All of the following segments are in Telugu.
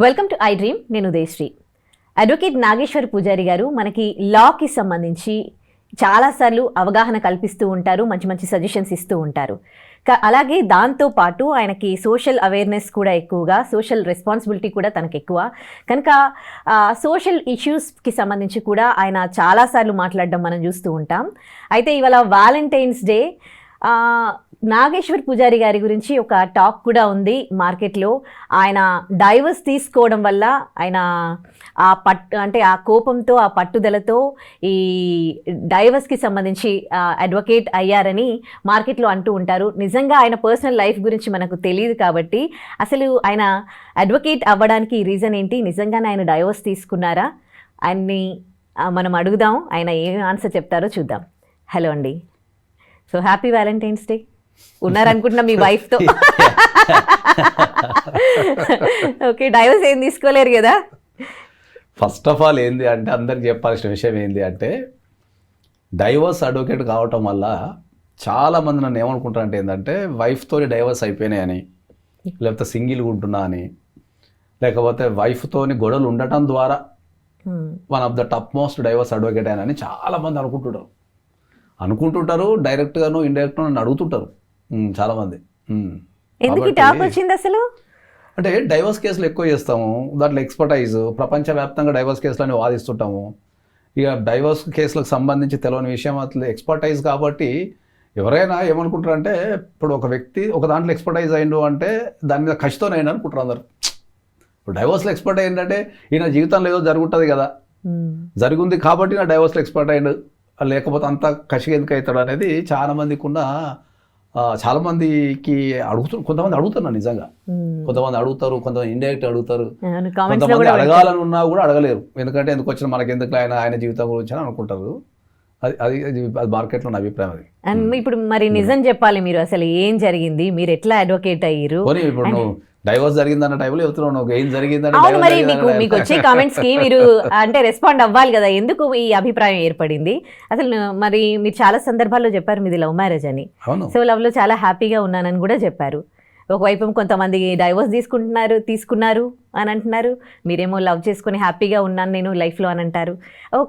Welcome to I dream. నేను ఉదయశ్రీ. అడ్వకేట్ నాగేశ్వర్ పూజారి గారు మనకి లాకి సంబంధించి చాలాసార్లు అవగాహన కల్పిస్తూ ఉంటారు, మంచి మంచి సజెషన్స్ ఇస్తూ ఉంటారు. అలాగే దాంతోపాటు ఆయనకి సోషల్ అవేర్నెస్ కూడా ఎక్కువగా, సోషల్ రెస్పాన్సిబిలిటీ కూడా తనకు ఎక్కువ కనుక సోషల్ ఇష్యూస్కి సంబంధించి కూడా ఆయన చాలాసార్లు మాట్లాడడం మనం చూస్తూ ఉంటాం. అయితే ఇవాళ వ్యాలంటైన్స్ డే, నాగేశ్వర్ పూజారి గారి గురించి ఒక టాక్ కూడా ఉంది మార్కెట్లో. ఆయన డైవర్స్ తీసుకోవడం వల్ల ఆయన ఆ కోపంతో, ఆ పట్టుదలతో ఈ డైవర్స్కి సంబంధించి అడ్వకేట్ అయ్యారని మార్కెట్లో అంటూ ఉంటారు. నిజంగా ఆయన పర్సనల్ లైఫ్ గురించి మనకు తెలియదు కాబట్టి అసలు ఆయన అడ్వకేట్ అవ్వడానికి రీజన్ ఏంటి, నిజంగానే ఆయన డైవర్స్ తీసుకున్నారా, ఆయన్ని మనం అడుగుదాం, ఆయన ఏం ఆన్సర్ చెప్తారో చూద్దాం. హలో అండి. So happy Valentine's day. ఉన్నారనుకుంటున్నా మీ వైఫ్తో. ఓకే, డైవర్స్ ఏం తీసుకోలేరు కదా. ఫస్ట్ ఆఫ్ ఆల్ ఏంది అంటే, అందరికి చెప్పాల్సిన విషయం ఏంది అంటే, డైవర్స్ అడ్వకేట్ కావటం వల్ల చాలామంది నన్ను ఏమనుకుంటారంటే ఏంటంటే, వైఫ్తో డైవర్స్ అయిపోయినాయని, లేకపోతే సింగిల్గా ఉంటున్నా అని, లేకపోతే వైఫ్తోని గొడవలు ఉండటం ద్వారా one of the top most divorce advocate అని చాలామంది అనుకుంటుంటారు. డైరెక్ట్గాను ఇండైరెక్ట్గా నన్ను అడుగుతుంటారు చాలామంది. ఎందుకు టాప్ వచ్చింది అసలు అంటే, డైవర్స్ కేసులు ఎక్కువ చేస్తాము, దాంట్లో ఎక్స్పర్టైజ్, ప్రపంచవ్యాప్తంగా డైవర్స్ కేసులని వాదిస్తుంటాము. ఇక డైవర్స్ కేసులకు సంబంధించి తెలియని విషయం అసలు ఎక్స్పర్టైజ్ కాబట్టి ఎవరైనా ఏమనుకుంటారంటే, ఇప్పుడు ఒక వ్యక్తి ఒక దాంట్లో ఎక్స్పర్టైజ్ అయిండు అంటే దాని మీద కసితోనే అయిండు అనుకుంటారు అందరు. ఇప్పుడు డైవర్స్లో ఎక్స్పర్ట్ అయిందంటే ఈయన జీవితంలో ఏదో జరుగుతుంది కదా, జరిగింది కాబట్టి నా డైవర్స్లో ఎక్స్పర్ట్ అయ్యిండు, లేకపోతే అంత కసిగా ఎందుకు అవుతాడు అనేది చాలామందికి కొంతమంది అడుగుతున్నారు. నిజంగా కొంతమంది అడుగుతారు, కొంతమంది ఇండైరెక్ట్ అడుగుతారు, కొంతమంది అడగాలని ఉన్నా కూడా అడగలేరు. ఎందుకంటే ఎందుకు వచ్చిన మనకి ఎందుకు ఆయన జీవితం గురించి అని అనుకుంటారు. అది మార్కెట్లో నా అభిప్రాయం. అది అండ్ ఇప్పుడు మరి నిజం చెప్పాలి, మీరు అసలు ఏం జరిగింది, మీరు ఎట్లా అడ్వకేట్ అయ్యారు? ఇప్పుడు నువ్వు డైవర్స్ జరిగిందన్న టైంలో చెప్తున్నావు, ఏం జరిగిందని. మరి మీకు వచ్చే కామెంట్స్ కి మీరు అంటే రెస్పాండ్ అవ్వాలి కదా, ఎందుకు ఈ అభిప్రాయం ఏర్పడింది అసలు? మరి మీరు చాలా సందర్భాల్లో చెప్పారు మీది లవ్ మ్యారేజ్ అని. సో లవ్ లో చాలా హ్యాపీగా ఉన్నానని కూడా చెప్పారు. ఒకవైపు కొంతమంది డైవర్స్ తీసుకున్నారు అని అంటున్నారు, మీరేమో లవ్ చేసుకుని హ్యాపీగా ఉన్నాను నేను లైఫ్లో అని అంటారు.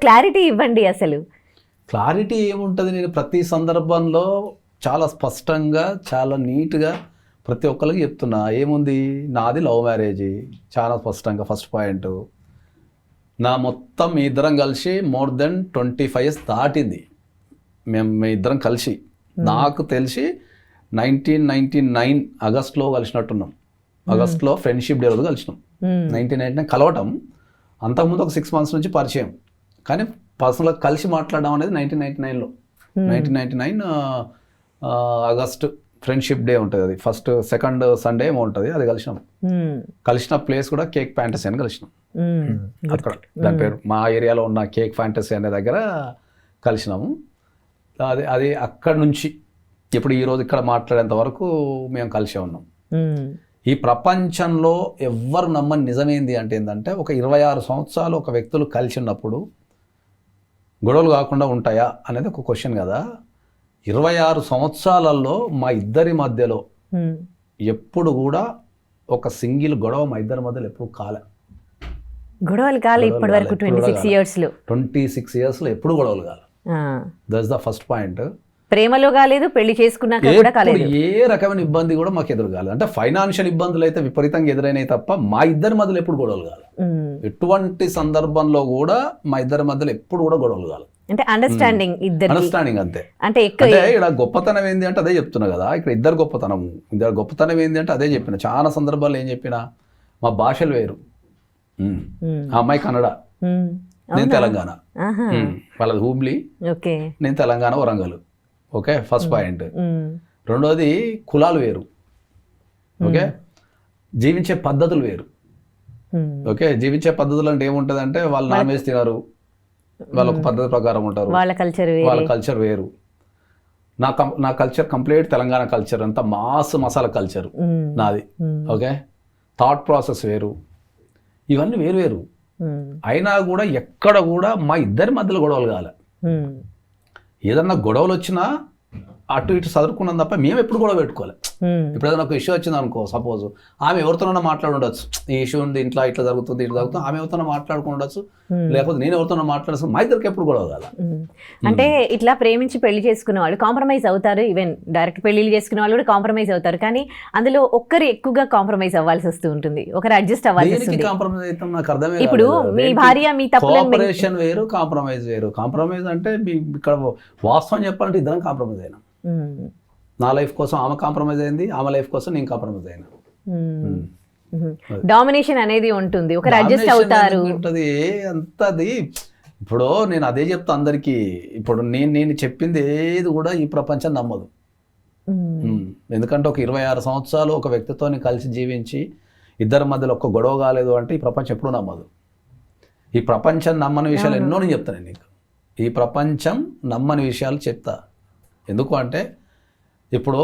క్లారిటీ ఇవ్వండి అసలు. క్లారిటీ ఏముంటుంది, నేను ప్రతి సందర్భంలో చాలా స్పష్టంగా, చాలా నీట్గా ప్రతి ఒక్కరికి చెప్తున్నా. ఏముంది, నాది లవ్ మ్యారేజ్, చాలా స్పష్టంగా. ఫస్ట్ పాయింట్, నా మొత్తం మీ ఇద్దరం కలిసి మోర్ దెన్ 25 years దాటింది. మీ ఇద్దరం కలిసి నాకు తెలిసి 1999 ఆగస్ట్లో కలిసినట్టున్నాం. ఆగస్ట్లో ఫ్రెండ్షిప్ డే రోజు కలిసినాం. 1999 కలవటం, అంతకుముందు ఒక 6 months నుంచి పరిచయం, కానీ పర్సనల్గా కలిసి మాట్లాడడం అనేది 1999లో. 1999 ఆగస్ట్ ఫ్రెండ్షిప్ డే ఉంటుంది, అది ఫస్ట్ సెకండ్ సండే ఏమో ఉంటుంది, అది కలిసిన ప్లేస్ కూడా కేక్ ఫ్యాంటసీ అని కలిసినాం. అక్కడ దాని పేరు, మా ఏరియాలో ఉన్న కేక్ ఫ్యాంటసీ అనే దగ్గర కలిసినాము. అది అక్కడ నుంచి ఇప్పుడు ఈరోజు ఇక్కడ మాట్లాడేంత వరకు మేము కలిసే ఉన్నాం. ఈ ప్రపంచంలో ఎవ్వరు నమ్మని నిజమేంది అంటే ఏంటంటే, ఒక 26 సంవత్సరాలు ఒక వ్యక్తులు కలిసి ఉన్నప్పుడు గొడవలు కాకుండా ఉంటాయా అనేది ఒక క్వశ్చన్ కదా. 26 సంవత్సరాలలో మా ఇద్దరి మధ్యలో ఎప్పుడు కూడా ఒక సింగిల్ గొడవ మా ఇద్దరి మధ్యలో ఎప్పుడు గొడవలు కాలే ఇప్పటి వరకు 26 yearsలో ఎప్పుడు గొడవలు కాలే. That's the first point. ప్రేమలో కాలేదు, పెళ్లి చేసుకున్నాక కూడా కాలేదు, ఏ రకమైన ఇబ్బంది కూడా మాకు ఎదురు కాలేదు. అంటే ఫైనాన్షియల్ ఇబ్బందులు అయితే విపరీతంగా ఎదురైనాయి తప్ప మా ఇద్దరి మధ్యలో ఎప్పుడు గొడవలు కాలేదు. ఎటువంటి సందర్భంలో కూడా మా ఇద్దరి మధ్యలో ఎప్పుడు కూడా గొడవలు కాలేదు. అంటే అండర్స్టాండింగ్ అంతే. అంటే ఇక్కడ గొప్పతనం ఏంది అంటే అదే చెప్తున్నా కదా, ఇక్కడ ఇద్దరు గొప్పతనం ఏంది అంటే అదే చెప్పిన. చాలా సందర్భాల్లో ఏం చెప్పినా, మా భాషలు వేరు. ఆ అమ్మాయి కన్నడ, నేను తెలంగాణ, వాళ్ళది హూబ్లీ, నేను Telangana Warangal. Okay, first point. రెండోది, కులాలు వేరు. ఓకే, జీవించే పద్ధతులు వేరు. ఓకే, జీవించే పద్ధతులు అంటే ఏముంటుంది అంటే, వాళ్ళు నాన్ వెజ్ తినరు, వాళ్ళ ఒక పద్ధతి ప్రకారం ఉంటారు, వాళ్ళ కల్చర్ వేరు. నా కల్చర్ కంప్లీట్ తెలంగాణ కల్చర్, అంతా మసాలా కల్చర్ నాది. ఓకే, థాట్ ప్రాసెస్ వేరు, ఇవన్నీ వేరు. అయినా కూడా ఎక్కడ కూడా మా ఇద్దరి మధ్యలో గొడవలు కాలే. ఏదన్నా గొడవలు వచ్చినా అటు ఇటు చదువుకున్నాం తప్ప మేము ఎప్పుడు గొడవ పెట్టుకోవాలి. ఇప్పుడు ఏదైనా ఒక ఇష్యూ వచ్చింది అనుకో, సపోజ్ ఆమె ఎవరితోనైనా మాట్లాడుండొచ్చు, ఈ ఇష్యూ ఉంది ఇంట్లో ఇట్లా జరుగుతుంది ఇట్లా జరుగుతుంది, ఆమె ఎవరితోనో మాట్లాడుకుండొచ్చు, లేకపోతే నేను ఎవరితోనో మాట్లాడాల్సిన, మా ఇద్దరికి ఎప్పుడు గొడవ కదా. అంటే ఇట్లా ప్రేమించి పెళ్లి చేసుకునే వాళ్ళు కాంప్రమైజ్ అవుతారు, ఈవెన్ డైరెక్ట్ పెళ్లిళ్ళు చేసుకునే వాళ్ళు కూడా కాంప్రమైజ్ అవుతారు, కానీ అందులో ఒక్కరు ఎక్కువగా కాంప్రమైజ్ అవ్వాల్సి వస్తూ ఉంటుంది, ఒకరు అడ్జస్ట్ అవ్వాల్సి వస్తుంది. కాంప్రమైజ్ అయితే నాకు అర్థమే. ఇప్పుడు మీ భార్య మీ కోఆపరేషన్ వేరు, కాంప్రమైజ్ వేరు. కాంప్రమైజ్ అంటే ఇక్కడ వాస్తవం చెప్పాలంటే ఇద్దరం కాంప్రమైజ్ అయినా. నా లైఫ్ కోసం ఆమె కాంప్రమైజ్ అయింది, ఆమె లైఫ్ కోసం నేను కాంప్రమైజ్ అయినా. డామినేషన్ అనేది ఉంటుంది, ఒకరు అడ్జస్ట్ అవుతారు ఉంటుంది అంతది. ఇప్పుడు నేను అదే చెప్తా అందరికీ, ఇప్పుడు నేను చెప్పింది ఏది కూడా ఈ ప్రపంచం నమ్మదు. ఎందుకంటే ఒక 26 సంవత్సరాలు ఒక వ్యక్తితో కలిసి జీవించి ఇద్దరి మధ్యలో ఒక్క గొడవ కాలేదు అంటే ఈ ప్రపంచం ఎప్పుడూ నమ్మదు. ఈ ప్రపంచం నమ్మని విషయాలు ఎన్నో నేను చెప్తాను నీకు. ఈ ప్రపంచం నమ్మని విషయాలు చెప్తా. ఎందుకు అంటే ఇప్పుడు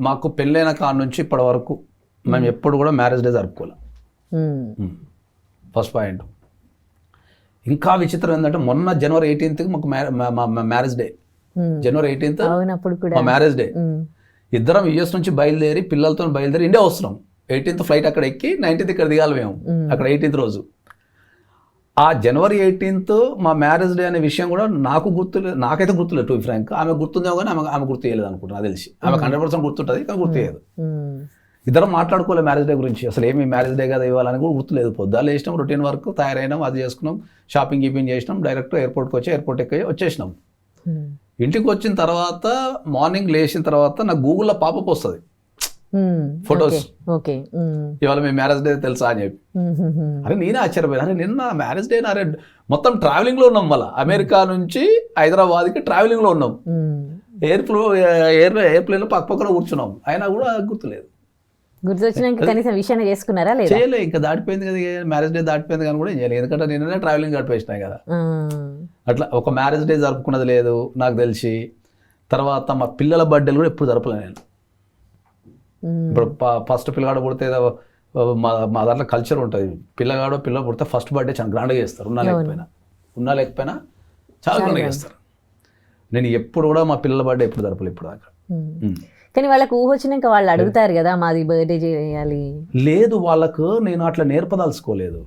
మాకు పెళ్ళైన కాడ నుంచి ఇప్పటి వరకు మేము ఎప్పుడు కూడా మ్యారేజ్ డే జరుపుకోవాలి. First point. ఇంకా విచిత్రం ఏంటంటే మొన్న జనవరి 18th మాకు మ్యారేజ్ డే. జనవరి 18th మా మ్యారేజ్ డే. ఇద్దరం యుఎస్ నుంచి బయలుదేరి పిల్లలతో బయలుదేరి ఇండియా వస్తున్నాం. 18th ఫ్లైట్ అక్కడ ఎక్కి 19th ఇక్కడ దిగాలి మేము. అక్కడ 18th రోజు. ఆ జనవరి 18th మా మ్యారేజ్ డే అనే విషయం కూడా నాకు గుర్తులేదు, నాకైతే గుర్తులేదు టు బి ఫ్రాంక్. ఆమె గుర్తుందేమో కానీ ఆమె గుర్తు చేయలేదు అనుకుంటున్నా, నాకు తెలిసి. ఆమెకు 100% గుర్తుంటుంది కానీ గుర్తు చేయదు. ఇద్దరం మాట్లాడుకోలేదు మ్యారేజ్ డే గురించి, అసలు ఏమి మ్యారేజ్ డే కదా ఇవ్వాలని కూడా గుర్తులేదు. పొద్దున్న వేసినాం, రొటీన్ వర్క్, తయారైనాం, అది చేసుకున్నాం, షాపింగ్ గీపింగ్ చేసినాం, డైరెక్ట్ ఎయిర్పోర్ట్కి వచ్చి ఎయిర్పోర్ట్ ఎక్కి వచ్చేసినాం. ఇంటికి వచ్చిన తర్వాత మార్నింగ్ లేచిన తర్వాత నాకు గూగుల్లో పాపప్ వస్తుంది ఫొటోస్, ఇవాళ మీ మ్యారేజ్ డే తెలుసా అని చెప్పి. అరే నేనే ఆశ్చర్యపోయాను, అరే నిన్న మ్యారేజ్ డే, అరే మొత్తం ట్రావెలింగ్ లో ఉన్నాం, మళ్ళీ అమెరికా నుంచి హైదరాబాద్కి ట్రావెలింగ్ లో ఉన్నాం, ఎయిర్ప్లేన్ లో పక్కన కూర్చున్నాం, అయినా కూడా గుర్తులేదు. గుర్తొచ్చినాక కనీసం విషయాన్ని చేసుకున్నారా లేదా? చేయలేదు, ఇంకా దాటిపోయింది కదా, మ్యారేజ్ డే దాటిపోయింది కానీ కూడా ఏం చేయలేదు, ఎందుకంటే నిన్ననే ట్రావెలింగ్ గడిపేసినాయి కదా. అట్లా ఒక మ్యారేజ్ డే జరుపుకున్నది లేదు నాకు తెలిసి. తర్వాత మా పిల్లల బర్త్డేలు కూడా ఎప్పుడు జరపలేదు నేను. ఇప్పుడు ఫస్ట్ పిల్లగాడు పుడితే మా దాంట్లో కల్చర్ ఉంటుంది, పిల్లగాడు పిల్లలు పుడితే ఫస్ట్ బర్త్డే చాలా గ్రాండ్గా చేస్తారు, ఉన్నా లేకపోయినా చాలా గ్రాండ్గా చేస్తారు. నేను ఎప్పుడు కూడా మా పిల్లల బర్త్డే ఎప్పుడు జరపలేదు ఇప్పుడు దాకా. కానీ వాళ్ళకి ఊహ వచ్చినాక వాళ్ళు అడుగుతారు కదా మాది బర్త్డే చేయాలి. లేదు, వాళ్ళకు నేను అట్లా నేర్పదలుచుకోలేదు.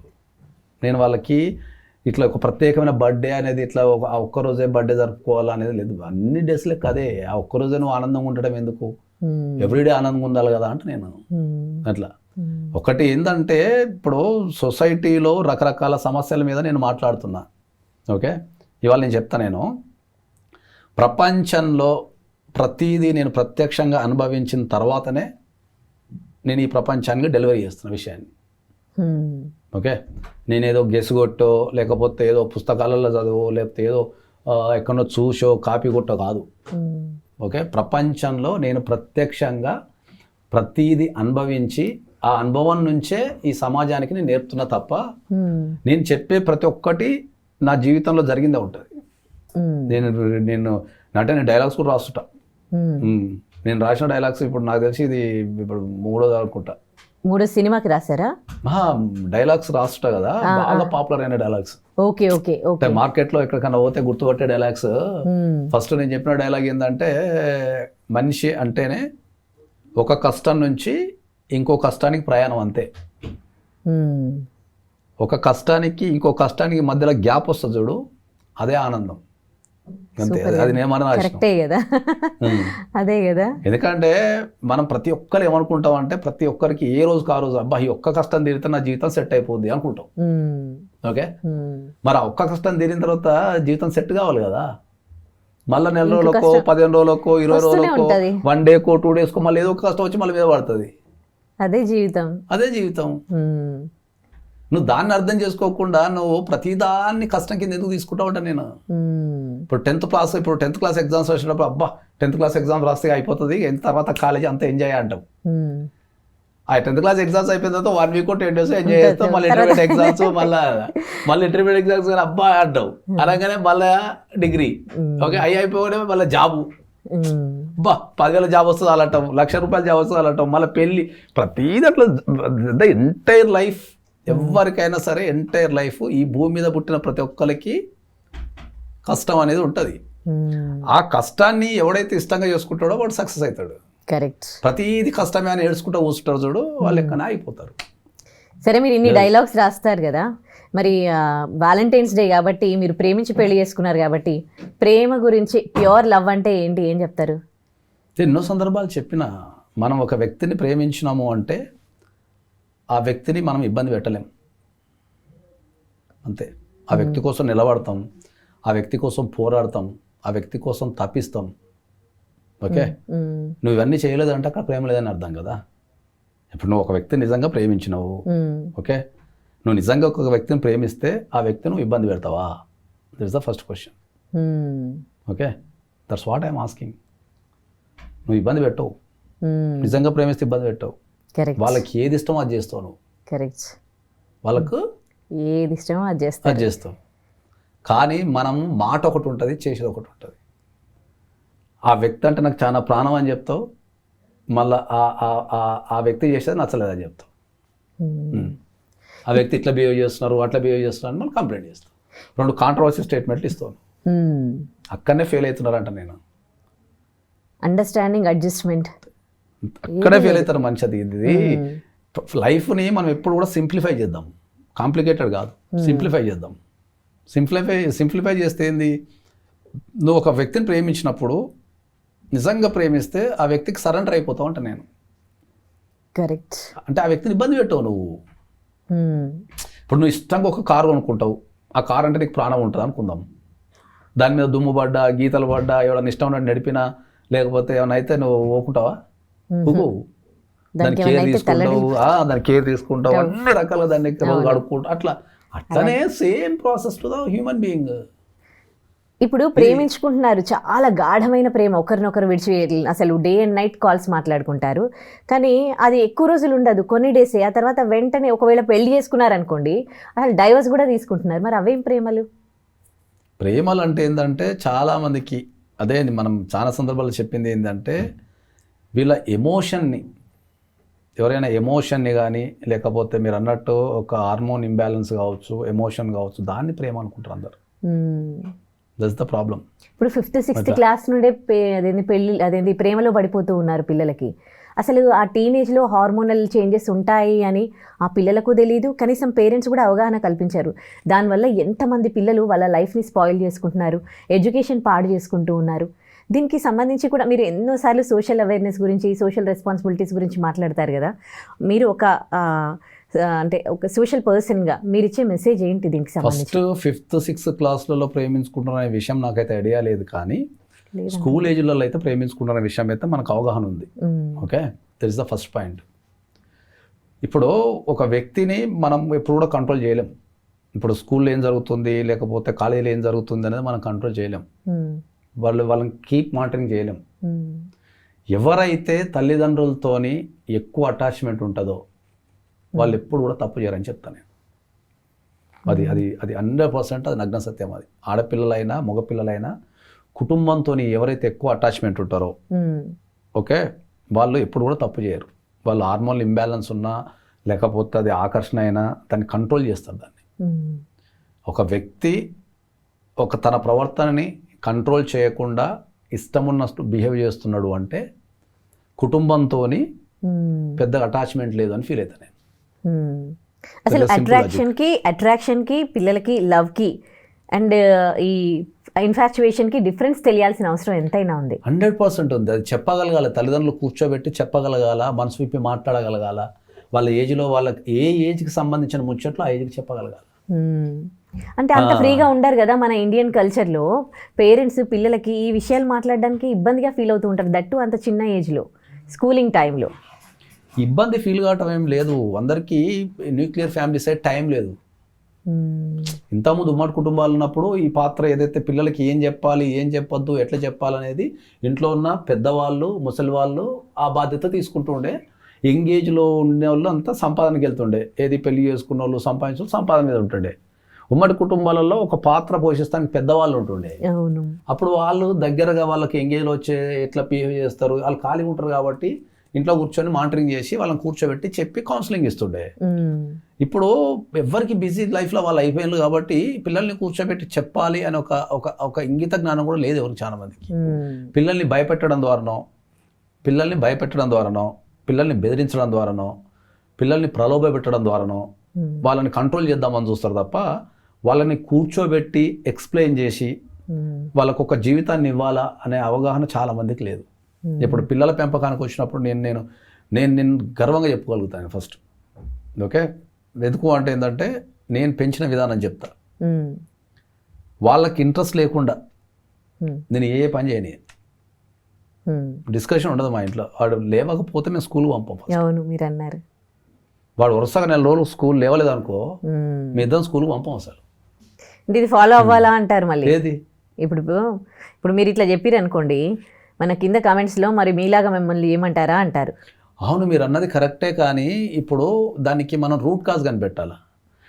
నేను వాళ్ళకి ఇట్లా ఒక ప్రత్యేకమైన బర్త్డే అనేది ఇట్లా ఆ ఒక్కరోజే బర్త్డే జరుపుకోవాలనేది లేదు. అన్ని డేస్ లెక్క అదే, ఆ ఒక్కరోజే నువ్వు ఆనందంగా ఉండడం ఎందుకు, ఎవ్రీడే ఆనందంగా ఉండాలి కదా అంటే నేను అట్లా. ఒకటి ఏంటంటే ఇప్పుడు సొసైటీలో రకరకాల సమస్యల మీద నేను మాట్లాడుతున్నా. ఓకే, ఇవాళ నేను చెప్తా, నేను ప్రపంచంలో ప్రతిదీ నేను ప్రత్యక్షంగా అనుభవించిన తర్వాతనే నేను ఈ ప్రపంచానికి డెలివరీ చేస్తున్న విషయాన్ని. ఓకే, నేనేదో గెసుగొట్టో లేకపోతే ఏదో పుస్తకాలలో చదువో లేకపోతే ఏదో ఎక్కడో చూసో కాపీ కొట్టో కాదు. ఓకే, ప్రపంచంలో నేను ప్రత్యక్షంగా ప్రతిదీ అనుభవించి ఆ అనుభవం నుంచే ఈ సమాజానికి నేను నేర్పుతున్నా తప్ప నేను చెప్పే ప్రతి ఒక్కటి నా జీవితంలో జరిగిందే ఉంటుంది. నేను నేను డైలాగ్స్ కూడా రాస్తుంటా. నేను రాసిన డైలాగ్స్ ఇప్పుడు నాకు తెలిసి ఇది ఇప్పుడు 3వ అనుకుంటా. 3వ సినిమాకి రాశారా? డైలాగ్స్ రాస్తుంటా కదా, బాగా పాపులర్ అయిన dialogues. Okay okay okay. Market లో ఎక్కడికన్నా పోతే గుర్తుపట్టే డైలాగ్స్. ఫస్ట్ నేను చెప్పిన డైలాగ్ ఏంటంటే, మనిషి అంటేనే ఒక కష్టం నుంచి ఇంకో కష్టానికి ప్రయాణం అంతే. ఒక కష్టానికి ఇంకో కష్టానికి మధ్యలో గ్యాప్ వస్తుంది చూడు, అదే ఆనందం. అంతే, అది నేను కదా. అదే కదా, ఎందుకంటే మనం ప్రతి ఒక్కరు ఏమనుకుంటాం అంటే ప్రతి ఒక్కరికి ఏ రోజుకి ఆ రోజు అబ్బా ఈ ఒక్క కష్టం తీరితే నా జీవితం సెట్ అయిపోద్ది అనుకుంటాం. ఓకే, మరి ఆ ఒక్క కష్టం తీరిన తర్వాత జీవితం సెట్ కావాలి కదా. మళ్ళీ నెల రోజులకో 15 రోజులకో 20 రోజులకో 1 డేకో 2 డేస్కో మళ్ళీ ఏదో ఒక కష్టం వచ్చి మళ్ళీ మీద పడుతుంది. అదే జీవితం, అదే జీవితం. నువ్వు దాన్ని అర్థం చేసుకోకుండా నువ్వు ప్రతిదాన్ని కష్టం కింద ఎందుకు తీసుకుంటావు అంటే నేను ఇప్పుడు 10th క్లాస్ ఎగ్జామ్స్ వచ్చినప్పుడు అబ్బా 10th క్లాస్ ఎగ్జామ్స్ రాస్తే అయిపోతుంది, తర్వాత కాలేజీ అంతా ఎంజాయ్ అంటాం. ఆ 10th క్లాస్ ఎగ్జామ్స్ అయిపోయిన తర్వాత 1 వీక్ 10 days ఎంజాయ్ చేస్తాం. మళ్ళీ ఇంటర్మీడియట్ ఎగ్జామ్స్ మళ్ళీ ఇంటర్మీడియట్ ఎగ్జామ్స్ కానీ అబ్బా అంటావు. అనగానే మళ్ళీ డిగ్రీ ఓకే అయిపోయినా మళ్ళీ జాబు, బా 10,000 జాబ్ వస్తుంది అలాంటాం, ₹1,00,000 జాబ్ వస్తుంది అలాంటాం, మళ్ళీ పెళ్ళి, ప్రతిదీ అట్లా ద ఎంటైర్ లైఫ్. ఎవరికైనా సరే ఎంటైర్ లైఫ్ ఈ భూమి మీద పుట్టిన ప్రతి ఒక్కరికి కష్టం అనేది ఉంటుంది. ఆ కష్టాన్ని ఎవడైతే ఇష్టంగా చేసుకుంటాడో వాడు సక్సెస్ అవుతాడు. కరెక్ట్. ప్రతిదీ కష్టమే అని ఏడ్చుకుంటూ కూర్చుంటారు చూడు, వాళ్ళు ఎక్కడనే అయిపోతారు. సరే, మీరు ఇన్ని డైలాగ్స్ రాస్తారు కదా, మరి వ్యాలంటైన్స్ డే కాబట్టి మీరు ప్రేమించి పెళ్లి చేసుకున్నారు కాబట్టి ప్రేమ గురించి, ప్యూర్ లవ్ అంటే ఏంటి, ఏం చెప్తారు? ఎన్నో సందర్భాలు చెప్పిన, మనం ఒక వ్యక్తిని ప్రేమించినాము అంటే ఆ వ్యక్తిని మనం ఇబ్బంది పెట్టలేం, అంతే. ఆ వ్యక్తి కోసం నిలబడతాం, ఆ వ్యక్తి కోసం పోరాడతాం, ఆ వ్యక్తి కోసం తప్పిస్తాం. ఓకే, నువ్వు ఇవన్నీ చేయలేదంటే అక్కడ ప్రేమ లేదని అర్థం కదా. ఇప్పుడు నువ్వు ఒక వ్యక్తిని నిజంగా ప్రేమించినావు, ఓకే, నువ్వు నిజంగా ఒక వ్యక్తిని ప్రేమిస్తే ఆ వ్యక్తిని నువ్వు ఇబ్బంది పెడతావా? This is the first question. Okay, that's what I'm asking. నువ్వు ఇబ్బంది పెట్టవు, నిజంగా ప్రేమిస్తే ఇబ్బంది పెట్టవు. వాళ్ళకి ఏది ఇష్టమో అది చేస్తావు నువ్వు. కరెక్ట్. వాళ్ళకు ఏది ఇష్టమో అది చేస్తావు. కానీ మనం మాట ఒకటి ఉంటుంది, చేసేది ఒకటి ఉంటుంది. ఆ వ్యక్తి అంటే నాకు చాలా ప్రాణం అని చెప్తావు, మళ్ళీ ఆ వ్యక్తి చేసేది నచ్చలేదని చెప్తావు. ఆ వ్యక్తి ఇట్లా బిహేవ్ చేస్తున్నారు, అట్లా బిహేవ్ చేస్తున్నారు అని మళ్ళీ కంప్లైంట్ చేస్తావు. 2 కాంట్రవర్సీ స్టేట్మెంట్లు ఇస్తాను. అక్కడనే ఫెయిల్ అవుతున్నారంట. నేను అండర్స్టాండింగ్, అడ్జస్ట్మెంట్, అక్కడే ఫెయిల్ అవుతారు మనిషి. ఇది లైఫ్ని మనం ఎప్పుడు కూడా సింప్లిఫై చేద్దాం, కాంప్లికేటెడ్ కాదు, సింప్లిఫై చేద్దాం. సింప్లిఫై చేస్తే ఏంది, నువ్వు ఒక వ్యక్తిని ప్రేమించినప్పుడు నిజంగా ప్రేమిస్తే ఆ వ్యక్తికి సరెండర్ అయిపోతావు అంట నేను. కరెక్ట్. అంటే ఆ వ్యక్తిని ఇబ్బంది పెట్టావు నువ్వు. ఇప్పుడు నువ్వు ఇష్టంగా ఒక కారు కొనుక్కుంటావు, ఆ కారు అంటే నీకు ప్రాణం ఉంటుంది అనుకుందాం. దాని మీద దుమ్ము పడ్డా, గీతలు పడ్డా, ఎవరైనా ఇష్టం ఉన్నట్టు నడిపినా, లేకపోతే ఏమైనా అయితే నువ్వు ఓపుకుంటావా? దాని కేర్ తీసుకుంటావు, అన్ని రకాలుగా దాన్ని గడుపుకుంటావు. అట్లనే same process to the human being. ఇప్పుడు ప్రేమించుకుంటున్నారు, చాలా గాఢమైన ప్రేమ, ఒకరినొకరు విడిచి అసలు డే అండ్ నైట్ కాల్స్ మాట్లాడుకుంటారు. కానీ అది ఎక్కువ రోజులు ఉండదు, కొన్ని డేసే. ఆ తర్వాత వెంటనే ఒకవేళ పెళ్లి చేసుకున్నారనుకోండి, అసలు డైవర్స్ కూడా తీసుకుంటున్నారు. మరి అవేం ప్రేమలు? ప్రేమలు అంటే ఏంటంటే చాలామందికి అదే మనం చాలా సందర్భాల్లో చెప్పింది ఏంటంటే, వీళ్ళ ఎమోషన్ని, ఎవరైనా ఎమోషన్ని కానీ, లేకపోతే మీరు అన్నట్టు ఒక హార్మోన్ ఇంబ్యాలెన్స్ కావచ్చు, ఎమోషన్ కావచ్చు, దాన్ని ప్రేమ అనుకుంటారు అందరు. That's the problem. ఇప్పుడు 5th 6th క్లాస్ నుండే పెళ్ళి ప్రేమలో పడిపోతూ ఉన్నారు పిల్లలకి. అసలు ఆ టీనేజ్లో హార్మోనల్ చేంజెస్ ఉంటాయి అని ఆ పిల్లలకు తెలియదు, కనీసం పేరెంట్స్ కూడా అవగాహన కల్పించారు. దానివల్ల ఎంతమంది పిల్లలు వాళ్ళ లైఫ్ని స్పాయిల్ చేసుకుంటున్నారు, ఎడ్యుకేషన్ పాడు చేసుకుంటూ ఉన్నారు. దీనికి సంబంధించి కూడా మీరు ఎన్నోసార్లు సోషల్ అవేర్నెస్ గురించి, సోషల్ రెస్పాన్సిబిలిటీస్ గురించి మాట్లాడతారు కదా. మీరు ఒక సోషల్ పర్సన్గా మీరు ఇచ్చే మెసేజ్ ఏంటి దీనికి సంబంధించి? ఫస్ట్ 5th 6th క్లాస్లలో ప్రేమించుకుంటున్న విషయం నాకైతే ఐడియా లేదు, కానీ స్కూల్ ఏజ్లలో అయితే ప్రేమించుకుంటున్న విషయం అయితే మనకు అవగాహన ఉంది. Okay, that is the first point. ఇప్పుడు ఒక వ్యక్తిని మనం ఎప్పుడు కూడా కంట్రోల్ చేయలేం. ఇప్పుడు స్కూల్లో ఏం జరుగుతుంది, లేకపోతే కాలేజీలో ఏం జరుగుతుంది అనేది మనం కంట్రోల్ చేయలేం. వాళ్ళని కీప్ మానిటరింగ్ చేయలేం. ఎవరైతే తల్లిదండ్రులతోని ఎక్కువ అటాచ్మెంట్ ఉంటుందో వాళ్ళు ఎప్పుడు కూడా తప్పు చేయరని చెప్తాను నేను. అది అది అది 100% అది నగ్న సత్యం. అది ఆడపిల్లలైనా మగపిల్లలైనా కుటుంబంతో ఎవరైతే ఎక్కువ అటాచ్మెంట్ ఉంటారో, ఓకే, వాళ్ళు ఎప్పుడు కూడా తప్పు చేయరు. వాళ్ళు హార్మోన్ ఇంబ్యాలెన్స్ ఉన్నా, లేకపోతే అది ఆకర్షణ అయినా దాన్ని కంట్రోల్ చేస్తారు. దాన్ని ఒక వ్యక్తి తన ప్రవర్తనని కంట్రోల్ చేయకుండా ఇష్టం ఉన్నట్టు బిహేవ్ చేస్తున్నాడు అంటే కుటుంబంతో పెద్దగా అటాచ్మెంట్ లేదు అని ఫీల్ అవుతాను నేను. అసలు అట్రాక్షన్కి పిల్లలకి లవ్కి అండ్ ఈ ఇన్ఫాచ్యుయేషన్కి డిఫరెన్స్ తెలియాల్సిన అవసరం ఎంతైనా ఉంది. 100% ఉంది. అది చెప్పగలగాల, తల్లిదండ్రులు కూర్చోబెట్టి చెప్పగలగాల, మనసు విప్పి మాట్లాడగలగాల. వాళ్ళ ఏజ్లో వాళ్ళకి ఏ ఏజ్కి సంబంధించిన ముచ్చట్లు ఆ ఏజ్కి చెప్పగలగాలి. అంటే అంత ఫ్రీగా ఉండరు కదా మన ఇండియన్ కల్చర్లో. పేరెంట్స్ పిల్లలకి ఈ విషయాలు మాట్లాడడానికి ఇబ్బందిగా ఫీల్ అవుతూ ఉంటారు, దట్టు అంత చిన్న ఏజ్లో, స్కూలింగ్ టైంలో. ఇబ్బంది ఫీల్ కావటం ఏం లేదు, అందరికీ న్యూక్లియర్ ఫ్యామిలీ సైడ్ టైం లేదు. ఇంతకుముందు ఉమ్మడి కుటుంబాలు ఉన్నప్పుడు ఈ పాత్ర ఏదైతే పిల్లలకి ఏం చెప్పాలి, ఏం చెప్పొద్దు, ఎట్లా చెప్పాలనేది ఇంట్లో ఉన్న పెద్దవాళ్ళు, ముసలి వాళ్ళు ఆ బాధ్యత తీసుకుంటూ ఉండే. ఎంగేజ్లో ఉండే వాళ్ళు అంతా సంపాదనకి వెళ్తుండే, ఏది పెళ్లి చేసుకున్న వాళ్ళు సంపాదించే సంపాదన మీద ఉంటుండే. ఉమ్మడి కుటుంబాలలో ఒక పాత్ర పోషిస్తానికి పెద్దవాళ్ళు ఉంటుండే. అప్పుడు వాళ్ళు దగ్గరగా వాళ్ళకి ఎంగేజ్లో వచ్చే ఎట్లా బిహేవ్ చేస్తారు, వాళ్ళు ఖాళీగా ఉంటారు కాబట్టి ఇంట్లో కూర్చొని మానిటరింగ్ చేసి వాళ్ళని కూర్చోబెట్టి చెప్పి కౌన్సిలింగ్ ఇస్తుండే. ఇప్పుడు ఎవరికి బిజీ లైఫ్లో వాళ్ళు అయిపోయారు కాబట్టి పిల్లల్ని కూర్చోబెట్టి చెప్పాలి అని ఒక ఇంగిత జ్ఞానం కూడా లేదు ఎవరికి చాలా మందికి. పిల్లల్ని భయపెట్టడం ద్వారానో పిల్లల్ని బెదిరించడం ద్వారానో పిల్లల్ని ప్రలోభ పెట్టడం ద్వారానో వాళ్ళని కంట్రోల్ చేద్దామని చూస్తారు తప్ప వాళ్ళని కూర్చోబెట్టి ఎక్స్ప్లెయిన్ చేసి వాళ్ళకు ఒక జీవితాన్ని ఇవ్వాలా అనే అవగాహన చాలా మందికి లేదు. ఇప్పుడు పిల్లల పెంపకానికి వచ్చినప్పుడు నేను గర్వంగా చెప్పుకోగలుగుతాను ఫస్ట్. ఓకే, ఎందుకు అంటే ఏంటంటే నేను పెంచిన విధానం చెప్తా. వాళ్ళకి ఇంట్రెస్ట్ లేకుండా నేను ఏ పని చేయని, డిస్కషన్ ఉండదు మా ఇంట్లో. వాడు లేవకపోతే మేము స్కూల్కి పంపం. అవును, మీరు అన్నారు. వాడు వరుసగా 4 రోజులు స్కూల్ లేవలేదు అనుకో, మీ ఇద్దరం స్కూల్కి పంపం అసలు. ఇది ఫాలో అవ్వాలా అంటారు మళ్ళీ. ఏది ఇప్పుడు మీరు ఇట్లా చెప్పారు అనుకోండి, మన కింద కామెంట్స్లో మరి మీలాగా మిమ్మల్ని ఏమంటారా అంటారు. అవును, మీరు అన్నది కరెక్టే, కానీ ఇప్పుడు దానికి మనం రూట్ కాజ్ కనిపెట్టాలి.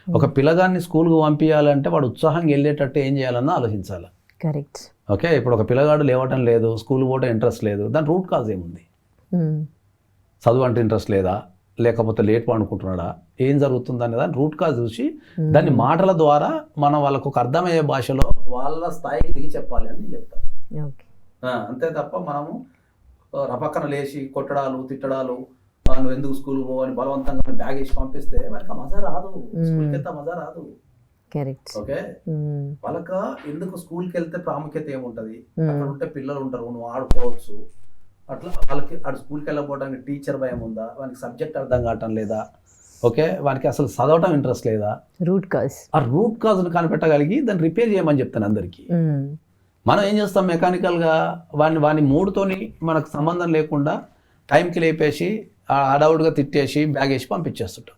ఒక పిల్లగాన్ని స్కూల్కి పంపించాలంటే వాడు ఉత్సాహంగా వెళ్ళేటట్టు ఏం చేయాలన్నా ఆలోచించాలి. కరెక్ట్. ఓకే, ఇప్పుడు ఒక పిల్లగాడు లేవటం లేదు, స్కూల్ పోవటం ఇంట్రెస్ట్ లేదు, దాని రూట్ కాజ్ ఏముంది? చదువు అంటే ఇంట్రెస్ట్ లేదా, లేకపోతే లేట్ పండుకుంటున్నాడా, ఏం జరుగుతుంది అనే దాన్ని రూట్ కాజ్ చూసి దాన్ని మాటల ద్వారా మనం వాళ్ళకు ఒక అర్థమయ్యే భాషలో వాళ్ళ స్థాయికి దిగి చెప్పాలి అని చెప్తాను. అంతే తప్ప మనము రపక్కన లేచి కొట్టడాలు తిట్టడాలు, నువ్వు ఎందుకు స్కూల్కి పోవని బలవంతంగా బ్యాగ్ వేసి పంపిస్తే వాళ్ళకి మజా రాదు, స్కూల్కి వెళ్తే మజా రాదు. ఓకే, వాళ్ళకి ఎందుకు స్కూల్కి వెళ్తే ప్రాముఖ్యత ఏముంటది, అక్కడ ఉంటే పిల్లలు ఉంటారు, నువ్వు ఆడుకోవచ్చు, అట్లా వాళ్ళకి అటు స్కూల్కి వెళ్ళకపోవడానికి టీచర్ భయం ఉందా, వానికి సబ్జెక్ట్ అర్థం కావటం లేదా, ఓకే, వానికి అసలు చదవటం ఇంట్రెస్ట్ లేదా, రూట్ కాజ్ను కనిపెట్టగలిగి దాన్ని రిపేర్ చేయమని చెప్తాను అందరికీ. మనం ఏం చేస్తాం, మెకానికల్గా వాని మూడుతోని మనకు సంబంధం లేకుండా టైంకి లేపేసి అడౌట్గా తిట్టేసి బ్యాగ్ వేసి పంపించేస్తుంటాం.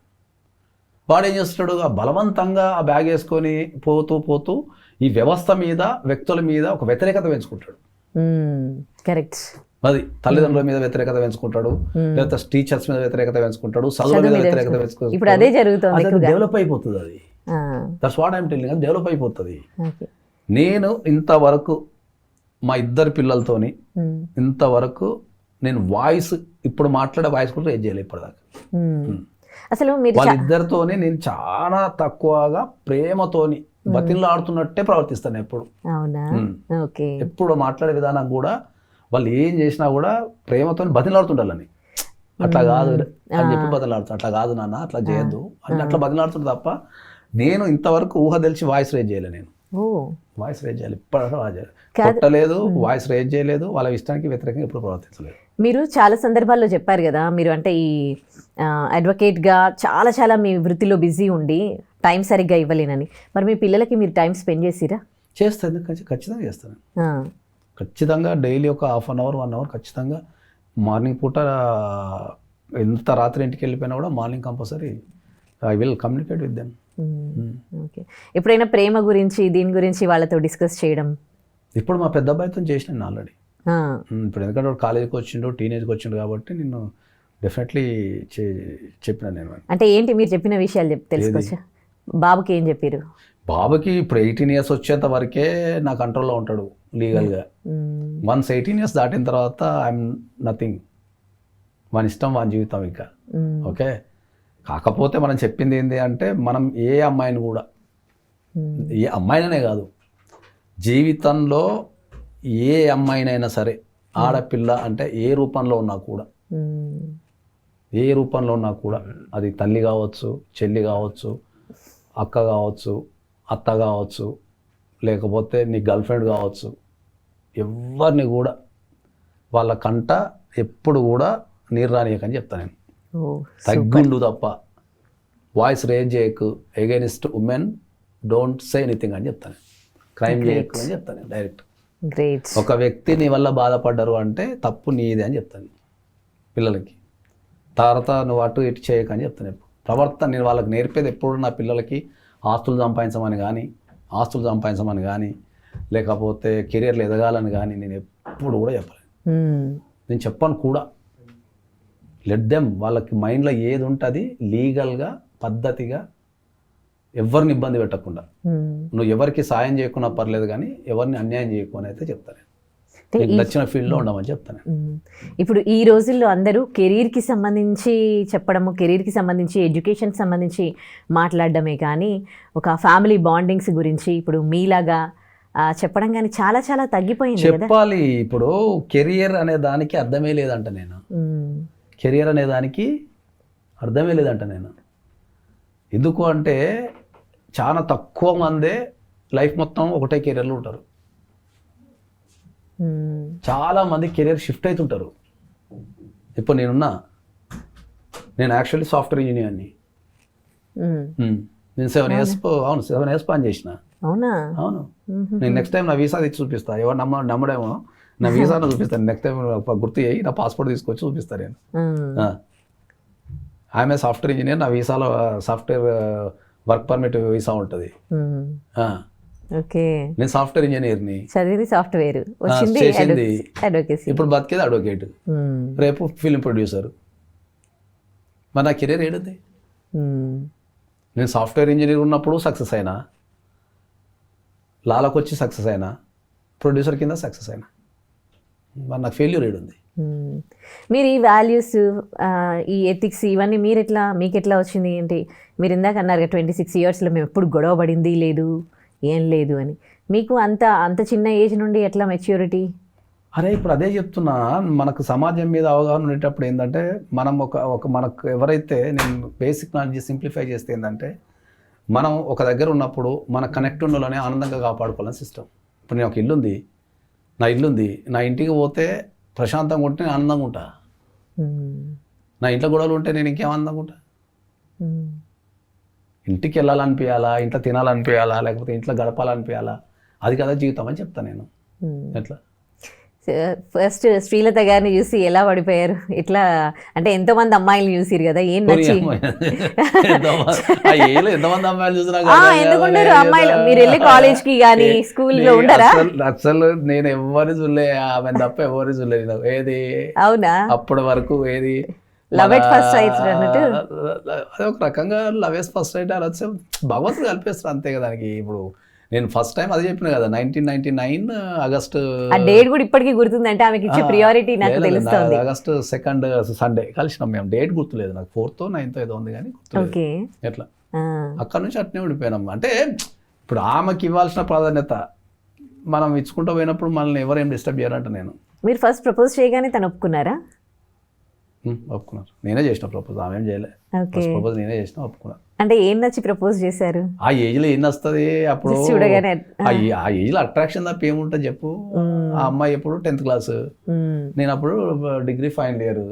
వాడు ఏం చేస్తాడు, బలవంతంగా ఆ బ్యాగ్ వేసుకొని పోతూ ఈ వ్యవస్థ మీద వ్యక్తుల మీద ఒక వ్యతిరేకత పెంచుకుంటాడు. కరెక్ట్. అది తల్లిదండ్రుల మీద వ్యతిరేకత పెంచుకుంటాడు, లేకపోతే టీచర్స్ మీద వ్యతిరేకత పెంచుకుంటాడు, చదువు మీద వ్యతిరేకత పెంచుకుంటాడు. డెవలప్ అయిపోతుంది అది. దట్స్ వాట్ ఐఎమ్ టెల్లింగ్, అది డెవలప్ అయిపోతుంది. నేను ఇంతవరకు మా ఇద్దరు పిల్లలతోని ఇంతవరకు నేను ఇప్పుడు మాట్లాడే వాయిస్ కూడా రేజ్ చేయలేదు ఇప్పటిదాకా. అసలు వాళ్ళిద్దరితోనే నేను చాలా తక్కువగా ప్రేమతోని బతిలాడుతున్నట్టే ప్రవర్తిస్తాను ఎప్పుడు. ఎప్పుడు మాట్లాడే విధానం కూడా వాళ్ళు ఏం చేసినా కూడా ప్రేమతో బతిలాడుతుండాలని, అట్లా కాదు అని చెప్పి బతిలాడుతాను. అట్లా కాదు నాన్న, అట్లా చేయొద్దు అని అట్లా బతిలాడుతుంది తప్ప నేను ఇంతవరకు ఊహ తెలిసి వాయిస్ రేజ్ చేయలే. నేను వాయిస్ రేజ్ చేయాలి ఇప్పటిదాకా కొట్టలేదు, వాయిస్ రేజ్ చేయలేదు, వాళ్ళ ఇష్టానికి వ్యతిరేకంగా ఎప్పుడు ప్రవర్తించలేదు. మీరు చాలా సందర్భాల్లో చెప్పారు కదా, మీరు అంటే ఈ అడ్వకేట్గా చాలా మీ వృత్తిలో బిజీ ఉండి టైం సరిగ్గా ఇవ్వలేనని. మరి మీ పిల్లలకి మీరు టైం స్పెండ్ చేసిరా? చేస్తాను, ఖచ్చితంగా చేస్తాను. ఖచ్చితంగా డైలీ ఒక ½ అన్ అవర్ 1 అవర్ ఖచ్చితంగా. మార్నింగ్ పూట ఎంత రాత్రి ఇంటికి వెళ్ళిపోయినా కూడా morning compulsory I will communicate with them. Okay, ఎప్పుడైనా ప్రేమ గురించి దీని గురించి వాళ్ళతో డిస్కస్ చేయడం? ఇప్పుడు మా పెద్ద అబ్బాయితో చేసినాను ఆల్రెడీ. ఇప్పుడు ఎందుకంటే వాడు కాలేజీకి వచ్చిండు, టీనేజ్కి వచ్చిండు కాబట్టి నేను డెఫినెట్లీ చెప్పిన. నేను అంటే ఏంటి మీరు చెప్పిన విషయాలు తెలుసుకోవచ్చా? బాబుకి ఏం చెప్పారు? బాబుకి ఇప్పుడు 18 years వచ్చేంత వరకే నా కంట్రోల్లో ఉంటాడు లీగల్గా. వన్స్ 18 years దాటిన తర్వాత ఐఎమ్ నథింగ్. మన ఇష్టం, మన జీవితం ఇంకా. ఓకే, కాకపోతే మనం చెప్పింది ఏంటి అంటే, మనం ఏ అమ్మాయిని కూడా, ఏ అమ్మాయిననే కాదు, జీవితంలో ఏ అమ్మాయినైనా సరే, ఆడపిల్ల అంటే ఏ రూపంలో ఉన్నా కూడా, అది తల్లి కావచ్చు, చెల్లి కావచ్చు, అక్క కావచ్చు, అత్త కావచ్చు, లేకపోతే నీ గర్ల్ ఫ్రెండ్ కావచ్చు, ఎవరిని కూడా వాళ్ళ కంట ఎప్పుడు కూడా నీరు రానియకని చెప్తాను నేను. తగ్గుండు తప్ప వాయిస్ రేజ్ చేయకు, against women don't say anything అని చెప్తాను. క్రైమ్ చేయకు అని చెప్తాను డైరెక్ట్. ఒక వ్యక్తి నీ వల్ల బాధపడ్డారు అంటే తప్పు నీదే అని చెప్తాను పిల్లలకి. తర్వాత నువ్వు అటు ఇటు చేయకని చెప్తాను ఎప్పుడు. ప్రవర్తన నేను వాళ్ళకి నేర్పేది ఎప్పుడు నా పిల్లలకి ఆస్తులు సంపాదించమని కానీ లేకపోతే కెరియర్లు ఎదగాలని కానీ నేను ఎప్పుడు కూడా చెప్పలేను. నేను చెప్పను కూడా. లెట్ దెమ్, వాళ్ళకి మైండ్లో ఏది ఉంటుంది లీగల్గా పద్ధతిగా, ఎవరిని ఇబ్బంది పెట్టకుండా, నువ్వు ఎవరికి సాయం చేయకున్నా పర్లేదు కానీ ఎవరిని అన్యాయం చేయకు అని అయితే చెప్తాను. నీకు నచ్చిన ఫీల్డ్లో ఉండమని చెప్తాను. ఇప్పుడు ఈ రోజుల్లో అందరూ కెరీర్కి సంబంధించి చెప్పడము, కెరీర్కి సంబంధించి ఎడ్యుకేషన్కి సంబంధించి మాట్లాడడమే కానీ ఒక ఫ్యామిలీ బాండింగ్స్ గురించి ఇప్పుడు మీలాగా చెప్పడం కానీ చాలా చాలా తగ్గిపోయింది కదా. చెప్పాలి. ఇప్పుడు కెరియర్ అనే దానికి అర్థమే లేదంట నేను. కెరియర్ అనే దానికి అర్థమే లేదంట నేను. ఎందుకు అంటే చాలా తక్కువ మందే లైఫ్ మొత్తం ఒకటే కెరియర్లో ఉంటారు. చాలా మంది కెరియర్ షిఫ్ట్ అవుతుంటారు. ఇప్పుడు నేను యాక్చువల్లీ సాఫ్ట్వేర్ ఇంజనీర్ని. నేను 7 years పని చేసిన. అవును. నేను నెక్స్ట్ టైం నా వీసా తెచ్చి చూపిస్తా. ఎవరు నమ్మడేమో నా వీసాను చూపిస్తాను. నెక్స్ట్ టైం గుర్తు చేయి, నా పాస్పోర్ట్ తీసుకొచ్చి చూపిస్తాను నేను. ఆమె సాఫ్ట్వేర్ ఇంజనీర్, నా వీసాలో సాఫ్ట్వేర్ వర్క్ పర్మిట్ వీసా ఉంటుంది. నేను సాఫ్ట్వేర్ ఇంజనీర్ని, చదివింది సాఫ్ట్వేర్, చేసింది ఇప్పుడు బతికేది అడ్వకేట్, రేపు ఫిల్మ్ ప్రొడ్యూసర్. మరి నా కెరీర్ ఏడుంది? నేను సాఫ్ట్వేర్ ఇంజనీర్ ఉన్నప్పుడు సక్సెస్ అయినా, లాలకు వచ్చి సక్సెస్ అయినా, ప్రొడ్యూసర్ కింద సక్సెస్ అయినా. మరి నాకు ఫెయిల్యూర్ ఏడుంది? మీరు ఈ వాల్యూస్, ఈ ఎథిక్స్ ఇవన్నీ మీకు ఎట్లా వచ్చింది ఏంటి? మీరు ఇందాక అన్నారు 26 yearsలో మేము ఎప్పుడు గొడవ పడింది లేదు, ఏం లేదు అని. మీకు అంత చిన్న ఏజ్ నుండి ఎట్లా మెచ్యూరిటీ? అరే ఇప్పుడు అదే చెప్తున్నా, మనకు సమాజం మీద అవగాహన ఉండేటప్పుడు ఏంటంటే మనం మనకు ఎవరైతే, నేను బేసిక్ నాలెడ్జ్ సింప్లిఫై చేస్తే ఏంటంటే, మనం ఒక దగ్గర ఉన్నప్పుడు మన కనెక్ట్ ఉన్నలోనే ఆనందంగా కాపాడుకోవాలని సిస్టమ్. ఇప్పుడు నేను ఒక ఇల్లుంది, నా ఇంటికి పోతే ప్రశాంతంగా ఉంటే నేను ఆనందంగా ఉంటా. నా ఇంట్లో గొడవలు ఉంటే నేను ఇంకేం ఆనందంగా ఉంటా? ఇంటికి వెళ్ళాలనిపించాలా, ఇంట్లో తినాలనిపించాలా, లేకపోతే ఇంట్లో గడపాలనిపించాలా? అది కదా జీవితం అని చెప్తాను నేను. ఎట్లా ఫస్ట్ శ్రీలత గారిని చూసి ఎలా పడిపోయారు? ఇట్లా అంటే ఎంతోమంది అమ్మాయిలు చూసిరు కదా, ఏం నచ్చి? ఎంతమంది అమ్మాయిలు చూసినా ఎందుకుంటారు అమ్మాయిలు? మీరు వెళ్ళి కాలేజ్కి కానీ స్కూల్లో ఉండరా? అసలు నేను ఎవరిని చూడలే, ఆమె తప్ప ఎవరిని చూడలేదు. ఏది అవునా? అప్పటి వరకు ఏది లవ్ ఎట్ ఫస్ట్ సైట్ అన్నట్టు, అదే ఒక రకంగా లవ్ ఎట్ ఫస్ట్ సైట్ అని వచ్చే భగవంతుడు కలిపేస్తారు అంతే కదా. దానికి ఇప్పుడు నేను ఫస్ట్ టైం అదే చెప్పిన కదా, 1999 ఆగస్టు. ఆ డేట్ కూడా ఇప్పటికీ గుర్తుందంటే ఆమెకి ఇచ్చే ప్రియారిటీ నాకు తెలుస్తుంది. ఆగస్టు 2nd సండే కలిసినాం మేము. డేట్ గుర్తులేదు నాకు, 4th or 9th ఏదో ఉంది కానీ గుర్తులేదు. ఎట్లా అక్కడ నుంచి అట్నే ఉండిపోయినాం. అంటే ఇప్పుడు ఆమెకి ఇవ్వాల్సిన ప్రాధాన్యత మనం ఇచ్చుకుంటూ పోయినప్పుడు మనల్ని ఎవరేం డిస్టర్బ్ చేయాలంట. నేను మీరు ఫస్ట్ ప్రపోజ్ చేయగానే తను ఒప్పుకున్నారా? ఒప్పుకున్నారు. నేనే చేసిన ప్రపోజ్, ఆమె ఏం చేయలే. ప్రపోజ్ నేనే చేసిన, ఒప్పుకున్నారు. అంటే ఏం నచ్చి ప్రపోజ్ చేశారు? ఆ ఏజ్ లో ఏం వస్తుంది అప్పుడు? చూడగానే ఆ ఏజ్ లో అట్రాక్షన్ తప్ప ఏముంటుంది చెప్పు? ఆ అమ్మాయి ఎప్పుడు 10th class, నేను అప్పుడు డిగ్రీ ఫైనల్ ఇయర్.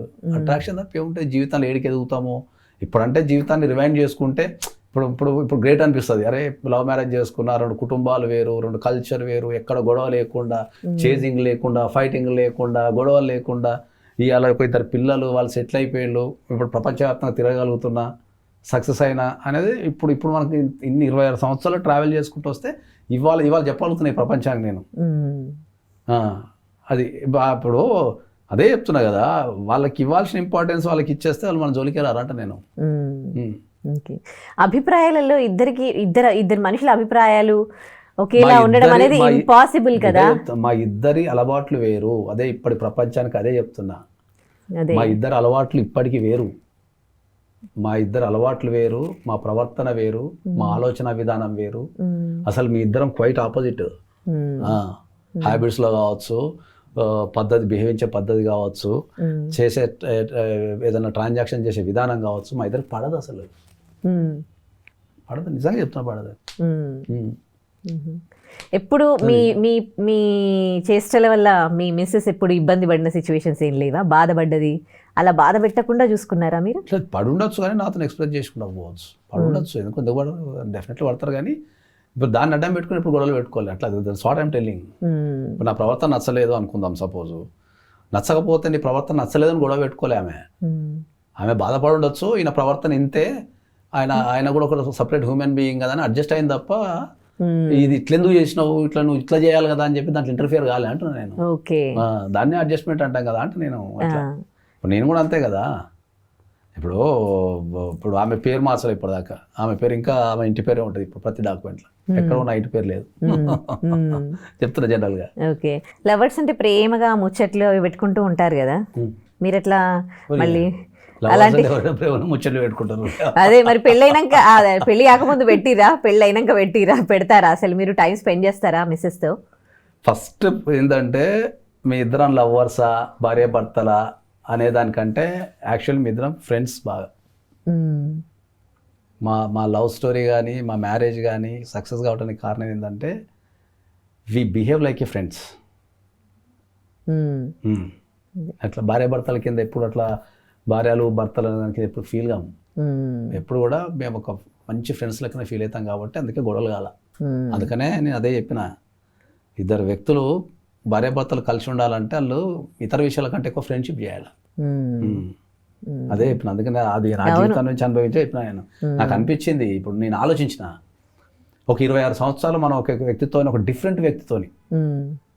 అట్రాక్షన్ తప్ప ఏముంటుంది జీవితంలో? ఏడికి ఎదుగుతాము ఇప్పుడంటే జీవితాన్ని రివైండ్ చేసుకుంటే ఇప్పుడు గ్రేట్ అనిపిస్తుంది. అరే లవ్ మ్యారేజ్ చేసుకున్నా, 2 కుటుంబాలు వేరు, 2 కల్చర్ వేరు, ఎక్కడ గొడవ లేకుండా, చేజింగ్ లేకుండా, ఫైటింగ్ లేకుండా, గొడవలు లేకుండా, ఇవాళ 2 పిల్లలు, వాళ్ళు సెటిల్ అయిపోయాళ్ళు, ఇప్పుడు ప్రపంచవ్యాప్తంగా తిరగలుగుతున్నా, సక్సెస్ అయినా అనేది ఇప్పుడు మనకి ఇన్ని 26 సంవత్సరాలు ట్రావెల్ చేసుకుంటూ వస్తే ఇవాళ చెప్పగలుగుతున్నాయి ప్రపంచానికి నేను. అది ఇప్పుడు అదే చెప్తున్నా కదా, వాళ్ళకి ఇవ్వాల్సిన ఇంపార్టెన్స్ వాళ్ళకి ఇచ్చేస్తే వాళ్ళు మన జోలికి రారంట నేను. అభిప్రాయాలలో ఇద్దరు మనుషుల అభిప్రాయాలు ఒకేలా ఉండడం అనేది ఇంపాసిబుల్ కదా. మా ఇద్దరి అలవాట్లు వేరు. అదే ఇప్పటి ప్రపంచానికి అదే చెప్తున్నా. మా ఇద్దరు అలవాట్లు ఇప్పటికీ వేరు. మా ప్రవర్తన వేరు, మా ఆలోచన విధానం వేరు. అసలు మీ ఇద్దరం క్వైట్ ఆపోజిట్. హ్యాబిట్స్ లో కావచ్చు, బిహేవించే పద్ధతి కావచ్చు, చేసే ఏదైనా ట్రాన్సాక్షన్ చేసే విధానం కావచ్చు, మా ఇద్దరికి పడదు. అసలు పడదు, నిజంగా చెప్తున్నా, పడదు. ఎప్పుడు మీ చేష్టల వల్ల మీ మిస్సెస్ ఎప్పుడు ఇబ్బంది పడిన సిచ్యువేషన్స్ ఏం లేవా? బాధపడ్డది, అలా బాధ పెట్టకుండా చూసుకున్నారా మీరు? పడుండొచ్చు కానీ నాతో ఎక్స్ప్రెస్ చేసుకుంటా పోవచ్చు. పడుండొచ్చు, ఎందుకు డెఫినెట్లీ పడతారు కానీ ఇప్పుడు దాన్ని అడ్డం పెట్టుకుని ఇప్పుడు గొడవలు పెట్టుకోవాలి. అట్లా వాట్ ఐమ్ టెల్లింగ్. ఇప్పుడు నా ప్రవర్తన నచ్చలేదు అనుకుందాం, సపోజ్ నచ్చకపోతే నీ ప్రవర్తన నచ్చలేదని గొడవ పెట్టుకోలే. ఆమె బాధపడి ఉండొచ్చు, ఈయన ప్రవర్తన ఇంతే, ఆయన కూడా ఒక సపరేట్ హ్యూమన్ బీయింగ్ కదా అని అడ్జస్ట్ అయింది తప్ప ఇది ఇట్లెందుకు చేసినావు, నువ్వు ఇట్లా చేయాలి కదా అని చెప్పి దాంట్లో ఇంటర్ఫియర్ కాలే అంటున్నా నేను. దాన్ని అడ్జస్ట్మెంట్ అంటాం కదా అంటే నేను నేను కూడా అంతే కదా. ఇప్పుడు ఆమె పేరు మార్చలేదు ఇప్పటిదాకా. ఆమె పేరు ఇంకా ఆమె ఇంటి పేరే ఉంటుంది ఇప్పుడు ప్రతి డాక్యుమెంట్లో. ఎక్కడ నైట్ పేరు లేదు. చెప్తున్నా జనరల్గా. ఓకే, లవర్స్ అంటే ప్రేమగా ముచ్చట్లు అవి పెట్టుకుంటూ ఉంటారు కదా, మీరు ఎట్లా మళ్ళీ అలాంటి ముచ్చట్లు పెట్టుకుంటారు? అదే మరి పెళ్ళైనాక, పెళ్ళి కాకముందు పెట్టిరా, పెళ్ళి అయినాక పెడతారా? అసలు మీరు టైం స్పెండ్ చేస్తారా మిస్సెస్తో? ఫస్ట్ ఏంటంటే మీ ఇద్దరం లవర్సా భార్యాభర్తలా అనేదానికంటే యాక్చువల్లీ మీ ఇద్దరం ఫ్రెండ్స్ బాగా. మా లవ్ స్టోరీ కానీ మా మ్యారేజ్ కానీ సక్సెస్ కావడానికి కారణం ఏంటంటే we behave like a friends. అట్లా భార్యాభర్తల కింద ఎప్పుడు అట్లా భార్యలు భర్తలు కింద ఎప్పుడు ఫీల్ కాము. ఎప్పుడు కూడా మేము ఒక మంచి ఫ్రెండ్స్ లెక్కన ఫీల్ అవుతాం కాబట్టి అందుకే గొడవలు కాల. అందుకనే నేను అదే చెప్పిన, ఇద్దరు వ్యక్తులు భార్యాభర్తలు కలిసి ఉండాలంటే వాళ్ళు ఇతర విషయాల కంటే ఎక్కువ ఫ్రెండ్షిప్ చేయాలి. అదే చెప్పిన, అందుకని అది నా జీవితం నుంచి అనుభవించే చెప్పిన నేను. నాకు అనిపించింది, ఇప్పుడు నేను ఆలోచించిన, ఒక 26 సంవత్సరాలు మనం ఒక వ్యక్తితో, ఒక డిఫరెంట్ వ్యక్తితోని,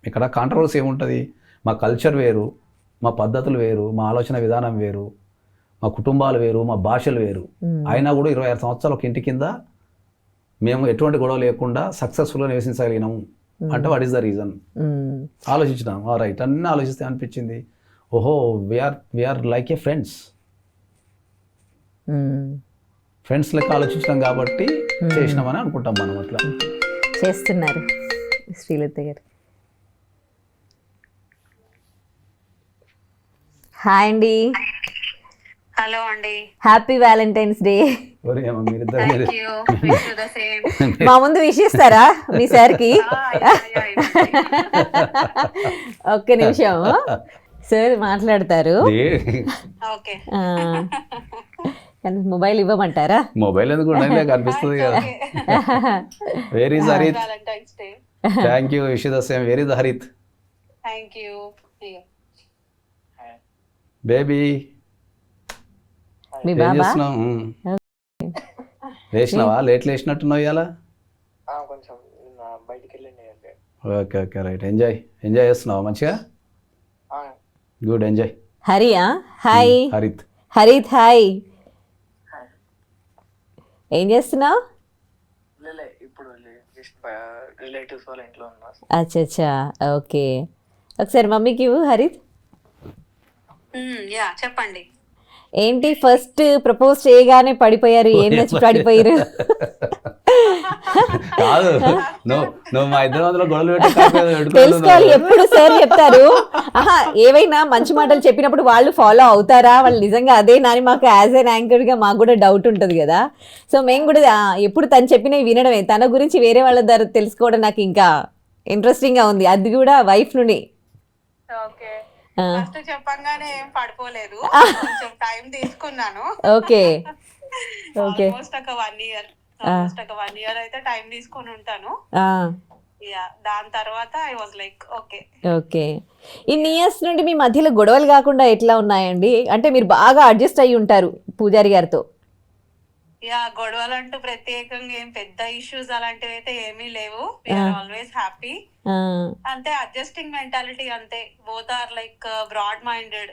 ఇక్కడ కాంట్రవర్సీ ఏముంటుంది, మా కల్చర్ వేరు, మా పద్ధతులు వేరు, మా ఆలోచన విధానం వేరు, మా కుటుంబాలు వేరు, మా భాషలు వేరు, అయినా కూడా 26 సంవత్సరాలు ఒక ఇంటి కింద మేము ఎటువంటి గొడవ లేకుండా సక్సెస్ఫుల్గా నివసించగలిగినాము అంటే వాట్ ఈస్ ద రీజన్ ఆలోచించినాం. రైట్, అన్నీ ఆలోచిస్తే అనిపించింది, ఓహో వీఆర్ లైక్ ఏ ఫ్రెండ్స్ లెక్క ఆలోచించడం కాబట్టి చేసినామని అనుకుంటాం మనం. అట్లా చేస్తున్నారు శ్రీలత గారు. హాయ్ అండి. హలో అండి, హ్యాపీ వ్యాలంటైన్స్ డే. మీరిద్దరు మా ముందు విష్ చేస్తారా మీ సార్కి? ఒక్క నిమిషం, సార్ మాట్లాడతారు. మొబైల్ ఇవ్వమంటారా? మొబైల్ ఎందుకు కనిపిస్తుంది కదా. Where is Harith? Thank you, wish the same. Where is Harith? Thank you baby. మీ బాబా లేచినావా? లేచినట్టున్నావు ఇవాళ? కొంచెం బయటికి వెళ్ళండి. Okay okay right. ఎంజాయ్ చేస్తున్నావా మంచిగా? Good, enjoy. హరియా? హాయ్. హరిత్. హరిత్ హాయ్. ఏం చేస్తున్నావు? ఇప్పుడు రిలేటివ్స్ వాళ్ళ ఇంట్లో ఉన్నా. అచ్చా, ఓకే. ఒకసారి మమ్మీకి ఇవ్వు హరిత్. చెప్పండి. ఏంటి ఫస్ట్ ప్రపోజ్ చేయగానే పడిపోయారు? ఏం నచ్చి పడిపోయారు? కాదు, నువ్వు మా ఇద్దరు అందులో గొడవలు తెలుసుకోవాలి. ఎప్పుడు సార్ చెప్తారు, ఏవైనా మంచి మాటలు చెప్పినప్పుడు వాళ్ళు ఫాలో అవుతారా, వాళ్ళు నిజంగా అదే నాని మాకు యాజ్ ఎన్ యాంకర్గా మాకు కూడా డౌట్ ఉంటుంది కదా. సో మేము కూడా ఎప్పుడు తను చెప్పినవి వినడమే, తన గురించి వేరే వాళ్ళ ద్వారా తెలుసుకోవడం నాకు ఇంకా ఇంట్రెస్టింగ్గా ఉంది, అది కూడా వైఫ్ నుండి. ఓకే, ఫస్ట్ చెప్పంగానే ఏం పడిపోలేదు, కొంచెం టైం తీసుకున్నాను. ఓకే ఓకే, ఆల్మోస్ట్ ఒక 1 year అయితే టైం తీసుకొని ఉంటాను. దాని తర్వాత I was like okay. Okay, ఇన్ని ఇయర్స్ నుండి మీ మధ్యలో గొడవలు కాకుండా ఎట్లా ఉన్నాయండి? అంటే మీరు బాగా అడ్జస్ట్ అయ్యి ఉంటారు పూజారి గారితో. గొడవలు అంటూ ప్రత్యేకంగా ఏం పెద్ద ఇష్యూస్ అలాంటివి అయితే ఏమీ లేవు. Always happy. అంతే, అడ్జస్టింగ్ మెంటాలిటీ అంతే. Both are like broad minded,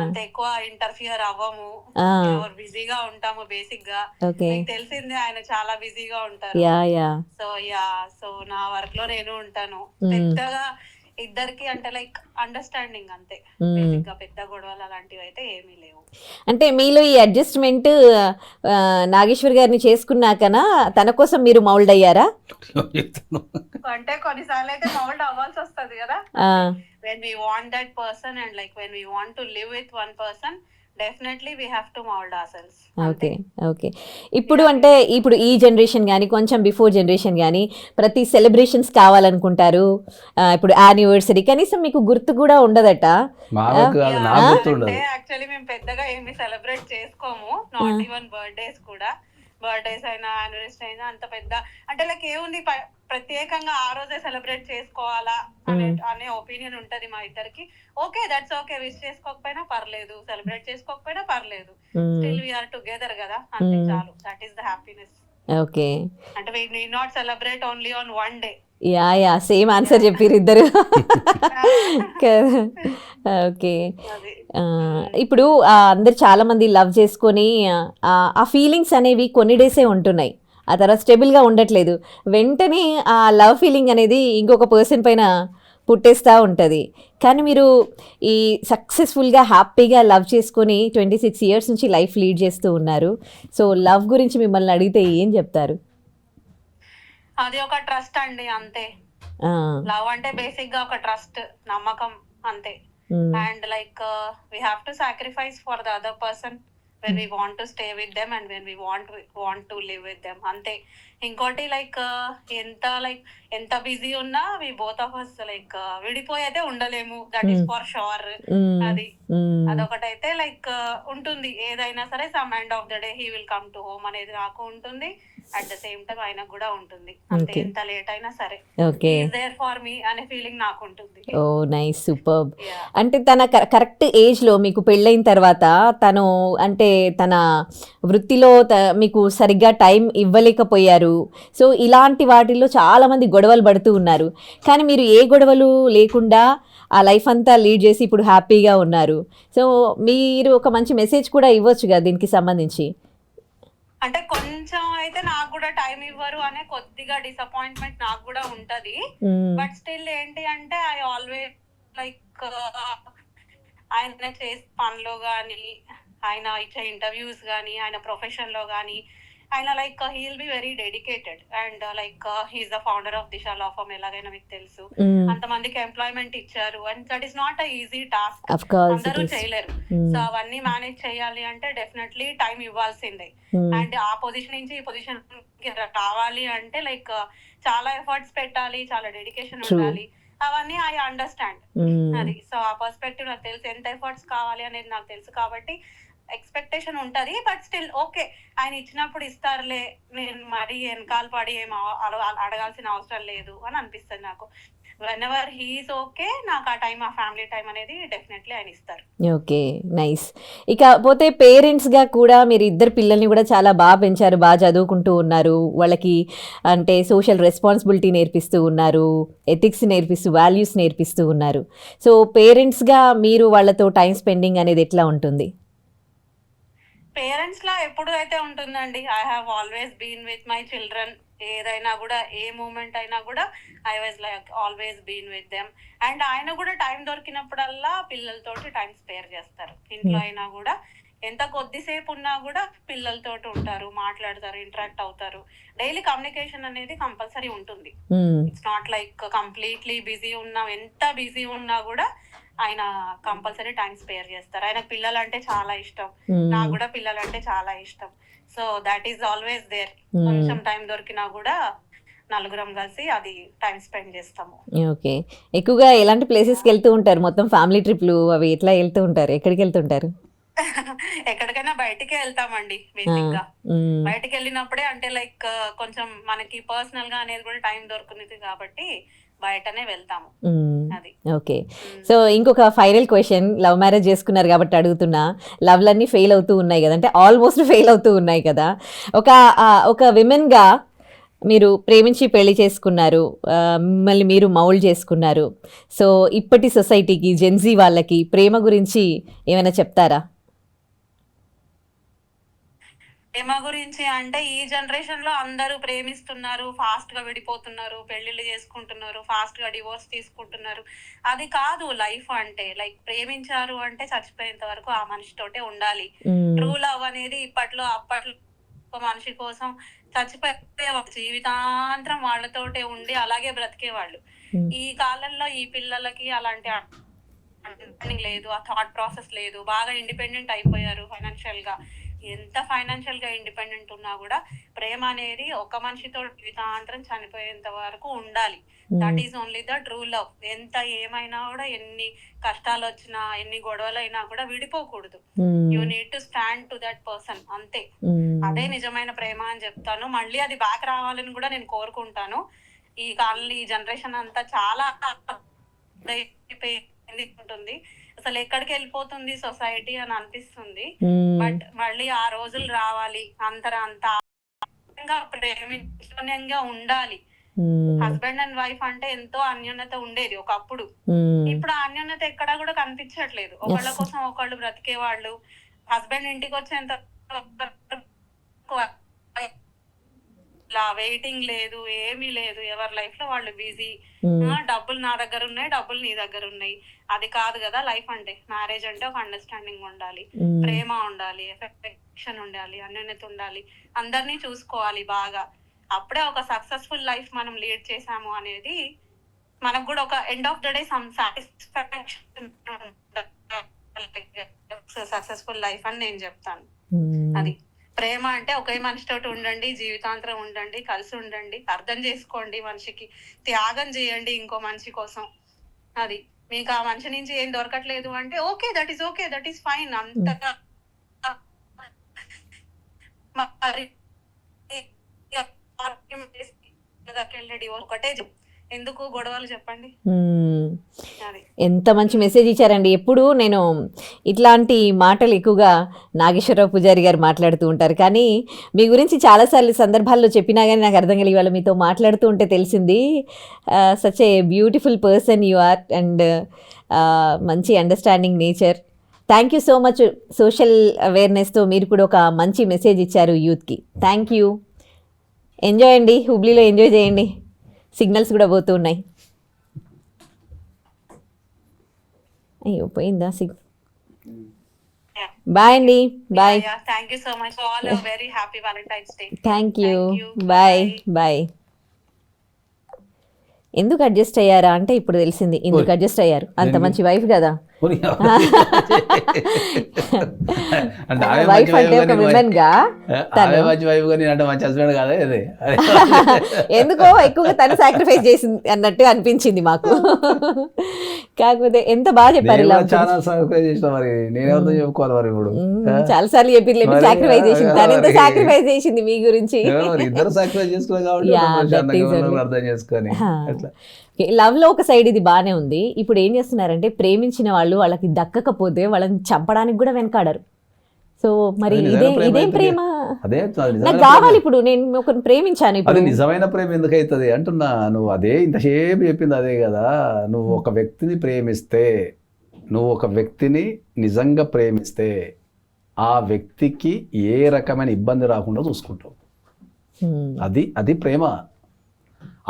అంత ఎక్కువ ఇంటర్ఫియర్ అవ్వము, బిజీగా ఉంటాము. బేసిక్ గా మీకు తెలిసిందే, ఆయన చాలా బిజీగా ఉంటారు. సో నా వర్క్ లో నేను ఉంటాను. పెద్దగా ఇద్దరికి అంటే లైక్ అండర్స్టాండింగ్ అంతే. బేసిక్ గా పెద్ద గొడవలు అలాంటివి అయితే ఏమీ లేవు. అంటే మీలో ఈ అడ్జస్ట్మెంట్ నాగేశ్వర్ గారిని చేసుకున్నాకనా తన కోసం మీరు మౌల్డ్ అయ్యారా? అంటే కొన్నిసార్లు అయితే మౌల్డ్ అవ్వాల్సి వస్తుంది కదా. when we want that person and like when we want to live with one person, definitely we have to mold ourselves. Okay okay. ఇప్పుడు అంటే ఇప్పుడు ఈ జనరేషన్ కానీ కొంచెం బిఫోర్ జనరేషన్ కానీ ప్రతి సెలబ్రేషన్స్ కావాలనుకుంటారు. ఇప్పుడు యానివర్సరీ కనీసం మీకు గుర్తు కూడా ఉండదట. యాక్చువల్లీ మేము పెద్దగా ఏమి సెలబ్రేట్ చేసుకోము, నాట్ ఈవెన్ బర్త్డేస్ కూడా. బర్త్డేస్ అయినా యానివర్సరీ అయినా అంత పెద్ద అంటే లైక్ ఏముంది, ప్రత్యేకంగా ఆ రోజే సెలబ్రేట్ చేసుకోవాలా అనే ఒపీనియన్ ఉంటది మా ఇద్దరికి. Okay, that's okay. విష్ చేసుకోకపోయినా పర్లేదు, సెలబ్రేట్ చేసుకోకపోయినా పర్లేదు, స్టిల్ వీఆర్ టుగెదర్ కదా, అంతే చాలు. That is the happiness. Okay, అంటే we need not celebrate only on one day. Yeah same answer చెప్పారు ఇద్దరు. ఓకే, ఇప్పుడు అందరు చాలా మంది లవ్ చేసుకొని ఆ ఫీలింగ్స్ అనేవి కొన్ని డేసే ఉంటున్నాయి. ఆ తర్వాత స్టేబుల్గా ఉండట్లేదు, వెంటనే ఆ లవ్ ఫీలింగ్ అనేది ఇంకొక పర్సన్ పైన పుట్టేస్తూ ఉంటుంది. కానీ మీరు ఈ సక్సెస్ఫుల్గా హ్యాపీగా లవ్ చేసుకొని 26 ఇయర్స్ నుంచి లైఫ్ లీడ్ చేస్తూ ఉన్నారు. సో లవ్ గురించి మిమ్మల్ని అడిగితే ఏం చెప్తారు? అది ఒక ట్రస్ట్ అండి, అంతే. లవ్ అంటే బేసిక్ గా ఒక ట్రస్ట్, నమ్మకం, అంతే. And like we have to sacrifice for the other person when we want to stay with them and when we want to live with them, అంతే. ఇంకోటి లైక్ ఎంత బిజీ ఉన్నా we both of us like విడిపోయి అయితే ఉండలేము, దట్ ఈస్ ఫర్ షూర్. అది అదొకటైతే లైక్ ఉంటుంది. ఏదైనా సరే some end of the day he will come to home అనేది నాకు ఉంటుంది, అట్ ద సేమ్ టైం ఆయనకు కూడా ఉంటుంది. అంతే, ఎంత లేట్ అయినా సరే దేర్ ఫర్ మీ అనే ఫీలింగ్ నాకు ఉంటుంది. ఓ నైస్, సూపర్బ్. అంటే తన కరెక్ట్ ఏజ్లో మీకు పెళ్ళైన తర్వాత తను అంటే తన వృత్తిలో మీకు సరిగ్గా టైం ఇవ్వలేకపోయారు. సో ఇలాంటి వాటిల్లో చాలామంది గొడవలు పడుతూ ఉన్నారు. కానీ మీరు ఏ గొడవలు లేకుండా ఆ లైఫ్ అంతా లీడ్ చేసి ఇప్పుడు హ్యాపీగా ఉన్నారు. సో మీరు ఒక మంచి మెసేజ్ కూడా ఇవ్వచ్చు కదా దీనికి సంబంధించి. అంటే కొంచెం అయితే నాకు కూడా టైం ఇవ్వరు అనే కొద్దిగా డిసప్పాయింట్మెంట్ నాకు కూడా ఉంటది. బట్ స్టిల్ ఏంటి అంటే ఐ ఆల్వేస్ లైక్ ఆయన చేసే పనిలో గానీ, ఆయన ఇచ్చే ఇంటర్వ్యూస్ గానీ, ఆయన ప్రొఫెషన్ లో గానీ, ఆయన like he will be very dedicated and like he is the founder of Disha law firm. ఎలాగైనా మీకు తెలుసు, అంతమందికి ఎంప్లాయ్మెంట్ ఇచ్చారు and that is not a easy task, అందరూ చేయలేరు. సో అవన్నీ మేనేజ్ చేయాలి అంటే డెఫినెట్లీ టైం ఇవ్వాల్సిందే. అండ్ ఆ పొజిషన్ నుంచి ఈ పొజిషన్ రావాలి అంటే లైక్ చాలా ఎఫర్ట్స్ పెట్టాలి, చాలా డెడికేషన్ ఉండాలి. అవన్నీ ఐ అండర్స్టాండ్. అది సో ఆ పర్స్పెక్టివ్ నాకు తెలుసు, ఎంత ఎఫర్ట్స్ కావాలి అనేది నాకు తెలుసు. కాబట్టి ఎక్స్పెక్టేషన్ ఉంటది, బట్ స్టిల్ ఓకే, ఆయన ఇచ్చినప్పుడు ఇస్తారులే, నేను మరీ వెనకాల పడి ఏం అడగాల్సిన అవసరం లేదు అని అనిపిస్తుంది నాకు. whenever he is okay, నాకు ఆ టైం, ఆ ఫ్యామిలీ టైం అనేది డెఫినెట్లీ ఆయన ఇస్తారు. Okay nice. ఇకపోతే పేరెంట్స్గా కూడా మీరు ఇద్దరు పిల్లల్ని కూడా చాలా బాగా పెంచారు, బాగా చదువుకుంటూ ఉన్నారు, వాళ్ళకి అంటే సోషల్ రెస్పాన్సిబిలిటీ నేర్పిస్తూ ఉన్నారు, ఎథిక్స్ నేర్పిస్తూ, వాల్యూస్ నేర్పిస్తూ ఉన్నారు. సో పేరెంట్స్గా మీరు వాళ్ళతో టైం స్పెండింగ్ అనేది ఎట్లా ఉంటుంది? పేరెంట్స్ లా ఎప్పుడు అయితే ఉంటుందండి. I have always been with my children. ఏదైనా కూడా, ఏ మూమెంట్ అయినా కూడా I was like always been with them. And ఆయన కూడా టైం దొరికినప్పుడల్లా పిల్లలతోటి టైం స్పేర్ చేస్తారు. ఇంట్లో అయినా కూడా ఎంత కొద్దిసేపు ఉన్నా కూడా పిల్లలతోటి ఉంటారు, మాట్లాడతారు, ఇంటరాక్ట్ అవుతారు. డైలీ కమ్యూనికేషన్ అనేది కంపల్సరీ ఉంటుంది. It's not like completely busy ఉన్నా, ఎంత బిజీ ఉన్నా కూడా ఆయన కంపల్సరీ టైం స్పేర్ చేస్తారు. ఆయన పిల్లలు అంటే చాలా ఇష్టం, నాకు కూడా పిల్లలు అంటే చాలా ఇష్టం. So that is always there. కొంచెం టైం దొరికినా కూడా నలుగురం కలిసి అది టైం స్పెండ్ చేస్తాము. ఓకే. ఎక్కువగా ఎలాంటి ప్లేసెస్కి వెళ్తూ ఉంటారు? మొత్తం ఫ్యామిలీ ట్రిప్లు అవి ఎట్లా వెళ్తూ ఉంటారు? ఎక్కడికి వెళ్తుంటారు? ఎక్కడికైనా బయటికే వెళ్తామండి. బేసిక్ గా బయటికి వెళ్ళినప్పుడే అంటే లైక్ కొంచెం మనకి పర్సనల్ గా అనేది కూడా టైం దొరుకుతుంది కాబట్టి బయటనే వెళ్తాము. అది ఓకే. సో ఇంకొక ఫైనల్ క్వశ్చన్, లవ్ మ్యారేజ్ చేసుకున్నారు కాబట్టి అడుగుతున్నా. లవ్లన్నీ ఫెయిల్ అవుతూ ఉన్నాయి కదా, అంటే ఆల్మోస్ట్ ఫెయిల్ అవుతూ ఉన్నాయి కదా. ఒక విమెన్గా మీరు ప్రేమించి పెళ్లి చేసుకున్నారు, మిమ్మల్ని మీరు మౌల్డ్ చేసుకున్నారు. సో ఇప్పటి సొసైటీకి, జెన్జీ వాళ్ళకి ప్రేమ గురించి ఏమైనా చెప్తారా? ప్రేమ గురించి అంటే ఈ జనరేషన్ లో అందరూ ప్రేమిస్తున్నారు, ఫాస్ట్ గా విడిపోతున్నారు, పెళ్లిళ్ళు చేసుకుంటున్నారు, ఫాస్ట్ గా డివోర్స్ తీసుకుంటున్నారు. అది కాదు లైఫ్ అంటే. లైక్ ప్రేమించారు అంటే చచ్చిపోయేంత వరకు ఆ మనిషితోటే ఉండాలి. ట్రూ లవ్ అనేది అప్పట్లో మనిషి కోసం చచ్చిపోయే జీవితాంతరం వాళ్ళతోటే ఉండి అలాగే బ్రతికేవాళ్ళు. ఈ కాలంలో ఈ పిల్లలకి అలాంటి లేదు, ఆ థాట్ ప్రాసెస్ లేదు. బాగా ఇండిపెండెంట్ అయిపోయారు ఫైనాన్షియల్ గా. ఎంత ఫైనాన్షియల్ గా ఇండిపెండెంట్ ఉన్నా కూడా ప్రేమ అనేది ఒక మనిషితో జీవితాంతరం చనిపోయేంత వరకు ఉండాలి. That is only the true love. ఎంత ఏమైనా కూడా, ఎన్ని కష్టాలు వచ్చినా, ఎన్ని గొడవలు అయినా కూడా విడిపోకూడదు. You need to stand to that person, అంతే. అదే నిజమైన ప్రేమ అని చెప్తాను. మళ్ళీ అది బ్యాక్ రావాలని కూడా నేను కోరుకుంటాను. ఈ కాలంలో ఈ జనరేషన్ అంతా చాలా ఉంటుంది, అసలు ఎక్కడికి వెళ్ళిపోతుంది సొసైటీ అని అనిపిస్తుంది. బట్ మళ్ళీ ఆ రోజులు రావాలి. అంతా ప్రేమించగా ఉండాలి. హస్బెండ్ అండ్ వైఫ్ అంటే ఎంతో అన్యోన్యత ఉండేది ఒకప్పుడు. ఇప్పుడు ఆ అన్యోన్యత ఎక్కడా కూడా కనిపించట్లేదు. ఒకళ్ళ కోసం ఒకళ్ళు బ్రతికే వాళ్ళు. హస్బెండ్ ఇంటికి వచ్చేంత వెయిటింగ్ లేదు, ఏమీ లేదు, ఎవరి లైఫ్ లో వాళ్ళు బిజీ. డబ్బులు నా దగ్గర ఉన్నాయి, డబ్బులు నీ దగ్గర ఉన్నాయి, అది కాదు కదా లైఫ్ అంటే. మ్యారేజ్ అంటే ఒక అండర్స్టాండింగ్ ఉండాలి, ప్రేమ ఉండాలి, ఎఫెక్షన్ ఉండాలి, అన్యోన్యత ఉండాలి, అందరినీ చూసుకోవాలి బాగా. అప్పుడే ఒక సక్సెస్ఫుల్ లైఫ్ మనం లీడ్ చేసాము అనేది మనకు కూడా ఒక end of the day some satisfaction, successful life అని నేను చెప్తాను. అది ప్రేమ అంటే ఒకే మనిషితో ఉండండి, జీవితాంతరం ఉండండి, కలిసి ఉండండి, అర్థం చేసుకోండి, మనిషికి త్యాగం చేయండి ఇంకో మనిషి కోసం. అది మీకు ఆ మనిషి నుంచి ఏం దొరకట్లేదు అంటే okay, that is okay, that is fine. అంతగా ఒకటే ఎందుకు గొడవలు చెప్పండి. ఎంత మంచి మెసేజ్ ఇచ్చారండి. ఎప్పుడు నేను ఇట్లాంటి మాటలు ఎక్కువగా నాగేశ్వరరావు పూజారి గారు మాట్లాడుతూ ఉంటారు, కానీ మీ గురించి చాలాసార్లు సందర్భాల్లో చెప్పినా కానీ నాకు అర్థం కలిగి ఇవాళ మీతో మాట్లాడుతూ ఉంటే తెలిసింది. Such a beautiful person you are and మంచి understanding nature. Thank you so much. Social అవేర్నెస్తో మీరు కూడా ఒక మంచి మెసేజ్ ఇచ్చారు యూత్కి. Thank you. ఎంజాయ్ అండి, హుబ్లీలో ఎంజాయ్ చేయండి. సిగ్నల్స్ కూడా పోతూ ఉన్నాయి. అయ్యో పోయిందా బాయ్ అండి. Bye. Thank you so much. All very happy Valentine's day. Thank you. Bye bye. ఎందుకు అడ్జస్ట్ అయ్యారా అంటే ఇప్పుడు తెలిసింది ఎందుకు అడ్జస్ట్ అయ్యారు. అంత మంచి వైఫ్ కదా. వైఫ్ అంటే ఒక విమెన్ గా ఎందుకో ఎక్కువగా తను సాక్రిఫైస్ చేసింది అన్నట్టు అనిపించింది మాకు. కాకపోతే ఎంత బాగా చెప్పారు. చాలా సాక్రిఫైస్ చేసిన మరి నేనెవరితో చెప్పుకోవాలి మరి ఇప్పుడు. చాలా సార్లు చెప్పి సాక్రిఫైస్ చేసింది, తను ఎంత సాక్రిఫైస్ చేసింది మీ గురించి. ఇద్దరు సాక్రిఫైస్ చేసుకున్నారు కాబట్టి అర్థం చేసుకొని లవ్ లో ఒక సైడ్ ఇది బానే ఉంది. ఇప్పుడు ఏం చేస్తున్నారంటే ప్రేమించిన వాళ్ళు వాళ్ళకి దక్కకపోతే వాళ్ళని చంపడానికి కూడా వెనకాడరు. సో మరి ఇదేం ప్రేమ? నాకు కావాలి. ఇప్పుడు నేను ఒకరిని ప్రేమించాను, ఇప్పుడు నిజమైన ప్రేమ ఎందుకు అవుతుంది అంటున్నా. నువ్వు అదే ఇంతసేపు చెప్పింది అదే కదా. నువ్వు ఒక వ్యక్తిని ప్రేమిస్తే, నువ్వు ఒక వ్యక్తిని నిజంగా ప్రేమిస్తే ఆ వ్యక్తికి ఏ రకమైన ఇబ్బంది రాకుండా చూసుకుంటావు. అది ప్రేమ.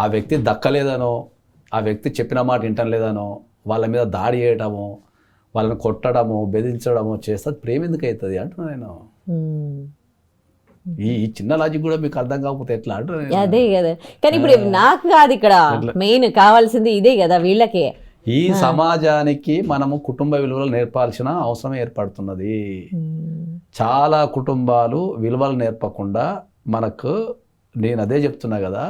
ఆ వ్యక్తి దక్కలేదనో, ఆ వ్యక్తి చెప్పిన మాట వింటం లేదనో, వాళ్ళ మీద దాడి చేయడము, వాళ్ళని కొట్టడము, బెదిరించడము చేస్తే ప్రేమ ఎందుకు అవుతుంది అంటున్నా నేను. ఈ చిన్న లాజిక్ కూడా మీకు అర్థం కాకపోతే ఎట్లా అంటున్నా. అదే కదా. కానీ ఇప్పుడు నాకు కాదు ఇక్కడ మెయిన్ కావాల్సింది ఇదే కదా వీళ్ళకే. ఈ సమాజానికి మనము కుటుంబ విలువలు నేర్పాల్సిన అవసరం ఏర్పడుతున్నది. చాలా కుటుంబాలు విలువలు నేర్పకుండా మనకు, నేను అదే చెప్తున్నా కదా,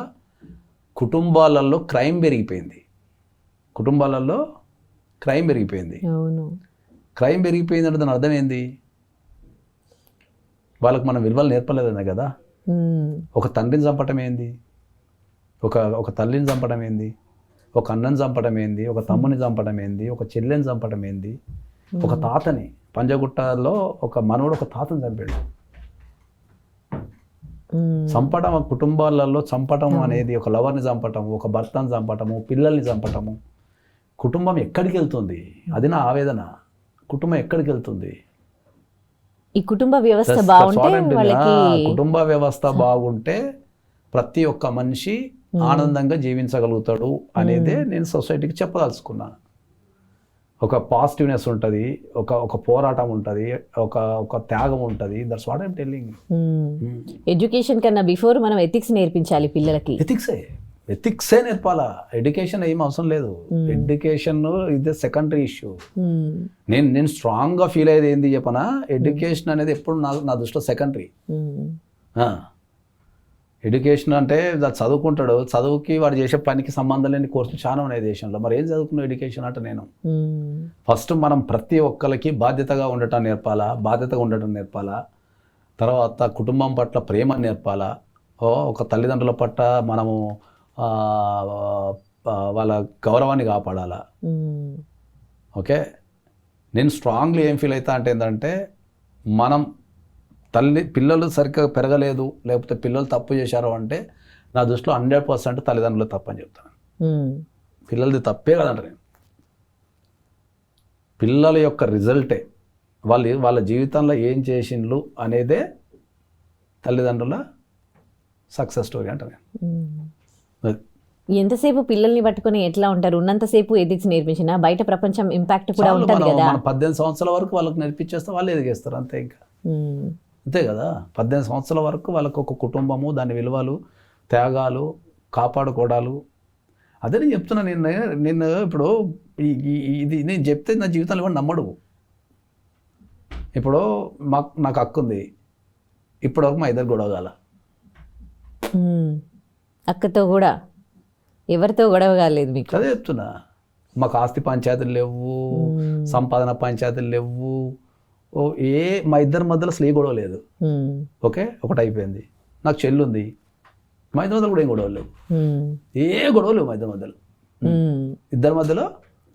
కుటుంబాలలో క్రైమ్ పెరిగిపోయింది. క్రైమ్ పెరిగిపోయింది అంటే దాని అర్థం ఏంది? వాళ్ళకు మనం విలువలు నేర్పలేదనే కదా. ఒక తండ్రిని చంపటం ఏంది, ఒక తల్లిని చంపడం ఏంది, ఒక అన్నని చంపడం ఏంది, ఒక తమ్ముని చంపడం ఏంది, ఒక చెల్లెని చంపడం ఏంది, ఒక తాతని పంజగుట్టలో ఒక మనవడు ఒక తాతని చంపాడు. చంపడం కుటుంబాలలో చంపటం అనేది, ఒక లవర్ని చంపటం, ఒక భర్తను చంపటము, పిల్లల్ని చంపటము, కుటుంబం ఎక్కడికి వెళ్తుంది? అది నా ఆవేదన. కుటుంబం ఎక్కడికి వెళ్తుంది? ఈ కుటుంబ వ్యవస్థ బాగుంటే, కుటుంబ వ్యవస్థ బాగుంటే ప్రతి ఒక్క మనిషి ఆనందంగా జీవించగలుగుతాడు అనేదే నేను సొసైటీకి చెప్పదలుచుకున్నా. ఒక పాజిటివ్నెస్ ఉంటుంది, ఒక పోరాటం ఉంటుంది, ఒక త్యాగం ఉంటుంది. That's what I'm telling. Education కన్నా బిఫోర్ మనం ఎథిక్స్ నేర్పించాలి పిల్లలకి. ఎథిక్సే నేర్పాలా. ఎడ్యుకేషన్ ఏం అవసరం లేదు. ఎడ్యుకేషన్ ఇది సెకండరీ ఇష్యూ. నేను స్ట్రాంగ్గా ఫీల్ అయ్యేది ఏంది చెప్పనా, ఎడ్యుకేషన్ అనేది ఎప్పుడు నా దృష్టిలో సెకండరీ. ఎడ్యుకేషన్ అంటే చదువుకుంటాడు, చదువుకి వాడు చేసే పనికి సంబంధం లేని కోర్సులు చాలా ఉన్నాయి దేశంలో. మరి ఏం చదువుకున్నావు ఎడ్యుకేషన్ అంటే? నేను ఫస్ట్ మనం ప్రతి ఒక్కరికి బాధ్యతగా ఉండటం నేర్పాలా. తర్వాత కుటుంబం పట్ల ప్రేమ నేర్పాలా. ఒక తల్లిదండ్రుల పట్ల మనము వాళ్ళ గౌరవాన్ని కాపాడాలా. ఓకే, నేను స్ట్రాంగ్లీ ఏం ఫీల్ అవుతా అంటే ఏంటంటే, మనం పిల్లలు సరిగ్గా పెరగలేదు, లేకపోతే పిల్లలు తప్పు చేశారు అంటే నా దృష్టిలో 100% తల్లిదండ్రులు తప్పని చెప్తాను. పిల్లలది తప్పే కదంట. నేను పిల్లల యొక్క రిజల్టే, వాళ్ళ జీవితంలో ఏం చేసిండ్రు అనేదే తల్లిదండ్రుల సక్సెస్ స్టోరీ అంట నేను. అది. ఎంతసేపు పిల్లల్ని పట్టుకొని ఎట్లా ఉంటారు? ఉన్నంతసేపు ఎథిక్స్ నేర్పించినా బయట ప్రపంచం ఇంపాక్ట్ కూడా చాలు, ఉంటుంది కదా. మన 18 సంవత్సరాల వరకు వాళ్ళకి నేర్పించేస్తే వాళ్ళు ఎదిగేస్తారు అంతే. ఇంకా అంతే కదా, 18 సంవత్సరాల వరకు వాళ్ళకు ఒక కుటుంబము, దాని విలువలు, త్యాగాలు, కాపాడుకోవడాలు. అదే నేను చెప్తున్నా. నేను ఇప్పుడు ఇది నేను చెప్తే నా జీవితంలో ఎవరు నమ్మడు. ఇప్పుడు నాకు హక్కు ఉంది, ఇప్పటివరకు మా ఇద్దరు గొడవ కాల. అక్కతో కూడా ఎవరితో గొడవ కాలేదు మీకు? అదే చెప్తున్నా. మాకు ఆస్తి పంచాయతీలు లేవు, సంపాదన పంచాయతీలు లేవు, మా ఇద్దరి మధ్యలో అసలు ఏ గొడవ లేదు. ఓకే, ఒకటి అయిపోయింది. నాకు చెల్లి ఉంది, మా ఇద్దరి మధ్యలో కూడా ఏం గొడవలు లేవు. ఏ గొడవ లేవు మా ఇద్దరి మధ్యలో. ఇద్దరి మధ్యలో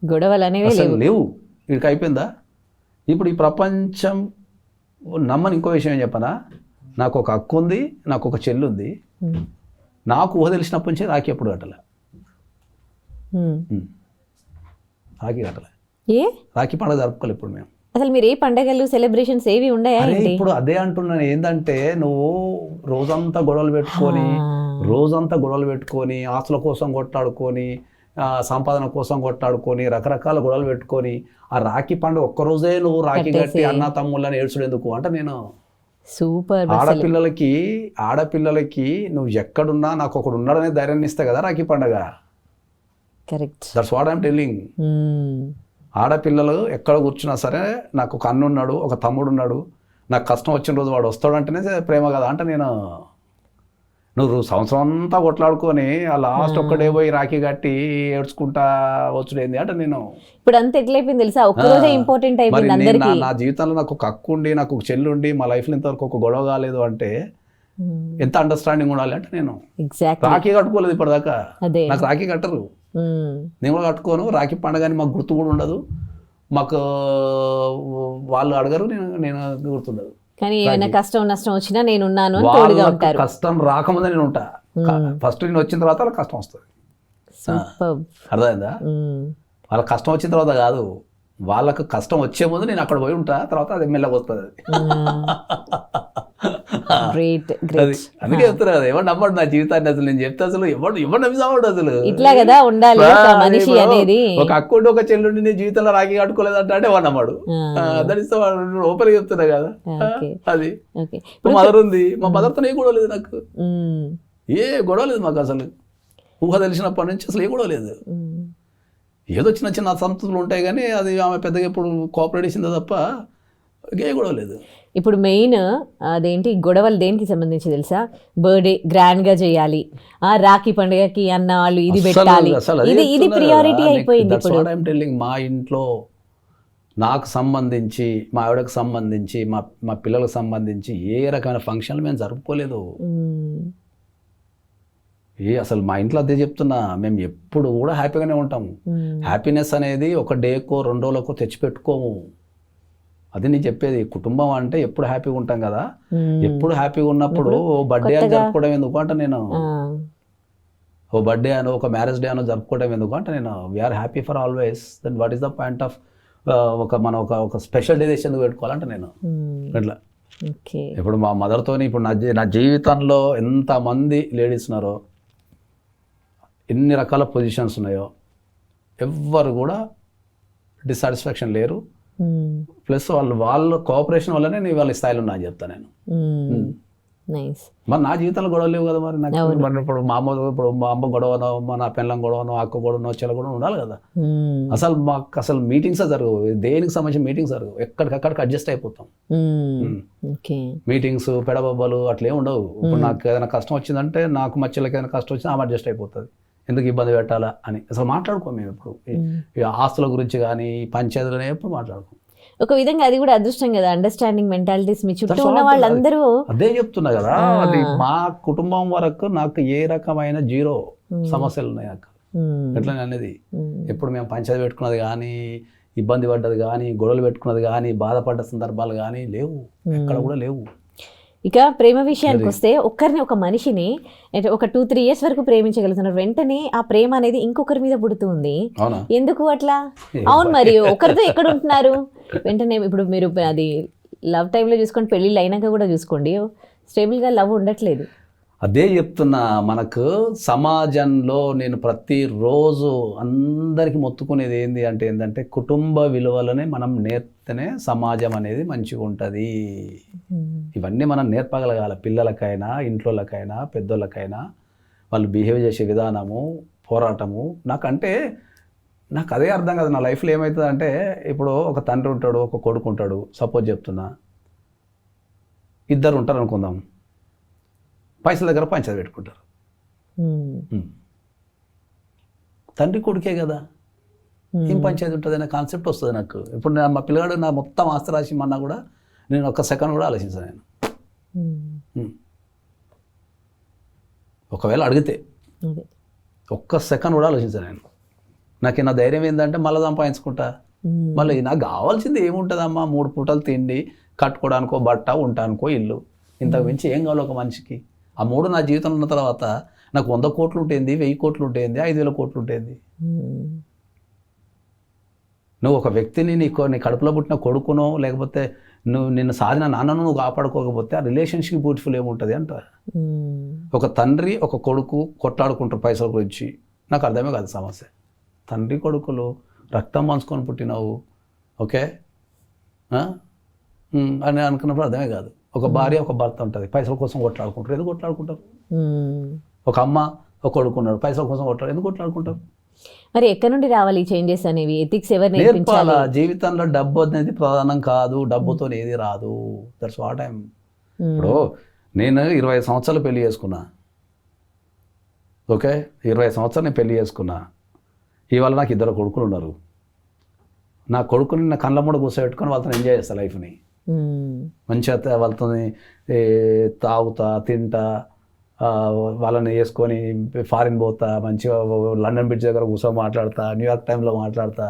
గొడవలు అనేవి అసలు లేవు. వీడికి అయిపోయిందా? ఇప్పుడు ఈ ప్రపంచం నమ్మని ఇంకో విషయం ఏం చెప్పనా, నాకు ఒక హక్కు ఉంది, నాకు ఒక చెల్లి ఉంది. నాకు ఊహ తెలిసినప్పటి నుంచి రాఖీ ఎప్పుడు కట్టలే. రాఖీ కట్టలే. ఏ రాఖీ పండుగ జరుపుకోవాలి ఇప్పుడు మేము. అసలు మీరు ఏ పండగలు సెలబ్రేషన్స్ ఏవి ఉన్నాయా? ఇప్పుడు అదే అంటున్నాను. ఏంటంటే నువ్వు రోజంతా గొడవలు పెట్టుకొని ఆస్తుల కోసం కొట్లాడుకొని, సంపాదన కోసం కొట్లాడుకొని, రకరకాల గొడవలు పెట్టుకొని, ఆ రాఖీ పండుగ ఒక్కరోజే నువ్వు రాఖీ కట్టి అన్న తమ్ముళ్ళని ఏడ్చుడు ఎందుకు అంటే, నేను సూపర్ ఆడపిల్లలకి నువ్వు ఎక్కడున్నా నాకు ఒకడు ఉన్నాడనే ధైర్యాన్ని ఇస్తా కదా రాఖీ పండుగ. Correct. That's what I'm telling. ఆడపిల్లలు ఎక్కడ కూర్చున్నా సరే నాకు ఒక అన్న ఉన్నాడు, ఒక తమ్ముడు ఉన్నాడు, నాకు కష్టం వచ్చిన రోజు వాడు వస్తాడు అంటేనే ప్రేమ కదా. అంటే నేను నువ్వు సంవత్సరం అంతా కొట్లాడుకొని ఆ లాస్ట్ ఒక్కడే పోయి రాఖీ కట్టి ఏడ్చుకుంటా వచ్చుడేంది అంటే నేను ఇప్పుడు అంత ఎట్లయిపోయింది తెలుసా, ఒక్కరోజే ఇంపార్టెంట్ అయిపోయింది అందరికీ. నా జీవితంలో నాకు ఒక హక్కు ఉండి, నాకు ఒక చెల్లి ఉండి, మా లైఫ్లో ఇంతవరకు ఒక గొడవ కాలేదు అంటే ఎంత అండర్స్టాండింగ్ ఉండాలి అంటే నేను రాఖీ కట్టుకోలేదు ఇప్పటిదాకా. నాకు రాఖీ కట్టరు, నేను కూడా కట్టుకోను. రాఖీ పండుగ అని మాకు గుర్తు కూడా ఉండదు, మాకు వాళ్ళు అడగరు, నేను గుర్తుండదు. కానీ ఏమైనా కష్టం నష్టం వచ్చినా నేను ఉన్నాను. కష్టం రాకముందే నేను ఉంటా. ఫస్ట్ నేను వచ్చిన తర్వాత వాళ్ళకి కష్టం వస్తుంది. అర్థమైందా? వాళ్ళకి కష్టం వచ్చిన తర్వాత కాదు, వాళ్ళకు కష్టం వచ్చే ముందు నేను అక్కడ పోయి ఉంటా, తర్వాత అది మెల్లగా వస్తుంది. అది అందుకే చెప్తున్నా కదా, ఎవరు నమ్మడు నా జీవితాన్ని. అసలు నేను చెప్తే అసలు ఎవరు నమ్మిసావాడు అసలు. ఇట్లా కదా ఉండాలి మనిషి అనేది. ఒక అక్కుండి ఒక చెల్లుండి నీ జీవితంలో రాఖీ కట్టుకోలేదంటే అంటే ఎవరు నమ్మడు. దానిస్తే వాడు ఓపెన్ చెప్తున్నా కదా. అది మదర్ ఉంది, మా మదర్తో ఏ గొడవ లేదు, నాకు ఏ గొడవ లేదు. మాకు అసలు ఊహ తెలిసినప్పటి నుంచి అసలు ఏ గొడవ లేదు. ఏదో చిన్న చిన్న అసంతృప్తులు ఉంటాయి కానీ అది ఆమె పెద్దగా ఇప్పుడు కోఆపరేట్ చేసిందో తప్ప ఏ గొడవ లేదు. ఇప్పుడు మెయిన్ అదేంటి గొడవలు దేనికి సంబంధించి తెలుసా? బర్త్డే గ్రాండ్ గా చేయాలి, రాఖీ పండుగకి అన్న వాళ్ళు ఇది పెట్టాలి, ఇది ప్రియారిటీ అయిపోయింది ఇప్పుడు. మా ఇంట్లో నాకు సంబంధించి, మా ఆవిడకు సంబంధించి, మా పిల్లలకు సంబంధించి ఏ రకమైన ఫంక్షన్లు మేము జరుపుకోలేదు. అసలు మా ఇంట్లో అదే చెప్తున్నా, మేము ఎప్పుడు కూడా హ్యాపీగానే ఉంటాము. హ్యాపీనెస్ అనేది ఒక డేకో 2 రోజులకో తెచ్చిపెట్టుకోము. అది నేను చెప్పేది. కుటుంబం అంటే ఎప్పుడు హ్యాపీగా ఉంటాం కదా, ఎప్పుడు హ్యాపీగా ఉన్నప్పుడు బర్త్డే అని జరుపుకోవడం ఎందుకు అంటే నేను, ఓ బర్త్డే అనో ఒక మ్యారేజ్ డే అనో జరుపుకోవడం ఎందుకు అంటే నేను, we are happy for always. Then what is the point of మనం ఒక స్పెషల్ డేస్ ఎందుకు పెట్టుకోవాలంటే నేను ఇట్లా. ఇప్పుడు మా మదర్తోని ఇప్పుడు నా జీవితంలో ఎంతమంది లేడీస్ ఉన్నారో, ఎన్ని రకాల పొజిషన్స్ ఉన్నాయో, ఎవ్వరు కూడా డిస్సాటిస్ఫాక్షన్ లేరు. ప్లస్ వాళ్ళ కోఆపరేషన్ వల్లనే నేను వాళ్ళ స్థాయిలో ఉన్నా అని చెప్తాను నేను. మరి నా జీవితంలో గొడవ లేవు కదా. మరి నాకు ఇప్పుడు మా అమ్మ గొడవనో, నా పెళ్ళం గొడవనో, అక్క గొడవనో, చెల్ల గొడవ ఉండాలి కదా. అసలు మాకు అసలు మీటింగ్స్ జరగవు, దేనికి సంబంధించిన మీటింగ్స్ జరగవు, ఎక్కడికక్కడికి అడ్జస్ట్ అయిపోతాం. మీటింగ్స్ పెడబొబ్బలు అట్లే ఉండవు. ఇప్పుడు నాకు ఏదైనా కష్టం వచ్చిందంటే, నాకు మా చెల్లకి ఏదైనా కష్టం వచ్చింది ఆమె అడ్జస్ట్ అయిపోతుంది. ఎందుకు ఇబ్బంది పెట్టాలా అని అసలు మాట్లాడుకోం మేము ఎప్పుడు. ఆస్తుల గురించి కానీ పంచాయతీలోనే ఎప్పుడు మాట్లాడుకోం. ఒక విధంగా అది కూడా అదృష్టం కదా, అండర్స్టాండింగ్ మెంటాలిటీస్ మీ చుట్టూ ఉన్న వాళ్ళందరూ. అదే చెప్తున్నా కదా, అది మా కుటుంబం వరకు నాకు ఏ రకమైన జీరో సమస్యలు ఉన్నాయి నాకు. ఎట్లా అనేది ఎప్పుడు మేము పంచాయతీ పెట్టుకున్నది కానీ, ఇబ్బంది పడ్డది కానీ, గొడవలు పెట్టుకున్నది కానీ, బాధపడ్డ సందర్భాలు కానీ లేవు, ఎక్కడ కూడా లేవు. ఇక ప్రేమ విషయానికి వస్తే, ఒక మనిషిని ఒక 2-3 years వరకు ప్రేమించగలుగుతున్నారు, వెంటనే ఆ ప్రేమ అనేది ఇంకొకరి మీద పుడుతుంది. ఎందుకు అట్లా? అవును, మరి ఒకరితో ఎక్కడ ఉంటున్నారు వెంటనే? ఇప్పుడు మీరు అది లవ్ టైంలో చూసుకోండి, పెళ్ళిళ్ళు అయినాక కూడా చూసుకోండి, స్టేబుల్గా లవ్ ఉండట్లేదు. అదే చెప్తున్నా, మనకు సమాజంలో నేను ప్రతిరోజు అందరికీ మొత్తుకునేది ఏంటంటే కుటుంబ విలువలని మనం నేర్పితేనే సమాజం అనేది మంచిగా ఉంటుంది. ఇవన్నీ మనం నేర్పగలగాలి, పిల్లలకైనా ఇంట్లోకైనా పెద్దోళ్ళకైనా. వాళ్ళు బిహేవ్ చేసే విధానము, పోరాటము. నాకు అదే అర్థం కాదు నా లైఫ్లో ఏమవుతుంది అంటే, ఇప్పుడు ఒక తండ్రి ఉంటాడు, ఒక కొడుకు ఉంటాడు, సపోజ్ చెప్తున్నా, ఇద్దరు ఉంటారు అనుకుందాం, పైసల దగ్గర పంచాయతీ పెట్టుకుంటారు. తండ్రి కొడుకే కదా, ఏం పంచాయతీ ఉంటుంది అనే కాన్సెప్ట్ వస్తుంది నాకు. ఇప్పుడు మా పిల్లగాడు నా మొత్తం ఆస్తి రాసి అన్నా కూడా నేను ఒక్క సెకండ్ కూడా ఆలోచించాను నేను. ఒకవేళ అడిగితే ఒక్క సెకండ్ కూడా ఆలోచించాను నేను. నాకు నా ధైర్యం ఏంటంటే మళ్ళీ సంపాదించుకుంటా, మళ్ళీ నాకు కావాల్సింది ఏముంటుందమ్మా, 3 పూటలు తిండి, కట్టుకోవడానికో బట్ట, ఉండటానికో ఇల్లు, ఇంతకు మించి ఏం కావాలి ఒక మనిషికి? ఆ 3 నా జీవితంలో ఉన్న తర్వాత నాకు 100 కోట్లు ఉంటుంది, 1000 కోట్లు ఉంటుంది, 5000 కోట్లు ఉంటుంది. నువ్వు ఒక వ్యక్తిని నీ కడుపులో పుట్టిన కొడుకునో లేకపోతే నిన్ను సాధిన నాన్నను నువ్వు కాపాడుకోకపోతే ఆ రిలేషన్షిప్ బ్యూటిఫుల్ ఏముంటుంది అంట. ఒక తండ్రి ఒక కొడుకు కొట్లాడుకుంటారు పైసల గురించి, నాకు అర్థమే కాదు సమస్య. తండ్రి కొడుకులు రక్తం పంచుకొని పుట్టినావు, ఓకే అని అనుకున్నప్పుడు అర్థమే కాదు. ఒక భార్య ఒక భర్త ఉంటుంది, పైసల కోసం కొట్లాడుకుంటారు. ఎందుకు కొట్లాడుకుంటారు? ఒక అమ్మ ఒక కొడుకున్నాడు, పైసల కోసం కొట్లాడు, ఎందుకు కొట్లాడుకుంటారు? మరి ఎక్కడి నుండి రావాలి చేంజెస్ అనేవి? ఎథిక్స్ ఎవరు నేర్పాలా? జీవితంలో డబ్బు అనేది ప్రధానం కాదు, డబ్బుతో ఏది రాదు. That's what I'm. ఇప్పుడు నేను 25 సంవత్సరాలు పెళ్లి చేసుకున్నా, ఓకే, 25 సంవత్సరాలు నేను పెళ్లి చేసుకున్నా. ఇవాళ నాకు 2 కొడుకులు ఉన్నారు. నా కొడుకుని నా కళ్ళ మూడ కూర్చోబెట్టుకొని వాళ్ళతో ఎంజాయ్ చేస్తా లైఫ్ని. మంచిగా వాళ్ళతో తాగుతా, తింటా, వాళ్ళని వేసుకొని ఫారిన్ పోతా, మంచిగా లండన్ బ్రిడ్జ్ దగ్గర కూర్చొని మాట్లాడతా, న్యూయార్క్ టైంలో మాట్లాడతా.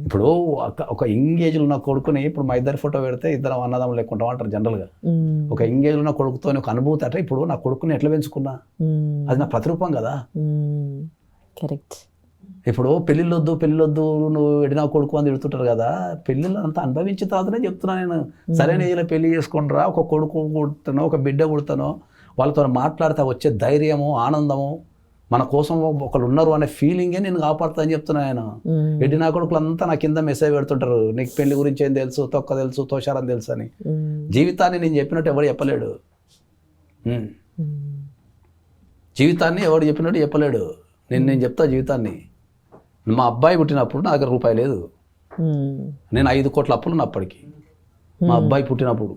ఇప్పుడు ఒక ఎంగేజ్లో ఉన్న కొడుకుని, ఇప్పుడు మా ఇద్దరు ఫోటో పెడితే ఇద్దరం అన్నదమ్ములు లేకుండా అంటారు జనరల్గా. ఒక ఎంగేజ్లో ఉన్న కొడుకుతో ఒక అనుభూతి అంటే, ఇప్పుడు నా కొడుకుని ఎట్లా పెంచుకున్నా, అది నా ప్రతిరూపం కదా. కరెక్ట్. ఇప్పుడు పెళ్ళిళ్ళొద్దు నువ్వు ఎడినా కొడుకు అని తిడుతుంటారు కదా, పెళ్ళిళ్ళు అంతా అనుభవించిన తర్వాతనే చెప్తున్నా నేను. సరైన ఏజ్లో పెళ్లి చేసుకుంటారా, ఒక కొడుకు పుడతానో ఒక బిడ్డ పుడతానో, వాళ్ళతో మాట్లాడితే వచ్చే ధైర్యము, ఆనందము, మన కోసం ఒకళ్ళు ఉన్నారు అనే ఫీలింగే నేను కాపాడుతా అని చెప్తున్నా నేను. ఎడినా కొడుకులు అంతా నా కింద మెసేజ్ పెడుతుంటారు, నీకు పెళ్లి గురించి ఏం తెలుసు, తొక్క తెలుసు, తోషారని తెలుసు అని. జీవితాన్ని నేను చెప్పినట్టు ఎవడు చెప్పలేడు. జీవితాన్ని ఎవడు చెప్పినట్టు చెప్పలేడు. నేను చెప్తా జీవితాన్ని. మా అబ్బాయి పుట్టినప్పుడు నా దగ్గర రూపాయి లేదు, నేను 5 కోట్ల అప్పులు ఉన్నా అప్పటికి. మా అబ్బాయి పుట్టినప్పుడు,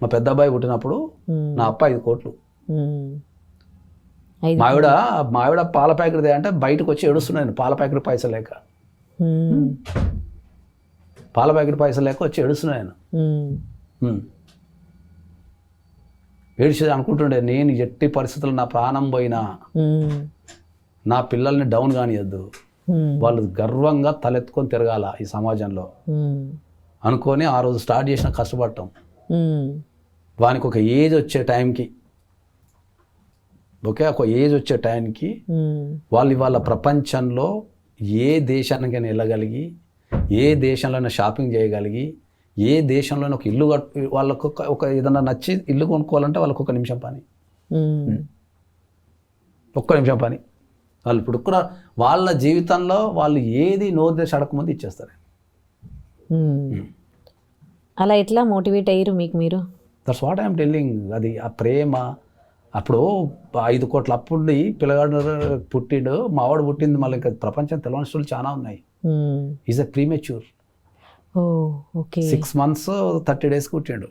మా పెద్ద అబ్బాయి పుట్టినప్పుడు నా అప్ప 5 కోట్లు. మావిడ పాల ప్యాకెట్ అంటే బయటకు వచ్చి ఏడుస్తున్నాను, పాల ప్యాకెట్ పైసలు లేక, పాల ప్యాకెట్ పైసలు లేక వచ్చి ఏడుస్తున్నాను. ఏడిచేది అనుకుంటుండే, నేను ఎట్టి పరిస్థితుల్లో నా ప్రాణం పోయినా నా పిల్లల్ని డౌన్ కానియద్దు, వాళ్ళు గర్వంగా తలెత్తుకొని తిరగాల ఈ సమాజంలో అనుకొని ఆ రోజు స్టార్ట్ చేసిన కష్టపడటం. వానికి ఒక ఏజ్ వచ్చే టైంకి, ఓకే, ఒక ఏజ్ వచ్చే టైంకి వాళ్ళ ప్రపంచంలో ఏ దేశానికైనా వెళ్ళగలిగి, ఏ దేశంలోనైనా షాపింగ్ చేయగలిగి, ఏ దేశంలోనైనా ఒక ఇల్లు వాళ్ళకు ఒక ఏదైనా నచ్చి ఇల్లు కొనుక్కోవాలంటే వాళ్ళకు 1 నిమిషం పని, 1 నిమిషం పని. వాళ్ళు ఇప్పుడు కూడా వాళ్ళ జీవితంలో వాళ్ళు ఏది నోరు అడగకముందు ఇచ్చేస్తారు. అలా ఎట్లా మోటివేట్ అయ్యారు మీకు మీరు? That's what I'm telling. అది ఆ ప్రేమ. అప్పుడు 5 కోట్ల అప్పుండి పిల్లగాడు పుట్టిండు, మావాడు పుట్టింది, మళ్ళీ ఇంకా ప్రపంచం తెలియని స్టోరీలు చాలా ఉన్నాయి. Is a premature. 6 months 30 days పుట్టాడు,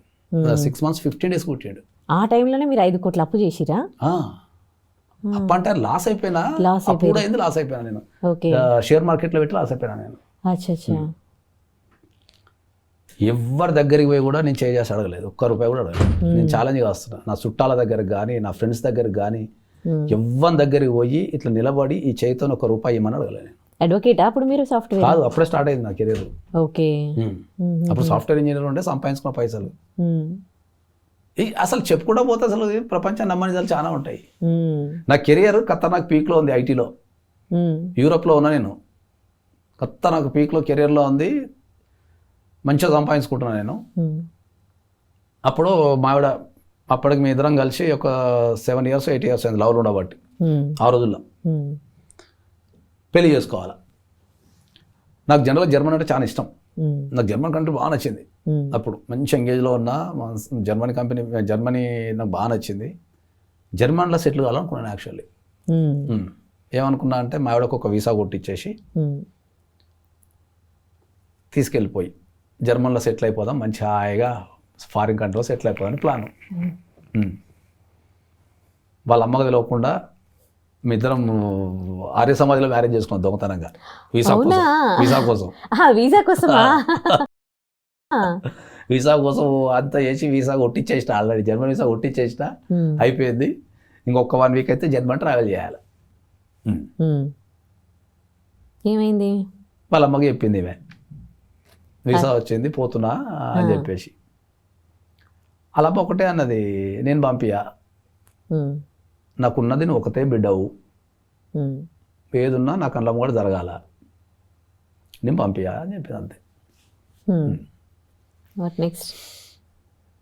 6 months 15 days పుట్టాడు. ఆ టైంలోనే మీరు 5 కోట్ల అప్పు చేసిరా? అప్పు అంటే లాస్ అయిపోయినా, అప్పుడు అయింది లాస్ అయిపోయినా నేను. షేర్ మార్కెట్లో పెట్టి లాస్ అయిపోయినా నేను. ఎవరి దగ్గరికి పోయి కూడా నేను చేసి అడగలేదు, 1 రూపాయి కూడా అడగలేదు. నేను ఛాలెంజ్గా వస్తున్నా, నా చుట్టాల దగ్గరకు కానీ, నా ఫ్రెండ్స్ దగ్గరకు కానీ, ఎవరి దగ్గరికి పోయి ఇట్లా నిలబడి ఈ చేతితో 1 రూపాయి ఇవ్వమని అడగలేదు. అడ్వకేటా అప్పుడు మీరు? సాఫ్ట్వేర్ కాదు, అప్పుడే స్టార్ట్ అయింది నా కెరీర్. ఓకే. అప్పుడు సాఫ్ట్వేర్ ఇంజనీర్ ఉంటే సంపాదించుకున్న పైసలు అసలు చెప్పుకుంటా పోతే అసలు ప్రపంచం నమ్మనిజాలు చాలా ఉంటాయి. నా కెరియర్ ఖతర్నాక్ పీక్లో ఉంది ఐటీలో. యూరోప్లో ఉన్నా నేను, ఖతర్నాక్ పీక్లో కెరియర్లో ఉంది, మంచిగా సంపాదించుకుంటున్నాను నేను. అప్పుడు మావిడ అప్పటికి మీ ఇద్దరం కలిసి ఒక 7 years 8 years అయింది లవ్లో ఉండబట్టి ఆ రోజుల్లో. పెళ్లి చేసుకోవాలా. నాకు జనరల్గా జర్మన్ అంటే చాలా ఇష్టం. నాకు జర్మన్ కంట్రీ బాగా నచ్చింది. అప్పుడు మంచి ఎంగేజ్లో ఉన్నా, జర్మనీ నాకు బాగా నచ్చింది. జర్మన్లో సెటిల్ కావాలనుకున్నాను యాక్చువల్లీ. ఏమనుకున్నా అంటే మా ఆవిడకు ఒక వీసా కొట్టిచ్చేసి తీసుకెళ్ళిపోయి జర్మన్లో సెటిల్ అయిపోదాం, మంచి హాయిగా ఫారిన్ కంట్రీలో సెటిల్ అయిపోదామని ప్లాను. వాళ్ళ అమ్మకు తెలియకుండా మీ ఇద్దరం ఆర్య సమాజంలో మ్యారేజ్ చేసుకున్నాం దొంగతనంగా వీసా కోసం. వీసా కోసం అంతా చేసి వీసా కొట్టించేసిన, ఆల్రెడీ జర్మన్ వీసా కొట్టించేసిన, అయిపోయింది. ఇంకొక 1 week అయితే జర్మన్ ట్రావెల్ చేయాలి. ఏమైంది? వాళ్ళ అమ్మకి చెప్పింది ఇవే, వీసా వచ్చింది పోతున్నా అని చెప్పేసి. అలా ఒకటే అన్నది, నేను పంపియా, నాకున్నది నువ్వు ఒకతే బిడ్డవు, ఏదున్నా నా కళ్ళ కూడా జరగాల, నేను పంపియా అని చెప్పింది అంతే.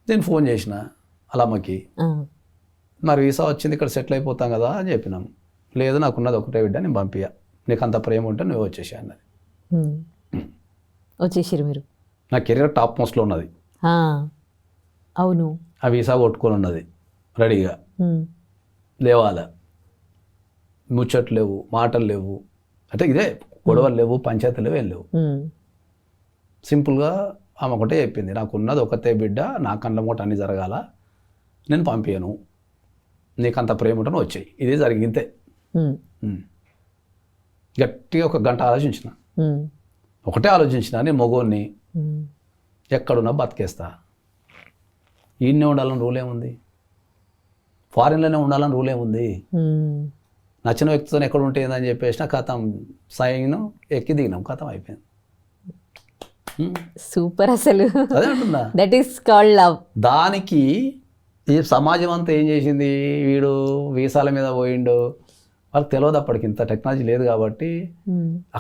నేను ఫోన్ చేసిన అలా అమ్మకి, మరి వీసా వచ్చింది ఇక్కడ సెటిల్ అయిపోతాం కదా అని చెప్పినాం. లేదు నాకున్నది ఒకటే బిడ్డ, నేను పంపియా, నీకు అంత ప్రేమ ఉంటే నువ్వు వచ్చేసి అన్నది. వచ్చేసారు మీరు. నా కెరీర్ టాప్ మోస్ట్లో ఉన్నది. అవును. ఆ వీసా కొట్టుకొని ఉన్నది రెడీగా, లేవాల, ముచ్చట్లు లేవు, మాటలు లేవు, అంటే ఇదే గొడవలు లేవు, పంచాయతీలు లేవు, ఏం లేవు. సింపుల్గా ఆమె ఒకటే చెప్పింది, నాకున్నది ఒకతే బిడ్డ, నా కళ్ళ మూట అన్నీ జరగాల, నేను పంపించను, నీకు అంత ప్రేమ ఉంటే నువ్వు వచ్చాయి. ఇదే జరిగింతే. గట్టిగా 1 గంట ఆలోచించిన, ఒకటే ఆలోచించిన, నేను మగోన్ని ఎక్కడున్నా బతికేస్తా, ఈయన్నే ఉండాలని రూల్ ఏముంది, ఫారిన్లోనే ఉండాలని రూల్ ఏముంది, నచ్చిన వ్యక్తితో ఎక్కడ ఉంటుందని చెప్పేసిన కథం, సైన్ ఎక్కి దిగినాం, కథం అయిపోయింది. సూపర్. అసలు అదే అంటున్నా, దట్ ఈస్ కాల్డ్ లవ్. దానికి ఈ సమాజం అంతా ఏం చేసింది, వీడు వీసాల మీద పోయిండు, వాళ్ళకి తెలియదు అప్పటికి ఇంత టెక్నాలజీ లేదు కాబట్టి.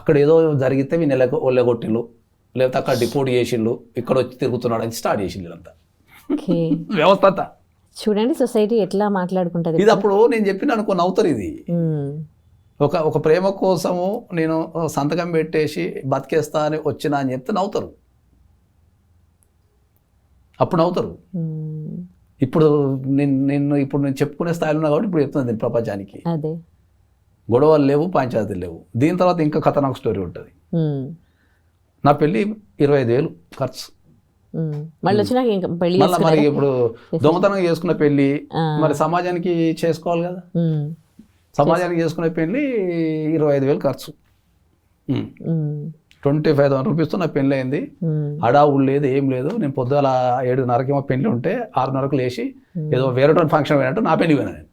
అక్కడ ఏదో జరిగితే మీ ఒళ్ళగొట్టిళ్ళు, లేకపోతే అక్కడ డిపోర్ట్ చేసిండు, ఇక్కడ వచ్చి తిరుగుతున్నాడు అని స్టార్ట్ చేసిండు అంతా వ్యవస్థ అంతా. చూడండి సొసైటీ ఎట్లా మాట్లాడుకుంటుంది. ఇది అప్పుడు నేను చెప్పిన అనుకో నవ్వుతారు. ఇది ఒక ప్రేమ కోసము నేను సంతకం పెట్టేసి బతికేస్తా అని వచ్చినా అని చెప్తే నవ్వుతారు, అప్పుడు నవ్వుతారు. ఇప్పుడు నేను చెప్పుకునే స్థాయిలో ఉన్నా కాబట్టి ఇప్పుడు చెప్తున్నా దీని ప్రపంచానికి. అదే గొడవలు లేవు, పంచాయతీలు లేవు. దీని తర్వాత ఇంకా కథనాకు స్టోరీ ఉంటుంది. నా పెళ్ళి 25,000 ఖర్చు. మళ్ళీ వచ్చినాక ఇంకా పెళ్లి మరి ఇప్పుడు దొంగతనం చేసుకున్న పెళ్ళి మరి సమాజానికి చేసుకోవాలి కదా, సమాజానికి చేసుకునే పెళ్ళి 25,000 ఖర్చు. 25,000 రూపీస్తో నా పెళ్ళి అయింది. హడావుడు లేదు, ఏం లేదు. నేను పొద్దుల 7:30 పెళ్లి ఉంటే 6:30 లేచి ఏదో వేరే ఫంక్షన్ పోయినట్టు నా పెళ్లి పోయినా. నేను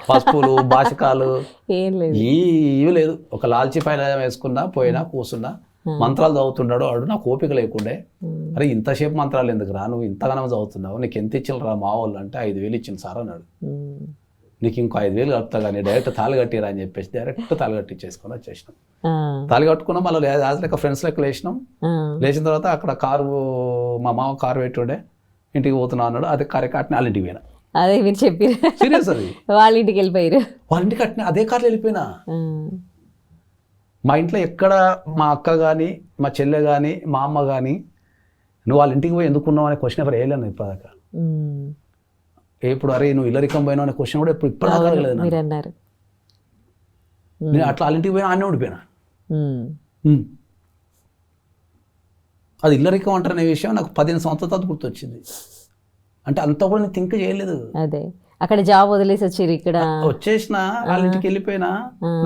పసుపులు బాషకాలు ఇవి లేదు. ఒక లాల్చి పైన వేసుకున్నా, పోయినా, కూర్చున్నా, మంత్రాలు చదువుతున్నాడు వాడు. నాకు ఓపిక లేకుండే, అరే ఇంతసేపు మంత్రాలు ఎందుకు రా, నువ్వు ఇంతగానో చదువుతున్నావు, నీకు ఎంత ఇచ్చిన రా మా వాళ్ళు అంటే 5,000 ఇచ్చింది సార్ అన్నాడు. నీకు ఇంకో 5,000 కలుపుతా కానీ డైరెక్ట్ తాళి కట్టిరా అని చెప్పేసి డైరెక్ట్ తాళి కట్టించేసుకొని వచ్చేసినాం. తాళి కట్టుకున్నాం, మళ్ళీ యాజ్ లెక్క ఫ్రెండ్స్ లెక్క లేచినాం. లేచిన తర్వాత అక్కడ కారు, మా మామ కారు పెట్టుండే, ఇంటికి పోతున్నా అన్నాడు. అదే కారు కట్టిన వాళ్ళ ఇంటికి పోయినా. అదే మీరు చెప్పారు, సీరియస్. అది వాళ్ళ ఇంటికి వెళ్ళిపోయారు. వాళ్ళ ఇంటికి కట్టిన అదే కార్లో వెళ్ళిపోయినా. మా ఇంట్లో ఎక్కడ మా అక్క కానీ, మా చెల్లె కానీ, మా అమ్మ కానీ నువ్వు వాళ్ళ ఇంటికి పోయి ఎందుకున్నావు అనే క్వశ్చన్ ఎవరు వేయలేను ఇప్పటిదాకా. ఇప్పుడు అరే నువ్వు ఇల్లరికం పోయినావు అనే క్వశ్చన్ కూడా ఇప్పటిదాకా లేదు. నేను అట్లా వాళ్ళ ఇంటికి పోయినా ఆనే ఉండిపోయినా. అది ఇల్లరికం అంటారనే విషయం నాకు 15 సంవత్సరాల తర్వాత గుర్తొచ్చింది. అంటే అంతా కూడా నేను థింక్ చేయలేదు. అదే అక్కడ జాబ్ వదిలేసి వచ్చారు, ఇక్కడ వచ్చేసిన వాళ్ళ ఇంటికి వెళ్ళిపోయినా.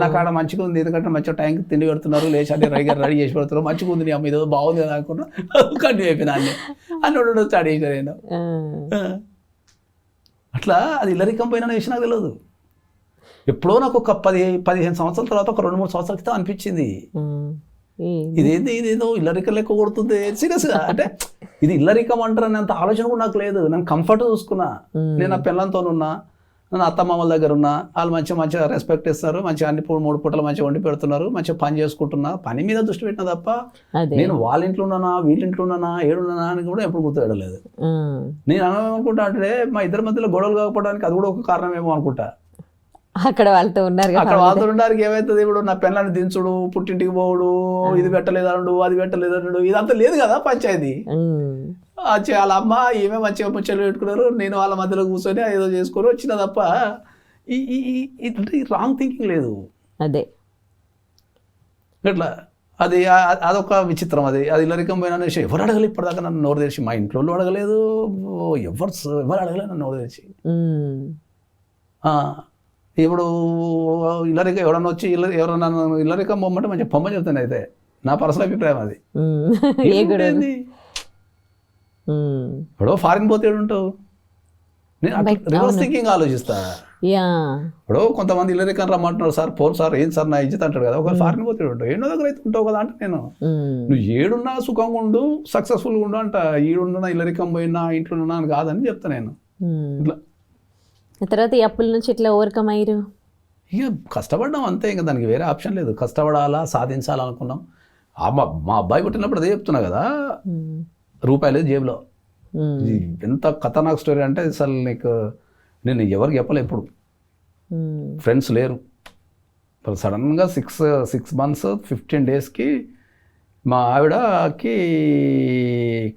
నాకు ఆడ మంచిగా ఉంది, ఎందుకంటే మంచిగా టైంకి తిండి పెడుతున్నారు, లేచి అంటే రెడీ చేసి పెడుతున్నారు, మంచిగా ఉంది, నీ అమ్మ ఏదో బాగుంది కదా అనుకున్నా. కంటిన్యూ అయిపోయినా అన్నీ స్టార్ట్ చేసిన నేను. అట్లా అది ఇల్లరికం పోయిన విషయం నాకు తెలియదు. ఎప్పుడో నాకు ఒక 10-15 సంవత్సరాల తర్వాత, ఒక 2-3 సంవత్సరాల క్రితం అనిపించింది, ఇదేదో ఇల్లరికం లెక్క కొడుతుంది సీరియస్గా. అంటే ఇది ఇల్లరికం అంటారని అంత ఆలోచన కూడా నాకు లేదు. నేను కంఫర్ట్ చూసుకున్నా, నేను నా పిల్లలతో ఉన్నా, నా అత్తమామల దగ్గర ఉన్నా, వాళ్ళు మంచిగా రెస్పెక్ట్ ఇస్తారు, మంచిగా అన్ని 3 పూటలు మంచిగా వండి పెడుతున్నారు, మంచిగా పని చేసుకుంటున్నా, పని మీద దృష్టి పెట్టినా తప్ప నేను వాళ్ళ ఇంట్లో ఉన్నానా వీళ్ళ ఇంట్లో ఉన్నానా ఏడున్నానా అని కూడా ఎప్పుడు గుర్తుపెట్టలేదు. నేను అనుకుంటా అంటే మా ఇద్దరి మధ్యలో గొడవలు కాకపోవడానికి అది కూడా ఒక కారణమేమో అనుకుంటా. అక్కడ వాళ్ళతో ఉన్నారు, అక్కడ వాళ్ళతో ఉండడానికి ఏమవుతుంది, ఇప్పుడు నా పిల్లల్ని దించుడు, పుట్టింటికి పోవుడు, ఇది పెట్టలేదనుడు అది పెట్టలేదనుడు, ఇదంతా లేదు కదా పంచాయతీ. వాళ్ళ అమ్మ ఈమె మంచిగా ముచ్చట్లు పెట్టుకున్నారు, నేను వాళ్ళ మధ్యలో కూర్చొని ఏదో చేసుకొని వచ్చిన తప్ప ఈ రాంగ్ థింకింగ్ లేదు. అదే ఇట్లా అది అదొక విచిత్రం. అది ఇల్లరికం పోయిన విషయం ఎవరు అడగలేదు ఇప్పటిదాకా నన్ను నోరు తెరిచి. మా ఇంట్లో అడగలేదు, ఎవరు అడగలేదు నన్ను నోరు తెరిచి. ఇప్పుడు ఇల్లరిక ఎవడన్నా వచ్చి ఎవరన్నా ఇల్లరికం పొమ్మంటే మంచిగా పొమ్మ చెప్తాను. అయితే నా పర్సనల్ అభిప్రాయం అది. ఇప్పుడు ఫారిన్ పోతే ఉంటావు, నేను రివర్స్ థింకింగ్ ఆలోచిస్తా. ఇప్పుడు కొంతమంది ఇల్లరికం రమ్మంటున్నారు, సార్ పోరు సార్ ఏం సార్ నా ఇజ్జత్ అంటాడు కదా. ఒకవేళ ఫారిన్ పోతే ఉంటావు, ఎన్నో దగ్గర అయితే ఉంటావు కదా అంటే నేను నువ్వు ఏడున్నా సుఖంగా ఉండు, సక్సెస్ఫుల్గా ఉండు అంట. ఈడున్నా ఇల్లరికం పోయినా ఇంట్లో ఉన్నా అని కాదని చెప్తా నేను. ఇట్లా తర్వాత ఈ అప్పుల నుంచి ఇట్లా ఓవర్కమ్ అయ్యారు. ఇక కష్టపడ్డాం అంతే, ఇంకా దానికి వేరే ఆప్షన్ లేదు. కష్టపడాలా, సాధించాలనుకున్నాం. మా అబ్బాయి పుట్టినప్పుడు అదే చెప్తున్నా కదా, రూపాయలు జేబులో. ఎంత ఖతర్నాక్ స్టోరీ అంటే అసలు నేను ఎవరికి చెప్పలే. ఎప్పుడు ఫ్రెండ్స్ లేరు. సడన్గా 6 months 15 daysకి మా ఆవిడకి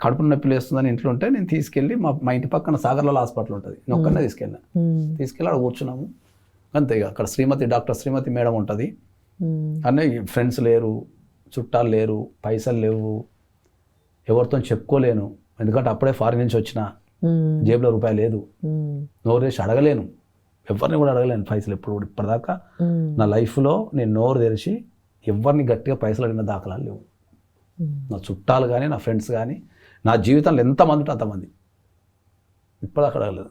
కడుపు నొప్పి లేస్తుందని ఇంట్లో ఉంటే నేను తీసుకెళ్ళి మా ఇంటి పక్కన సాగర్లలో హాస్పిటల్ ఉంటుంది, నేను ఒక్కనే తీసుకెళ్ళి అక్కడ కూర్చున్నాము అంతే. ఇక అక్కడ డాక్టర్ శ్రీమతి మేడం ఉంటుంది. అన్నీ ఫ్రెండ్స్ లేరు, చుట్టాలు లేరు, పైసలు లేవు, ఎవరితో చెప్పుకోలేను. ఎందుకంటే అప్పుడే ఫారిన్ నుంచి వచ్చిన, జేబులో రూపాయి లేదు, నోరు తెరిచి అడగలేను, ఎవరిని కూడా అడగలేను పైసలు ఎప్పుడు కూడా. ఇప్పటిదాకా నా లైఫ్లో నేను నోరు తెరిచి ఎవరిని గట్టిగా పైసలు అడిగిన దాఖలాలు లేవు. నా చుట్టాలు కానీ నా ఫ్రెండ్స్ కానీ నా జీవితంలో ఎంతమంది ఉంటే అంతమంది ఇప్పటిదాకా అడగలేదు.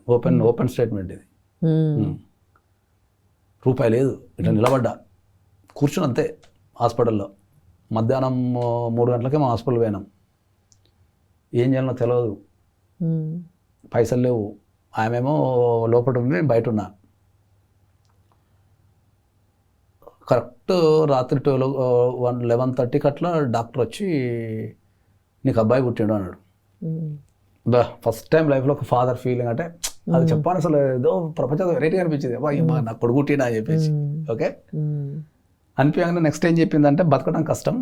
ఓపెన్ స్టేట్మెంట్ ఇది. రూపాయి లేదు, ఇట్లా నిలబడ్డా కూర్చుని అంతే హాస్పిటల్లో. మధ్యాహ్నం 3 గంటలకే మా హాస్పిటల్ పోయినాం. ఏం చేయాలనో తెలియదు, పైసలు లేవు. ఆమెమో లోపల ఉంది, నేను బయట ఉన్నా. కరెక్ట్ రాత్రి 11:30కి అట్లా డాక్టర్ వచ్చి నీకు అబ్బాయి పుట్టిండు అన్నాడు. ఫస్ట్ టైం లైఫ్లో ఒక ఫాదర్ ఫీలింగ్ అంటే అది చెప్పాను అసలు ఏదో ప్రపంచంలో వెరైటీగా అనిపించింది. అబ్బాయి నాకు కొడుకు పుట్టినా అని చెప్పేసి ఓకే అనిపించగానే నెక్స్ట్ ఏం చెప్పిందంటే బతకడం కష్టం,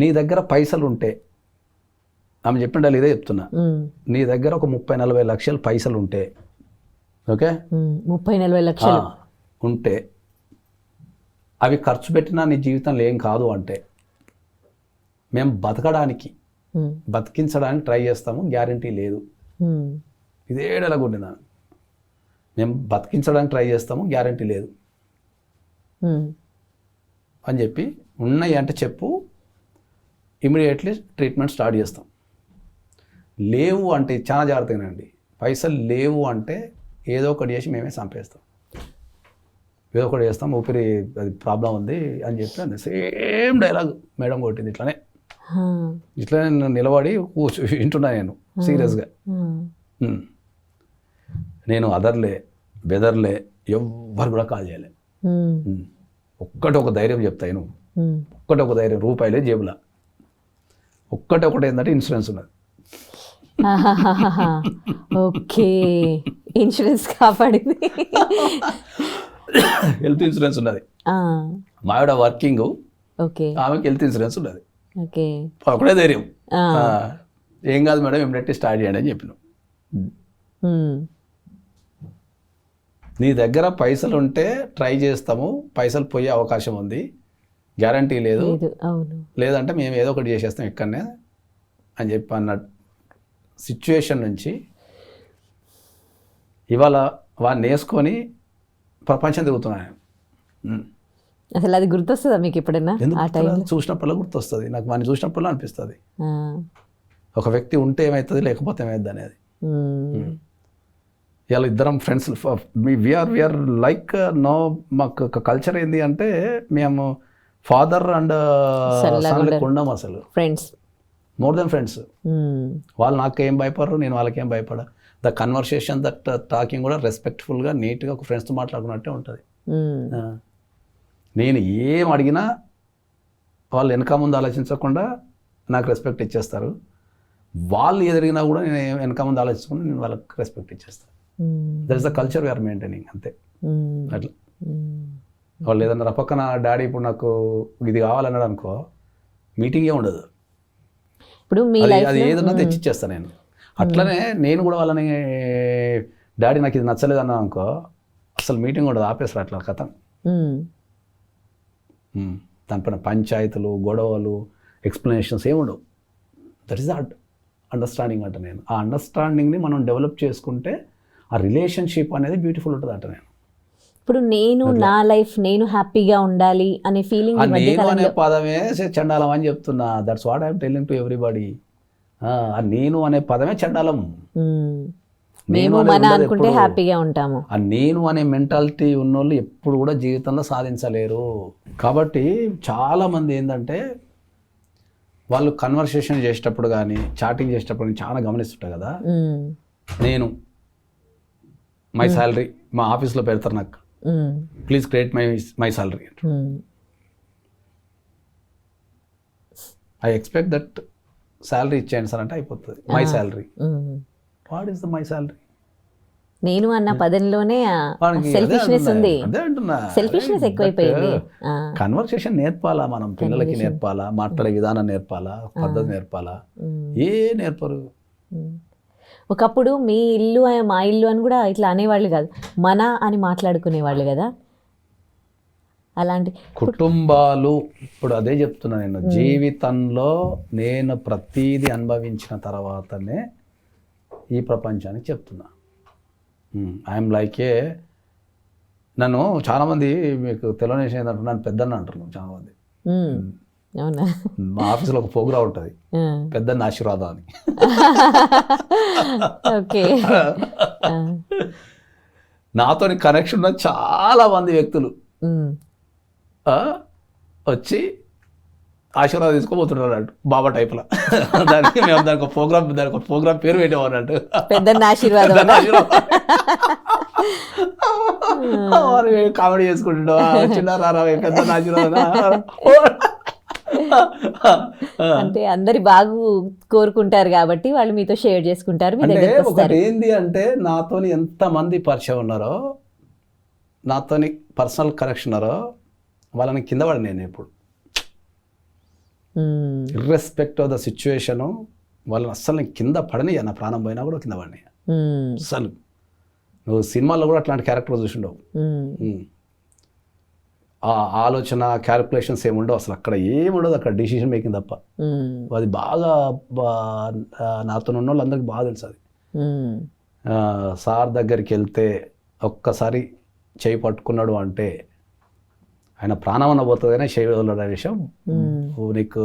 నీ దగ్గర పైసలు ఉంటే, ఆమె చెప్పిండాలి ఇదే చెప్తున్నా, నీ దగ్గర ఒక 30-40 లక్షలు పైసలు ఉంటే, ఓకే 30-40 లక్షలు ఉంటే అవి ఖర్చు పెట్టినా నీ జీవితంలో ఏం కాదు అంటే మేము బతికించడానికి ట్రై చేస్తాము, గ్యారంటీ లేదు. ఇదే డెలగొండినా, మేము బతికించడానికి ట్రై చేస్తాము, గ్యారంటీ లేదు అని చెప్పి, ఉన్నాయి అంటే చెప్పు, ఇమీడియట్లీ ట్రీట్మెంట్ స్టార్ట్ చేస్తాం. లేవు అంటే చాలా జాగ్రత్తగానండి, పైసలు లేవు అంటే ఏదో ఒకటి చేసి మేమే చంపేస్తాం, ఏదో ఒకటి చేస్తాం, ఊపిరి అది ప్రాబ్లం ఉంది అని చెప్పి సేమ్ డైలాగ్ మేడం కొట్టింది. ఇట్లనే నేను నిలబడి వింటున్నా నేను సీరియస్గా. నేను అదర్లే బెదర్లే ఎవ్వరు కూడా కాల్ చేయలే. ఒక ధైర్యం చెప్తాయి, నువ్వు ఒక ధైర్యం, రూపాయలే జేబులా. ఒకటి ఏంటంటే ఇన్సూరెన్స్ ఉన్నది. ఓకే, ఇన్సూరెన్స్ కాపాడింది. హెల్త్ ఇన్సూరెన్స్ ఉన్నది. మా ఆవిడ వర్కింగ్, ఆమెకి హెల్త్ ఇన్సూరెన్స్ ఉన్నది. ఒకటే ధైర్యం, ఏం కాదు మేడం ఇమ్మీడియట్లీ స్టార్ట్ చేయండి అని చెప్పినాం. నీ దగ్గర పైసలు ఉంటే ట్రై చేస్తాము, పైసలు పోయే అవకాశం ఉంది, గ్యారంటీ లేదు, లేదంటే మేము ఏదో ఒకటి చేసేస్తాం ఇక్కడనే అని చెప్పి అన్న సిచ్యువేషన్ నుంచి ఇవాళ వాడిని వేసుకొని ప్రపంచం తిరుగుతున్నాను. అసలు అది గుర్తొస్తుందా మీకు ఎప్పుడైనా? చూసినప్పుడల్లా గుర్తొస్తుంది నాకు, వాడిని చూసినప్పుడల్లా అనిపిస్తుంది ఒక వ్యక్తి ఉంటే ఏమవుతుంది లేకపోతే ఏమైద్ది అనేది. ఇలా ఇద్దరం ఫ్రెండ్స్, వీఆర్ లైక్ నో, మాకు కల్చర్ ఏంది అంటే మేము ఫాదర్ అండ్ సన్ లెక్క ఉండం అసలు, ఫ్రెండ్స్, మోర్ దెన్ ఫ్రెండ్స్. వాళ్ళు నాకేం భయపడరు, నేను వాళ్ళకేం భయపడా. ద కన్వర్సేషన్ దట్ టాకింగ్ కూడా రెస్పెక్ట్ఫుల్గా నీట్గా ఒక ఫ్రెండ్స్తో మాట్లాడుకున్నట్టే ఉంటుంది. నేను ఏం అడిగినా వాళ్ళు వెనక ముందు ఆలోచించకుండా నాకు రెస్పెక్ట్ ఇచ్చేస్తారు. వాళ్ళు ఎదిరిగినా కూడా నేను వెనక ముందు ఆలోచించకుండా నేను వాళ్ళకి రెస్పెక్ట్ ఇచ్చేస్తాను. That is the culture we are maintaining అంతే. అట్లా వాళ్ళు ఏదన్నా పక్కన డాడీ ఇప్పుడు నాకు ఇది కావాలన్నాడు అనుకో, మీటింగే ఉండదు. ఇప్పుడు అది ఏదన్నా తెచ్చిచ్చేస్తాను నేను. అట్లనే నేను కూడా వాళ్ళని డాడీ నాకు ఇది నచ్చలేదు అన్నా అనుకో, అసలు మీటింగ్ ఉండదు, ఆపేస్తారు అట్లా కథ. దానిపైన పంచాయతీలు, గొడవలు, ఎక్స్ప్లెనేషన్స్ ఏమి ఉండవు. దట్ ఈస్ ద అండర్స్టాండింగ్ అంట నేను. ఆ అండర్స్టాండింగ్ని మనం డెవలప్ చేసుకుంటే ఆ రిలేషన్షిప్ అనేది బ్యూటిఫుల్ ఉంటుంది అంట నేను. ఇప్పుడు నేను నా లైఫ్ నేను హ్యాపీగా ఉండాలి అనే ఫీలింగ్ నేను అనే పదమే చండాలం అని చెప్తున్నా. That's what I'm telling to everybody. నేను అనే పదమే చండాలం. మేము మన అనుకుంటే హ్యాపీగా ఉంటాము. ఆ నేను అనే మెంటాలిటీ ఉన్నోళ్ళు ఎప్పుడు కూడా జీవితంలో సాధించలేరు. కాబట్టి చాలామంది ఏంటంటే వాళ్ళు కన్వర్సేషన్ చేసేటప్పుడు కానీ చాటింగ్ చేసేటప్పుడు కానీ చాలా గమనిస్తుంటా కదా, నేను మై శాలరీ మా ఆఫీస్లో పెడతారు నాకు, please create my salary. I expect that salary ఇచ్చేయండి సార్ అంటే అయిపోతుంది. My salary, what is the my salary? నేను అన్న పదంలోనే సెల్ఫిష్నెస్ ఉంది. అదే అంటున్నా, సెల్ఫిష్నెస్ ఎక్కువైపోయింది. కన్వర్సేషన్ నేర్పాలా, మనం పిల్లలకి నేర్పాలా, మాట్లాడే విధానం నేర్పాలా, పద్ధతి నేర్పాలా, ఏ నేర్పరు. ఒకప్పుడు మీ ఇల్లు మా ఇల్లు అని కూడా ఇట్లా అనేవాళ్ళు కాదు, మన అని మాట్లాడుకునేవాళ్ళు కదా. అలాంటి కుటుంబాలు ఇప్పుడు అదే చెప్తున్నా నేను. జీవితంలో నేను ప్రతీది అనుభవించిన తర్వాతనే ఈ ప్రపంచానికి చెప్తున్నా. ఐఎమ్ లైక్ ఏ, నన్ను చాలామంది మీకు తెలియని విషయం ఏంటంటే నన్ను పెద్దన్న అంటారు చాలామంది. అవునా? మా ఆఫీస్లో ఒక ప్రోగ్రామ్ ఉంటుంది, పెద్దన్న ఆశీర్వాదం అని. ఓకే. నాతో కనెక్షన్ ఉన్న చాలా మంది వ్యక్తులు వచ్చి ఆశీర్వాదం తీసుకోబోతున్నారు అన్నట్టు, బాబా టైప్లో. దానికి మేము దానికి ప్రోగ్రామ్ పేరు పెట్టామన్నట్టు, పెద్దన్న ఆశీర్వాదం. కామెడీ చేసుకుంటున్నాం, చిన్నారా పెద్దన్న ఆశీర్వాదం అంటే అందరి బాగు కోరుకుంటారు కాబట్టి వాళ్ళు మీతో షేర్ చేసుకుంటారు. ఒకటి ఏంది అంటే నాతోని ఎంతమంది పరిచయం ఉన్నారో, నాతోని పర్సనల్ కనెక్షన్ ఉన్నారో వాళ్ళని కింద పడి నేను ఎప్పుడు ఇర్రెస్పెక్ట్ ఆఫ్ ద సిచ్యువేషను వాళ్ళని అస్సలు నేను కింద పడని, నా ప్రాణం పోయినా కూడా కింద పడినాయి అసలు. నువ్వు సినిమాల్లో కూడా అట్లాంటి క్యారెక్టర్ చూసిండవు. ఆ ఆలోచన క్యాలిక్యులేషన్స్ ఏముండవు అసలు, అక్కడ ఏముండదు, అక్కడ డిసిషన్ మేకింగ్ తప్ప. అది బాగా నాతో ఉన్న వాళ్ళందరికీ బాగా తెలుసు అది. సార్ దగ్గరికి వెళ్తే ఒక్కసారి చేయి పట్టుకున్నాడు అంటే ఆయన ప్రాణం అన్న పోతుందనే చేయి వదలడం విషయం నీకు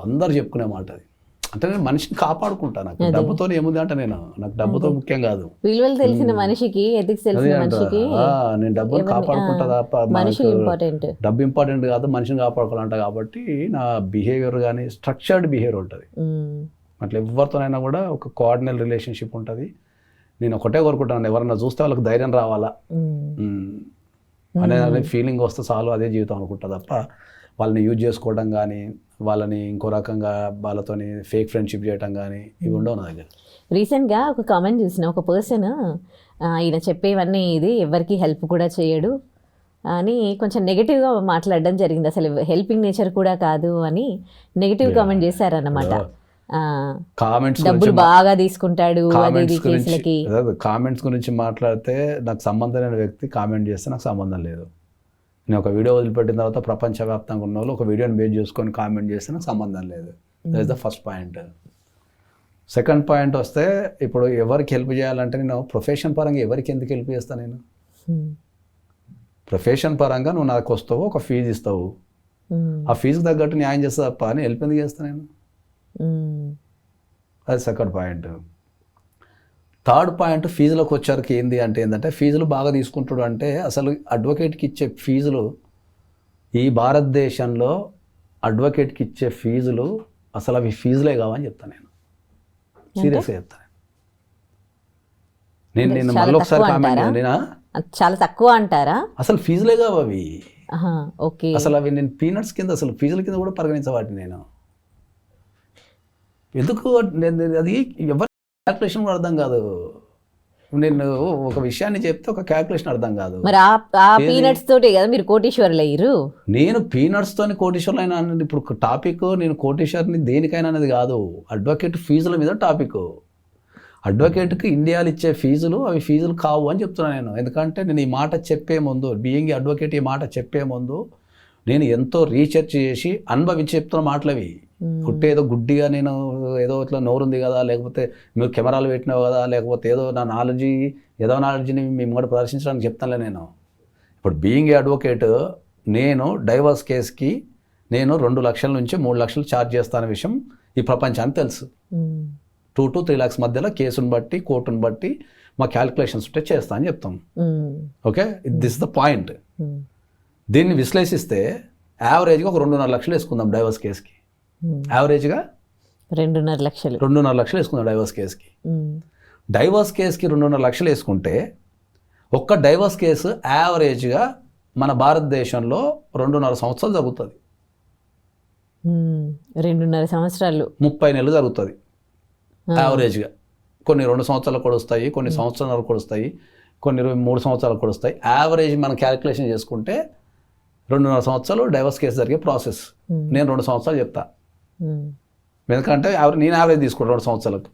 అందరు చెప్పుకునే మాట అది. అంటే నేను మనిషిని కాపాడుకుంటా, నాకు డబ్బుతో ఏముంది అంటే నాకు డబ్బుతో ముఖ్యం కాదు. విలువలు తెలిసిన మనిషికి, ఎథిక్స్ తెలిసిన మనిషికి నేను డబ్బుని కాపాడుకుంటా తప్ప డబ్బు ఇంపార్టెంట్ కాదు, మనిషిని కాపాడుకోవాలంట. కాబట్టి నా బిహేవియర్ కానీ స్ట్రక్చర్డ్ బిహేవియర్ ఉంటుంది. అట్లా ఎవరితోనైనా కూడా ఒక కోఆర్డినల్ రిలేషన్షిప్ ఉంటుంది. నేను ఒకటే కోరుకుంటాను, ఎవరన్నా చూస్తే వాళ్ళకి ధైర్యం రావాలా అనే ఫీలింగ్ వస్తే చాలు, అదే జీవితం అనుకుంటా తప్ప వాళ్ళని యూజ్ చేసుకోవడం కానీ, వాళ్ళని ఇంకో రకంగా వాళ్ళతోని ఫేక్ ఫ్రెండ్షిప్ చేయడం కానీ ఇవి ఉండవు నా దగ్గర. రీసెంట్గా ఒక కామెంట్ చూసిన, ఒక పర్సన్ ఈయన చెప్పేవన్నీ ఇది ఎవరికి హెల్ప్ కూడా చేయడు అని కొంచెం నెగిటివ్గా మాట్లాడడం జరిగింది. అసలు హెల్పింగ్ నేచర్ కూడా కాదు అని నెగిటివ్ కామెంట్ చేశారన్నమాట. డబ్బులు బాగా తీసుకుంటాడు. కామెంట్స్ గురించి మాట్లాడితే నాకు సంబంధం లేని వ్యక్తి కామెంట్ చేస్తే నాకు సంబంధం లేదు. నేను ఒక వీడియో వదిలిపెట్టిన తర్వాత ప్రపంచవ్యాప్తంగా ఉన్న వాళ్ళు ఒక వీడియోని బేస్ చేసుకొని కామెంట్ చేస్తే నాకు సంబంధం లేదు. That is the first point. Second point వస్తే, ఇప్పుడు ఎవరికి హెల్ప్ చేయాలంటే నేను ప్రొఫెషన్ పరంగా ఎవరికి ఎందుకు హెల్ప్ చేస్తాను? నేను ప్రొఫెషన్ పరంగా నువ్వు నాకు వస్తావు, ఒక ఫీజు ఇస్తావు, ఆ ఫీజుకి తగ్గట్టు న్యాయం చేస్తా తప్ప అని హెల్ప్ ఎందుకు చేస్తాను నేను? అది సెకండ్ పాయింట్. థర్డ్ పాయింట్, ఫీజులకు వచ్చారికి ఏంది అంటే ఏంటంటే ఫీజులు బాగా తీసుకుంటాడు అంటే అసలు అడ్వకేట్కి ఇచ్చే ఫీజులు, ఈ భారతదేశంలో అడ్వకేట్కి ఇచ్చే ఫీజులు అసలు అవి ఫీజులే కావని చెప్తాను నేను, సీరియస్గా చెప్తాను. నేను చాలా మళ్ళీ ఒకసారి తక్కువ కామెంట్ అంటారా? నేనా అది చాలా తక్కువ అంటారా? అసలు ఫీజులే కావు అవి. ఓకే. అసలు అవి నేను పీనట్స్ కింద అసలు ఫీజుల కింద కూడా పరిగణించవాటిని నేను. ఎందుకు అది ఎవరి క్యాల్కులేషన్ కూడా అర్థం కాదు. నేను ఒక విషయాన్ని చెప్తే ఒక క్యాల్కులేషన్ అర్థం కాదు. మరి ఆ పీనట్స్ తోటే కదా మీరు కోటీశ్వరులు అయ్యారు. నేను పీనట్స్తోని కోటీశ్వరులు అయినా అన్నది ఇప్పుడు టాపిక్. నేను కోటీశ్వరుని దేనికైనా అనేది కాదు, అడ్వకేట్ ఫీజుల మీద టాపిక్. అడ్వకేట్కి ఇండియాలో ఇచ్చే ఫీజులు అవి ఫీజులు కావు అని చెప్తున్నాను నేను. ఎందుకంటే నేను ఈ మాట చెప్పే ముందు, బీయింగ్ అడ్వకేట్ ఈ మాట చెప్పే ముందు నేను ఎంతో రీసెర్చ్ చేసి అనుభవించి చెప్తున్న మాటలు అవి. కుట్టే ఏదో గుడ్డిగా నేను ఏదో ఇట్లా నోరుంది కదా, లేకపోతే మీరు కెమెరాలు పెట్టినావు కదా, లేకపోతే ఏదో నా నాలెడ్జీని మీ ముందు ప్రదర్శించడానికి చెప్తానులే నేను. ఇప్పుడు బీయింగ్ ఏ అడ్వకేట్ నేను డైవర్స్ కేసుకి నేను 2 లక్షల నుంచి 3 లక్షలు ఛార్జ్ చేస్తాన విషయం ఈ ప్రపంచానికి తెలుసు. 2 to 3 lakhs మధ్యలో కేసును బట్టి కోర్టును బట్టి మా క్యాలిక్యులేషన్స్ ఉంటే చేస్తా అని చెప్తాం. Okay, this the point. దీన్ని విశ్లేషిస్తే యావరేజ్గా ఒక 2.5 లక్షలు వేసుకుందాం డైవర్స్ కేసుకి. యావరేజ్గా 2.5 లక్షలు 2.5 లక్షలు వేసుకుందాం డైవర్స్ కేసుకి. డైవర్స్ కేసుకి 2.5 లక్షలు వేసుకుంటే ఒక్క డైవర్స్ కేసు యావరేజ్గా మన భారతదేశంలో 2.5 సంవత్సరాలు జరుగుతుంది. 2.5 సంవత్సరాలు 30 నెలలు జరుగుతుంది యావరేజ్గా. కొన్ని 2 సంవత్సరాలకు కూడా వస్తాయి, కొన్ని సంవత్సరాలకు కూడా వస్తాయి, కొన్ని 3 సంవత్సరాలకు కూడా వస్తాయి. యావరేజ్ మనం క్యాలిక్యులేషన్ చేసుకుంటే 2.5 సంవత్సరాలు డైవర్స్ కేసు జరిగే ప్రాసెస్. నేను 2 సంవత్సరాలు చెప్తా, ఎందుకంటే నేను యావరేజ్ తీసుకుంటాను 2 సంవత్సరాలకు.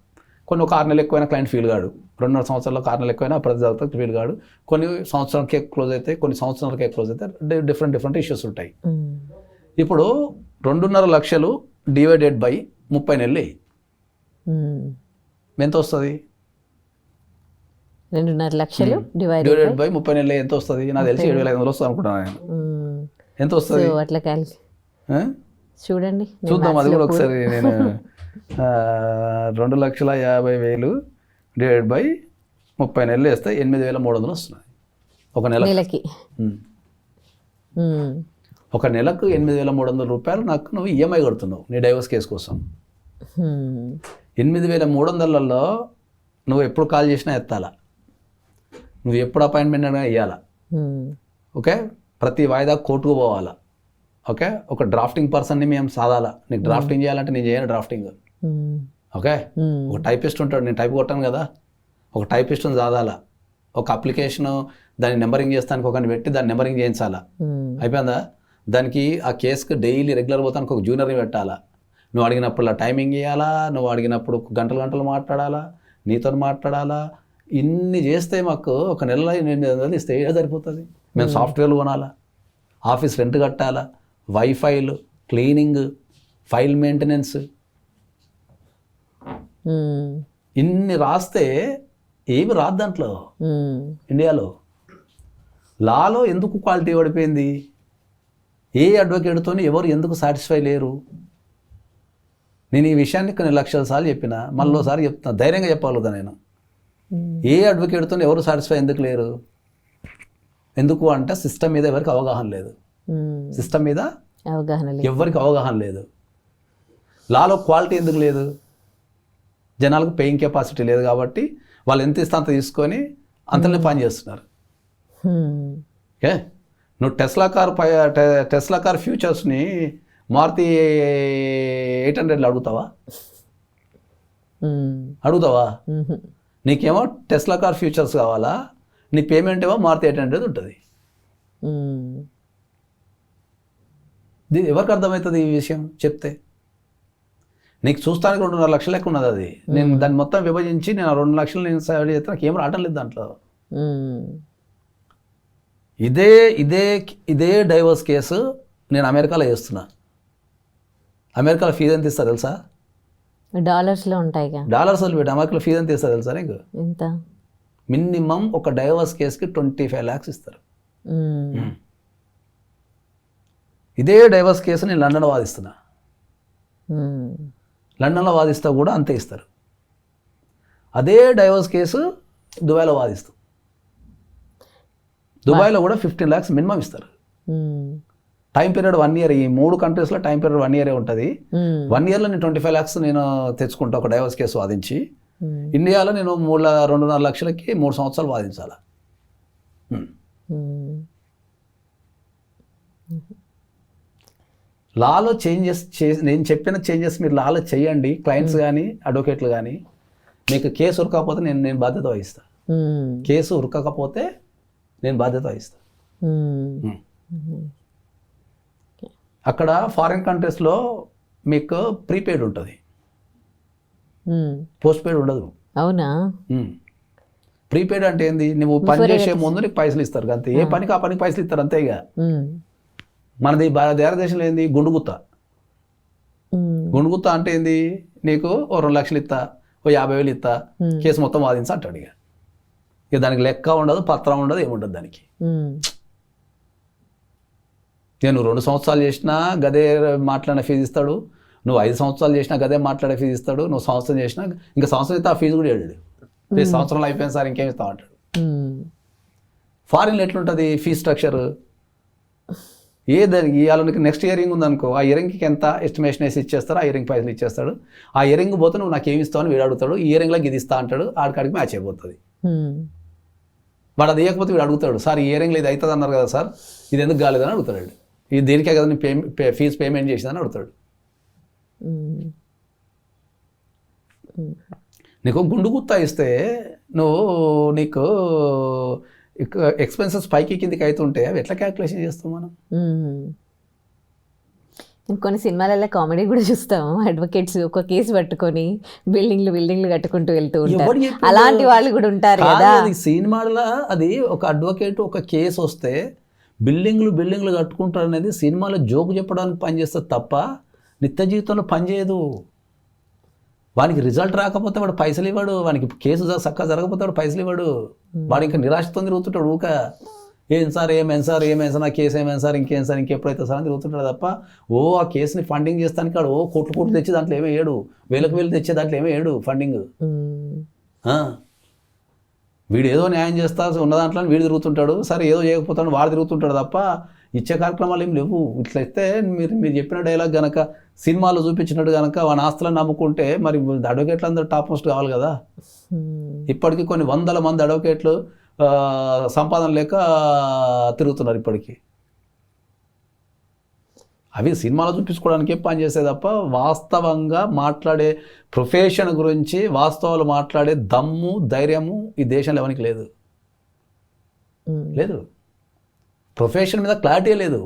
కొన్ని ఒక 6 నెలలు ఎక్కువైనా క్లయింట్ ఫీల్ కాడు, 2.5 సంవత్సరాలకు 6 నెలలు ఎక్కువైనా ప్రతి జరుగుతుంది ఫీల్ కాడు. కొన్ని సంవత్సరాలకే క్లోజ్ అవుతాయి, కొన్ని సంవత్సరాలకే క్లోజ్ అవుతాయి. డిఫరెంట్ ఇష్యూస్ ఉంటాయి. ఇప్పుడు 2.5 లక్షలు డివైడెడ్ బై 30 నెలలు ఎంత వస్తుంది? 2.5 లక్షలు డివైడెడ్ బై 30 నెలలు ఎంత వస్తుంది? నాకు తెలిసి 7,500 వస్తుంది అనుకుంటున్నాను నేను. ఎంత వస్తుంది అట్లా చూడండి, చూద్దాం అది కూడా ఒకసారి. నేను 2,50,000 డివైడ్ బై 30 నెలలు వేస్తే 8,300 వస్తున్నాయి ఒక నెలకి. ఒక నెలకు 8,300 రూపాయలు నాకు నువ్వు ఈఎంఐ కడుతున్నావు నీ డైవర్స్ కేసు కోసం. 8,300లలో నువ్వు ఎప్పుడు కాల్ చేసినా ఎత్తాలా, నువ్వు ఎప్పుడు అపాయింట్మెంట్ అయినా ఇవ్వాలా. ఓకే, ప్రతి వాయిదా కోర్టుకు పోవాలా. ఓకే, ఒక డ్రాఫ్టింగ్ పర్సన్ని మేము సాధాలా. నీకు డ్రాఫ్టింగ్ చేయాలంటే నేను చేయను డ్రాఫ్టింగ్. ఓకే, ఒక టైపిస్ట్ ఉంటాడు, నేను టైప్ కొట్టాను కదా, ఒక టైపిస్ట్ని సాధాలా. ఒక అప్లికేషను దాన్ని నెంబరింగ్ చేస్తానికి ఒకరిని పెట్టి దాన్ని నెంబరింగ్ చేయించాలా. అయిపోయిందా? దానికి ఆ కేసుకి డైలీ రెగ్యులర్ పోతానికి ఒక జూనియర్ని పెట్టాలా. నువ్వు అడిగినప్పుడు టైమింగ్ ఇవ్వాలా, నువ్వు అడిగినప్పుడు గంటలు మాట్లాడాలా, నీతో మాట్లాడాలా. ఇన్ని చేస్తే మాకు ఒక నెలలో 800 ఇస్తే సరిపోతుంది. మేము సాఫ్ట్వేర్లు కొనాలా, ఆఫీస్ రెంట్ కట్టాలా, వైఫైలు, క్లీనింగ్, ఫైల్ మెయింటెనెన్స్, ఇన్ని రాస్తే ఏమి రాదు దాంట్లో. ఇండియాలో లాలో ఎందుకు క్వాలిటీ పడిపోయింది? ఏ అడ్వకేట్తో ఎవరు ఎందుకు సాటిస్ఫై లేరు? నేను ఈ విషయాన్ని కొన్ని లక్షల సార్లు చెప్పిన, మళ్ళీసారి చెప్తున్నా, ధైర్యంగా చెప్పాలి కదా నేను. ఏ అడ్వకేట్తో ఎవరు సాటిస్ఫై ఎందుకు లేరు? ఎందుకు అంటే సిస్టమ్ మీద ఎవరికి అవగాహన లేదు. సిస్టమ్ మీద ఎవరికి అవగాహన లేదు. లాలో క్వాలిటీ ఎందుకు లేదు? జనాలకు పేయింగ్ కెపాసిటీ లేదు కాబట్టి వాళ్ళు ఎంత ఇస్తే అంత తీసుకొని అంతనే పని చేస్తున్నారు. ఓకే, నువ్వు టెస్లా కార్ ఫ్యూచర్స్ని మారుతి 800లో అడుగుతావా? నీకేమో టెస్లా కార్ ఫ్యూచర్స్ కావాలా, నీ పేమెంట్ ఏమో మారుతి 800 ఉంటుంది. ఎవరికి అర్థమవుతుంది ఈ విషయం చెప్తే? నీకు చూస్తానికి 2.5 లక్షల లెక్క ఉన్నది అది. నేను దాన్ని మొత్తం విభజించి నేను 2 లక్షలు నేను సేవ్ చేస్తే నాకు ఏం రావటం లేదు దాంట్లో. ఇదే డైవర్స్ కేసు నేను అమెరికాలో చేస్తున్నా. అమెరికాలో ఫీజు ఎంత ఇస్తా తెలుసా? డాలర్స్లో ఉంటాయి. డాలర్స్ పెట్టి అమెరికాలో ఫీజు ఎంత ఇస్తా తెలుసా నీకు? ఎంత? మినిమం ఒక డైవర్స్ కేసుకి 25 lakhs ఇస్తారు. ఇదే డైవర్స్ కేసు నేను లండన్లో వాదిస్తున్నా. లండన్లో వాదిస్తా కూడా అంతే ఇస్తారు. అదే డైవర్స్ కేసు దుబాయ్లో వాదిస్తాం. దుబాయ్లో కూడా 15 lakhs మినిమం ఇస్తారు. Time period 1 year. ఈ 3 కంట్రీస్లో టైం పీరియడ్ 1 year ఉంటుంది. 1 yearలో నేను 25 lakhs నేను తెచ్చుకుంటా ఒక డైవర్స్ కేసు వాదించి. ఇండియాలో నేను 2.5 లక్షలకి 3 సంవత్సరాలు వాదించాలి. లాలో చేంజెస్ నేను చెప్పిన చేంజెస్ మీరు లాలో చేయండి, క్లయింట్స్ కానీ అడ్వకేట్లు కానీ. మీకు కేసు ఉరకకపోతే నేను బాధ్యత వహిస్తాను. కేసు ఉరకకపోతే నేను బాధ్యత వహిస్తాను. అక్కడ ఫారిన్ కంట్రీస్లో మీకు ప్రీపెయిడ్ ఉంటుంది, పోస్ట్ పెయిడ్ ఉండదు. అవునా? ప్రీపెయిడ్ అంటే ఏంది, నువ్వు పని చేసే ముందు నీకు పైసలు ఇస్తారు అంతే. ఏ పనికి ఆ పనికి పైసలు ఇస్తారు అంతే. ఇక మనది భారతదేశంలో ఏంది, గుండుగుత్త. గుండుగుత్త అంటే ఏంది, నీకు 2 లక్షలు ఇస్తా, 50,000 ఇస్తా, కేసు మొత్తం వాదించా అంటాడు. ఇక దానికి లెక్క ఉండదు, పత్రం ఉండదు, ఏముండదు దానికి. నేను 2 సంవత్సరాలు చేసినా గదే మాట్లాడిన ఫీజు ఇస్తాడు, నువ్వు 5 సంవత్సరాలు చేసినా గదే మాట్లాడే ఫీజు ఇస్తాడు, నువ్వు సంవత్సరం చేసినా ఇంకా సంవత్సరం ఇస్తే ఆ ఫీజు కూడా ఏడు. సంవత్సరాలు అయిపోయింది సార్ ఇంకేం ఇస్తావు అంటాడు. ఫారిన్లో ఎట్లుంటుంది ఫీజ్ స్ట్రక్చర్, దానికి ఇవాళ నెక్స్ట్ ఇయరింగ్ ఉందనుకో, ఆ ఇయరింగ్కి ఎంత ఎస్టిమేషన్ వేసి ఇచ్చేస్తారు, ఆ ఇయరింగ్ పైసలు ఇచ్చేస్తాడు. ఆ ఇయరింగ్ పోతే నువ్వు నాకు ఏమి ఇస్తావు అని వీడు అడుగుతాడు, ఈ ఇయరింగ్లో ఇది ఇస్తా అంటాడు, ఆడికాడికి మ్యాచ్ అయిపోతుంది. వాడు అది ఇవ్వకపోతే వీడు అడుగుతాడు, సార్ ఈ ఇయరింగ్లో ఇది అవుతుంది అన్నారు కదా సార్, ఇది ఎందుకు కాలేదని అడుగుతాడు. ఇది దేనికే కదా నేను ఫీజు పేమెంట్ చేసిందని అడుగుతాడు. నీకు గుండు గుత్తా ఇస్తే నీకు ఎక్స్పెన్సెస్ పైకి కిందికి అవుతుంటే అవి ఎట్లా క్యాల్కులేషన్ చేస్తాం మనం? కొన్ని సినిమాలలో కామెడీ కూడా చూస్తాము, అడ్వకేట్స్ ఒక కేసు పట్టుకొని బిల్డింగ్లు కట్టుకుంటూ వెళ్తూ ఉంటారు. అలాంటి వాళ్ళు కూడా ఉంటారు కదా. సినిమాలో అది ఒక అడ్వకేట్ ఒక కేసు వస్తే బిల్డింగ్లు కట్టుకుంటారు అనేది సినిమాలో జోకు చెప్పడానికి పనిచేస్తుంది తప్ప నిత్య జీవితంలో పనిచేయదు. వానికి రిజల్ట్ రాకపోతే వాడు పైసలు ఇవ్వడు, వానికి కేసు చక్కగా జరగకపోతే వాడు పైసలు ఇవ్వడు. వాడు ఇంకా నిరాశతో తిరుగుతుంటాడు. ఊక ఏం సార్ నా కేసు ఏమేం సార్ ఇంకేం సార్ ఇంకెప్పుడైతే సార్ అని తిరుగుతుంటాడు తప్ప ఆ కేసుని ఫండింగ్ చేస్తానికి వాడు కోట్లు తెచ్చి దాంట్లో ఏమీ వేయడు, వేలు తెచ్చే దాంట్లో ఏమీ వేయడు ఫండింగ్. వీడు ఏదో న్యాయం చేస్తా ఉన్న దాంట్లో వీడు తిరుగుతుంటాడు, సరే ఏదో చేయకపోతాడు వాడు తిరుగుతుంటాడు తప్ప ఇచ్చే కార్యక్రమాలు ఏం లేవు. ఇట్లా అయితే మీరు చెప్పిన డైలాగ్ కనుక సినిమాలో చూపించినట్టు కనుక వాని ఆస్తులను నమ్ముకుంటే మరి అడ్వకేట్లు అందరూ టాప్ మోస్ట్ కావాలి కదా. ఇప్పటికీ కొన్ని 100 మంది అడ్వకేట్లు సంపాదన లేక తిరుగుతున్నారు ఇప్పటికీ. అవి సినిమాలో చూపించుకోవడానికి పని చేసే తప్ప వాస్తవంగా మాట్లాడే ప్రొఫెషన్ గురించి వాస్తవాలు మాట్లాడే దమ్ము ధైర్యము ఈ దేశంలో ఎవరికి లేదు. ప్రొఫెషన్ మీద క్లారిటీ లేదు.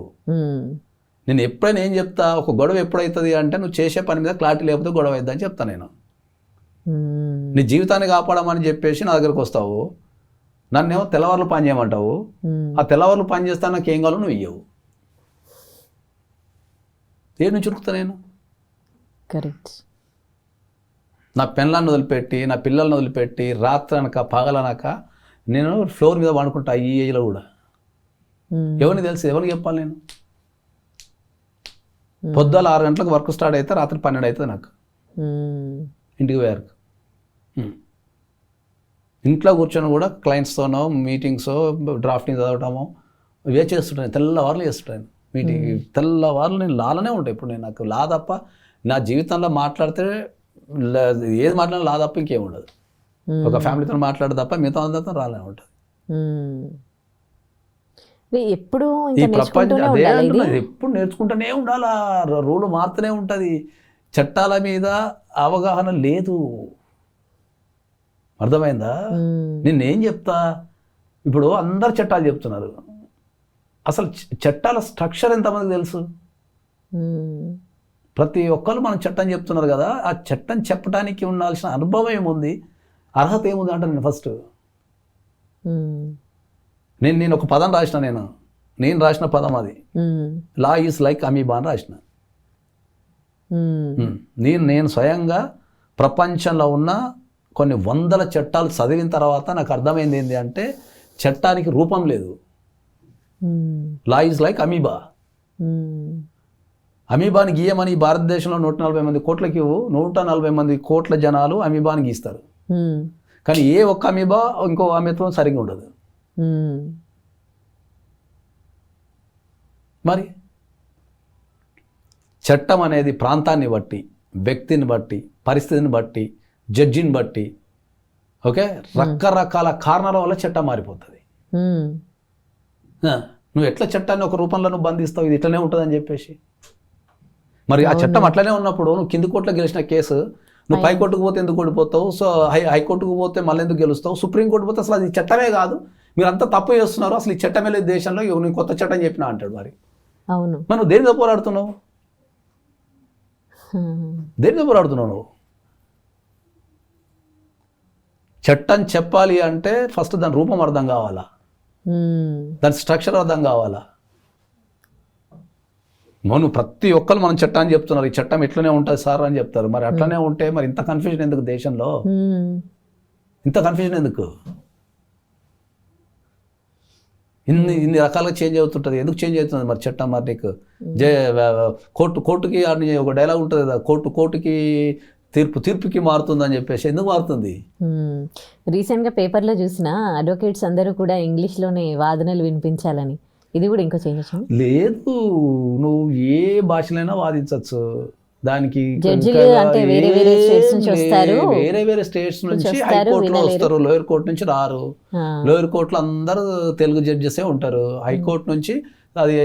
నేను ఎప్పుడైనా ఏం చెప్తా, ఒక గొడవ ఎప్పుడవుతుంది అంటే నువ్వు చేసే పని మీద క్లారిటీ లేకపోతే గొడవ అవుతుందని చెప్తా నేను. నీ జీవితాన్ని కాపాడమని చెప్పేసి నా దగ్గరకు వస్తావు, నన్నేమో తెల్లవారులు పని చేయమంటావు. ఆ తెల్లవారులు పని చేస్తా నాకు ఏం కావాలో నువ్వు ఇయ్యవు. ఏడు నుంచి ఉరుకుతా నేను? కరెక్ట్. నా పెళ్ళాన్ని వదిలిపెట్టి నా పిల్లల్ని వదిలిపెట్టి రాత్రి అనక పగలనక నేను ఫ్లోర్ మీద వండుకుంటా ఈ ఏజ్లో కూడా. ఎవరికి తెలుసు, ఎవరికి చెప్పాలి నేను? పొద్దుల 6 గంటలకు వర్క్ స్టార్ట్ అయితే రాత్రి 12 అవుతుంది నాకు ఇంటికి పోయారు. ఇంట్లో కూర్చొని కూడా క్లయింట్స్తోనో మీటింగ్సో డ్రాఫ్టింగ్ చదవటమో ఇవే చేస్తుంటాను. తెల్లవారులు చేస్తుంటాను మీటింగ్. తెల్లవారులు నేను లాలనే ఉంటాయి. ఇప్పుడు నేను నాకు లా తప్ప నా జీవితంలో మాట్లాడితే ఏది మాట్లాడినా లా తప్ప ఇంకేం ఉండదు. ఒక ఫ్యామిలీతో మాట్లాడే తప్ప మిగతా అందరితో రాలే ఉంటుంది. ఎప్పుడు ఈ ప్రపంచం అదే అంటున్నది, ఎప్పుడు నేర్చుకుంటూనే ఉండాలి. రూలు మారుతూనే ఉంటుంది. చట్టాల మీద అవగాహన లేదు. అర్థమైందా? నేనేం చెప్తా, ఇప్పుడు అందరు చట్టాలు చెప్తున్నారు, అసలు చట్టాల స్ట్రక్చర్ ఎంతమందికి తెలుసు? ప్రతి ఒక్కరు మనం చట్టం చెప్తున్నారు కదా, ఆ చట్టం చెప్పడానికి ఉండాల్సిన అనుభవం ఏముంది, అర్హత ఏముంది అంటే నేను ఫస్ట్ నేను ఒక పదం రాసిన, నేను రాసిన పదం అది లా ఈజ్ లైక్ అమీబా అని రాసిన. నేను స్వయంగా ప్రపంచంలో ఉన్న కొన్ని 100 చట్టాలు చదివిన తర్వాత నాకు అర్థమైంది ఏంటి అంటే చట్టానికి రూపం లేదు. Law is like amoeba. అమీబాని గీయమని భారతదేశంలో 140 మంది కోట్లకి 140 మంది కోట్ల జనాలు అమీబాని గీస్తారు. కానీ ఏ ఒక్క అమీబా ఇంకో అమీతో సరిగ్గా ఉండదు. మరి చట్టం అనేది ప్రాంతాన్ని బట్టి, వ్యక్తిని బట్టి, పరిస్థితిని బట్టి, జడ్జిని బట్టి ఓకే, రకరకాల కారణాల వల్ల చట్టం మారిపోతుంది. నువ్వు ఎట్లా చట్టాన్ని ఒక రూపంలో నువ్వు బంధిస్తావు, ఇది ఇట్లనే ఉంటుందని చెప్పేసి. మరి ఆ చట్టం అట్లనే ఉన్నప్పుడు నువ్వు కింది కోర్టులో గెలిచిన కేసు నువ్వు పై కోర్టుకు పోతే ఎందుకు ఓడిపోతావు, సో హైకోర్టుకు పోతే మళ్ళీ ఎందుకు గెలుస్తావు, సుప్రీంకోర్టు పోతే అసలు అది చట్టమే కాదు, మీరు అంతా తప్పు చేస్తున్నారు, అసలు ఈ చట్టమే లేదు దేశంలో, నేను కొత్త చట్టం చెప్పినా అంటాడు. మరి అవును, నువ్వు దేనితో పోరాడుతున్నావు, దేనితో పోరాడుతున్నావు నువ్వు? చట్టం చెప్పాలి అంటే ఫస్ట్ దాని రూపం అర్థం కావాలా, దాని స్ట్రక్చర్ అర్థం కావాలా. మనం ప్రతి ఒక్కరు మనం చట్టాన్ని చెప్తున్నారు, ఈ చట్టం ఇట్లనే ఉంటుంది సార్ అని చెప్తారు. మరి అట్లనే ఉంటే మరి ఇంత కన్ఫ్యూజన్ ఎందుకు దేశంలో, ఇంత కన్ఫ్యూజన్ ఎందుకు, ఇన్ని రకాలుగా చేంజ్ అవుతుంటుంది, ఎందుకు చేంజ్ అవుతుంది మరి చట్టం? మరి నీకు కోర్టుకి ఒక డైలాగ్ ఉంటుంది కదా, కోర్టుకి తీర్పుకి మారుతుందని చెప్పేసి. ఎందుకు మారుతుంది? రీసెంట్గా పేపర్లో చూసిన అడ్వకేట్స్ అందరూ కూడా ఇంగ్లీష్లోనే వాదనలు వినిపించాలని, ఇది కూడా ఇంకో చేంజ్ వచ్చింది. లేదు, నువ్వు ఏ భాషలైనా వాదించవచ్చు. దానికి వేరే వేరే స్టేట్స్ నుంచి వస్తారు, వేరే స్టేట్స్ నుంచి హైకోర్టులో వస్తారు, లోయర్ కోర్టు నుంచి రారు. లోయర్ కోర్టులో అందరూ తెలుగు జడ్జెసే ఉంటారు. హైకోర్టు నుంచి అది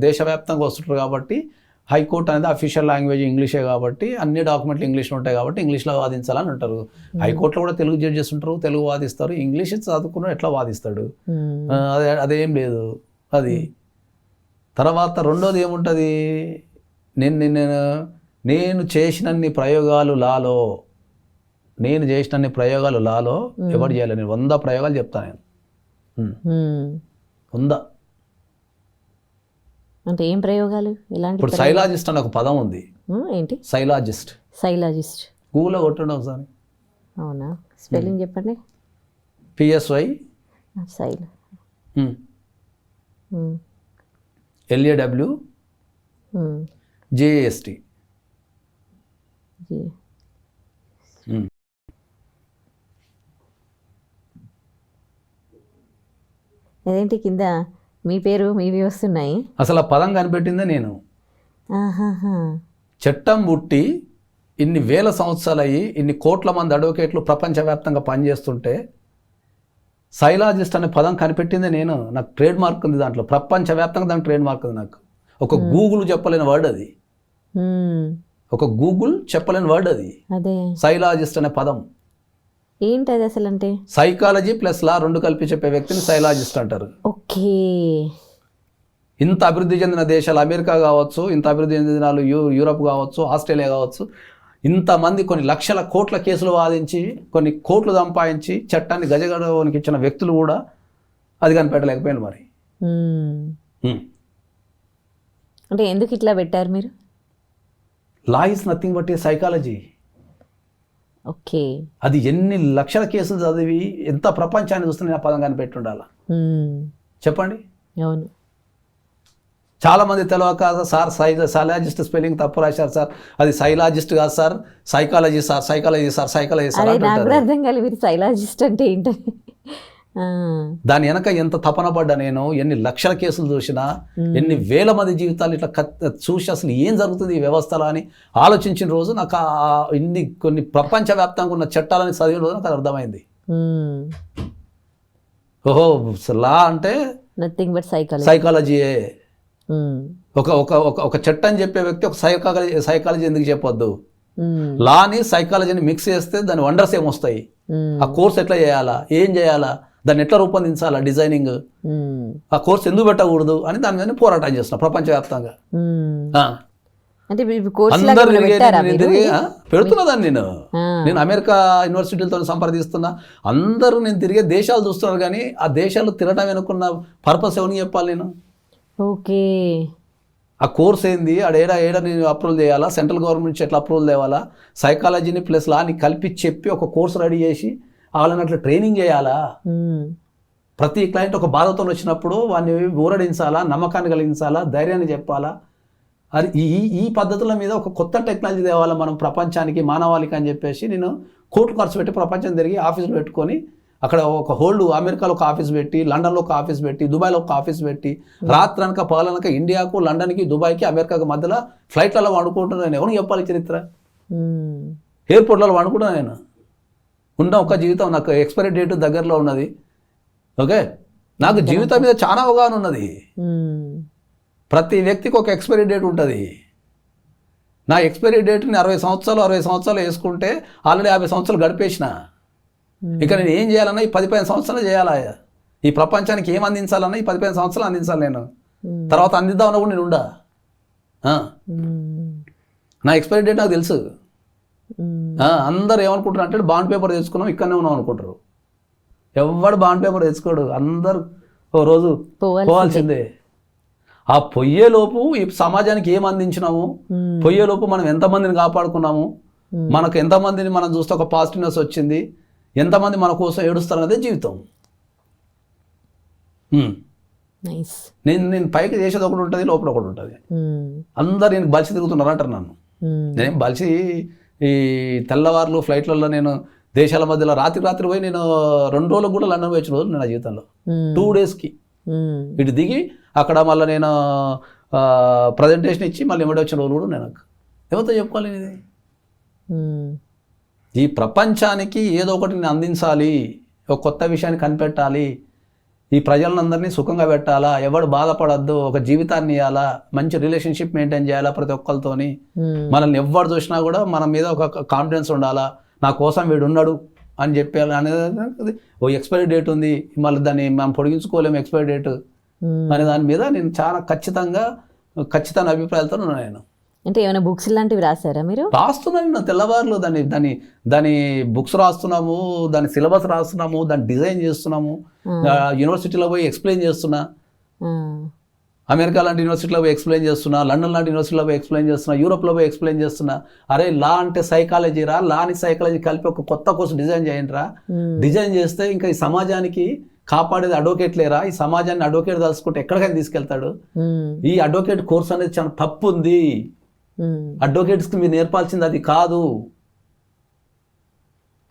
దేశవ్యాప్తంగా వస్తుంటారు కాబట్టి హైకోర్టు అనేది అఫీషియల్ లాంగ్వేజ్ ఇంగ్లీషే కాబట్టి అన్ని డాక్యుమెంట్లు ఇంగ్లీష్లో ఉంటాయి కాబట్టి ఇంగ్లీష్లో వాదించాలని అంటారు. హైకోర్టులో కూడా తెలుగు జడ్జెస్ ఉంటారు, తెలుగు వాదిస్తారు. ఇంగ్లీష్ చదువుకున్న ఎట్లా వాదిస్తాడు? అదేం లేదు. అది తర్వాత రెండోది ఏముంటుంది, నేను చేసినన్ని ప్రయోగాలు లాలో ఎవరు చేయాలి? నేను 100 ప్రయోగాలు చెప్తాను నేను, 100. అంటే ఏం ప్రయోగాలు? ఇప్పుడు సైలాజిస్ట్ అని ఒక పదం ఉంది. ఏంటి సైలాజిస్ట్? గూగుల్లో కొట్టండి ఒకసారి. అవునా, స్పెల్లింగ్ చెప్పండి. PSY సైల్ LAW JAST. అదేంటి కింద మీ పేరు మీవి వస్తున్నాయి? అసలు ఆ పదం కనిపెట్టిందే నేను. చట్టం పుట్టి ఇన్ని వేల సంవత్సరాలు అయ్యి ఇన్ని కోట్ల మంది అడ్వకేట్లు ప్రపంచవ్యాప్తంగా పనిచేస్తుంటే సైలాజిస్ట్ అనే పదం కనిపెట్టిందే నేను. నాకు ట్రేడ్ మార్క్ ఉంది దాంట్లో, ప్రపంచవ్యాప్తంగా దానికి ట్రేడ్ మార్క్ ఉంది నాకు. ఒక గూగుల్ చెప్పలేని వర్డ్ అది, అది సైలాజిస్ట్ అనే పదం. ఏంటి అది అసలు? అంటే సైకాలజీ ప్లస్ లా రెండు కలిపి చెప్పే వ్యక్తిని సైలాజిస్ట్ అంటారు. ఓకే. ఇంత అభివృద్ధి చెందిన దేశాలు, అమెరికా కావచ్చు, ఇంత అభివృద్ధి చెందిన యూరప్ కావచ్చు, ఆస్ట్రేలియా కావచ్చు, ఇంతమంది కొన్ని లక్షల కోట్ల కేసులు వాదించి కొన్ని కోట్లు సంపాదించి చట్టాన్ని గజగడవనికి ఇచ్చిన వ్యక్తులు కూడా అది కనిపెట్టలేకపోయాను. మరి అంటే ఎందుకు ఇట్లా పెట్టారు మీరు? Law is nothing but A psychology. Okay. అది ఎన్ని లక్షల కేసులు చదివి ఎంత ప్రపంచాన్ని చూస్తున్నా ఆ పదం కనిపెట్టి ఉండాలా చెప్పండి. అవును. చాలా మంది తెలియక సార్ సైలాజిస్ట్ స్పెల్లింగ్ తప్పు రాశారు సార్, అది సైలాజిస్ట్ కాదు sir, psychology sir, psychology sir అర్థం కాలేదు. మీరు సైలాజిస్ట్ అంటే ఏంటి? దాని వెనక ఎంత తపన పడ్డా నేను, ఎన్ని లక్షల కేసులు చూసినా, ఎన్ని వేల మంది జీవితాలు ఇట్లా చూసి అసలు ఏం జరుగుతుంది ఈ వ్యవస్థలో అని ఆలోచించిన రోజు నాకు కొన్ని ప్రపంచవ్యాప్తంగా ఉన్న చట్టాలని చదివిన రోజు నాకు అర్థమైంది. ఓహో, లా అంటే నథింగ్ బట్ సైకాలజీయే. ఒక చట్టం చెప్పే వ్యక్తి ఒక సైకాలజీ ఎందుకు చెప్పొద్దు? లాని సైకాలజీని మిక్స్ చేస్తే దాని వండర్స్ ఏమొస్తాయి? ఆ కోర్స్ ఎట్లా చేయాలా, ఏం చేయాలా, దాన్ని ఎట్లా రూపొందించాలా, డిజైనింగ్, ఆ కోర్స్ ఎందుకు పెట్టకూడదు అని దాని మీద పోరాటం చేస్తున్నా ప్రపంచవ్యాప్తంగా. పెడుతున్నా దాన్ని నేను అమెరికా యూనివర్సిటీలతో సంప్రదిస్తున్నా, అందరూ నేను తిరిగే దేశాలు చూస్తున్నారు, కానీ ఆ దేశాలు తిరగడం వెనుకున్న పర్పస్ ఎవరిని చెప్పాలి నేను? ఓకే. ఆ కోర్స్ ఏంది, ఏడా నేను అప్రూవల్ చేయాలా, సెంట్రల్ గవర్నమెంట్ నుంచి ఎట్లా అప్రూవల్ తేవాలా, సైకాలజీని ప్లస్ లాని కలిపి చెప్పి ఒక కోర్స్ రెడీ చేసి వాళ్ళని అట్లా ట్రైనింగ్ చేయాలా. ప్రతి క్లయింట్ ఒక బాధతో వచ్చినప్పుడు వాడిని ఊరడించాలా, నమ్మకాన్ని కలిగించాలా, ధైర్యాన్ని చెప్పాలా. అది ఈ పద్ధతుల మీద ఒక కొత్త టెక్నాలజీ తేవాలా మనం ప్రపంచానికి, మానవాళికి అని చెప్పేసి నేను కోట్లు ఖర్చు పెట్టి ప్రపంచం తిరిగి ఆఫీసులు పెట్టుకొని అక్కడ ఒక అమెరికాలో ఒక ఆఫీస్ పెట్టి, లండన్లో ఒక ఆఫీస్ పెట్టి, దుబాయ్లో ఒక ఆఫీస్ పెట్టి, రాత్రనక పగలనక ఇండియాకు, లండన్కి, దుబాయ్కి, అమెరికాకి మధ్యలో ఫ్లైట్లలో వండుకుంటున్నాను. ఎవరు చెప్పాలి చరిత్ర? ఎయిర్పోర్ట్లలో వండుకుంటున్నాను నేను. ఉన్న ఒక జీవితం, నాకు ఎక్స్పైరీ డేట్ దగ్గరలో ఉన్నది. ఓకే, నాకు జీవితం మీద చాలా అవగాహన ఉన్నది. ప్రతి వ్యక్తికి ఒక ఎక్స్పైరీ డేట్ ఉంటుంది. నా ఎక్స్పైరీ డేట్ని 60 సంవత్సరాలు వేసుకుంటే ఆల్రెడీ 50 సంవత్సరాలు గడిపేసిన. ఇక నేను ఏం చేయాలన్నా ఈ 15 సంవత్సరాలు చేయాలా? ఈ ప్రపంచానికి ఏం అందించాలన్నా ఈ 15 సంవత్సరాలు అందించాలి నేను. తర్వాత అందిద్దామన్నా కూడా నేను ఉండా. నా ఎక్స్పైరీ డేట్ నాకు తెలుసు. అందరు ఏమనుకుంటారు అంటే బాండ్ పేపర్ తెచ్చుకున్నాం ఇక్కడనే ఉన్నాం అనుకుంటారు. ఎవడు బాండ్ పేపర్ తెచ్చుకోడు, అందరు ఓ రోజు పోవాల్సిందే. ఆ పొయ్యేలోపు ఈ సమాజానికి ఏం అందించినాము, పొయ్యేలోపు మనం ఎంతమందిని కాపాడుకున్నాము, మనకు ఎంతమందిని మనం చూస్తే ఒక పాజిటివ్నెస్ వచ్చింది, ఎంతమంది మన కోసం ఏడుస్తారు అదే జీవితం. నేను పైకి చేసేది ఒకటి ఉంటుంది, లోపల ఒకటి ఉంటుంది. అందరు నేను బలిసి తిరుగుతున్నారు అంటారు నన్ను. నేను బలిసి ఈ తెల్లవారులు ఫ్లైట్లలో నేను దేశాల మధ్యలో రాత్రి పోయి నేను 2 రోజులకు కూడా లండన్ వచ్చిన రోజు నేను నా జీవితంలో 2 డేస్కి ఇటు దిగి అక్కడ మళ్ళీ నేను ప్రజెంటేషన్ ఇచ్చి మళ్ళీ ఎమ్మడి వచ్చిన రోజు కూడా నేను ఎవరితో చెప్పుకోవాలి. ఇది ఈ ప్రపంచానికి ఏదో ఒకటి నేను అందించాలి, ఒక కొత్త విషయాన్ని కనిపెట్టాలి, ఈ ప్రజలందరినీ సుఖంగా పెట్టాలా, ఎవడు బాధపడద్దు, ఒక జీవితాన్ని ఇవ్వాలా, మంచి రిలేషన్షిప్ మెయింటైన్ చేయాలా ప్రతి ఒక్కరితోని. మనల్ని ఎవరు చూసినా కూడా మన మీద ఒక కాన్ఫిడెన్స్ ఉండాలా, నా కోసం వీడు ఉన్నాడు అని చెప్పాలి అనేది. ఓ ఎక్స్పైరీ డేట్ ఉంది, మళ్ళీ దాన్ని మనం పొడిగించుకోలేము ఎక్స్పైరీ డేట్ అనే దాని మీద నేను చాలా ఖచ్చితమైన అభిప్రాయాలతో ఉన్నాను. నేను అంటే ఏమైనా బుక్స్ లాంటివి రాశారా మీరు? రాస్తున్నాను తెల్లవారులు, దాని బుక్స్ రాస్తున్నాము, దాని సిలబస్ రాస్తున్నాము, దాన్ని డిజైన్ చేస్తున్నాము, యూనివర్సిటీలో పోయి ఎక్స్ప్లెయిన్ చేస్తున్నా, అమెరికా లాంటి యూనివర్సిటీలో పోయి ఎక్స్ప్లెయిన్ చేస్తున్నా, లండన్ లాంటి యూనివర్సిటీలో పోయి ఎక్స్ప్లెయిన్ చేస్తున్నా, యూరోప్లో పోయి ఎక్స్ప్లెయిన్ చేస్తున్నా. అరే లా అంటే సైకాలజీ రా, లాని సైకాలజీ కలిపి ఒక కొత్త కోర్సు డిజైన్ చేయండి రా. డిజైన్ చేస్తే ఇంకా ఈ సమాజానికి కాపాడేది అడ్వకేట్ లేరా, ఈ సమాజాన్ని అడ్వకేట్ దాచుకుంటే ఎక్కడికైనా తీసుకెళ్తాడు. ఈ అడ్వకేట్ కోర్స్ అనేది చాలా తప్పు ఉంది, అడ్వకేట్స్కి మీరు నేర్పాల్సింది అది కాదు.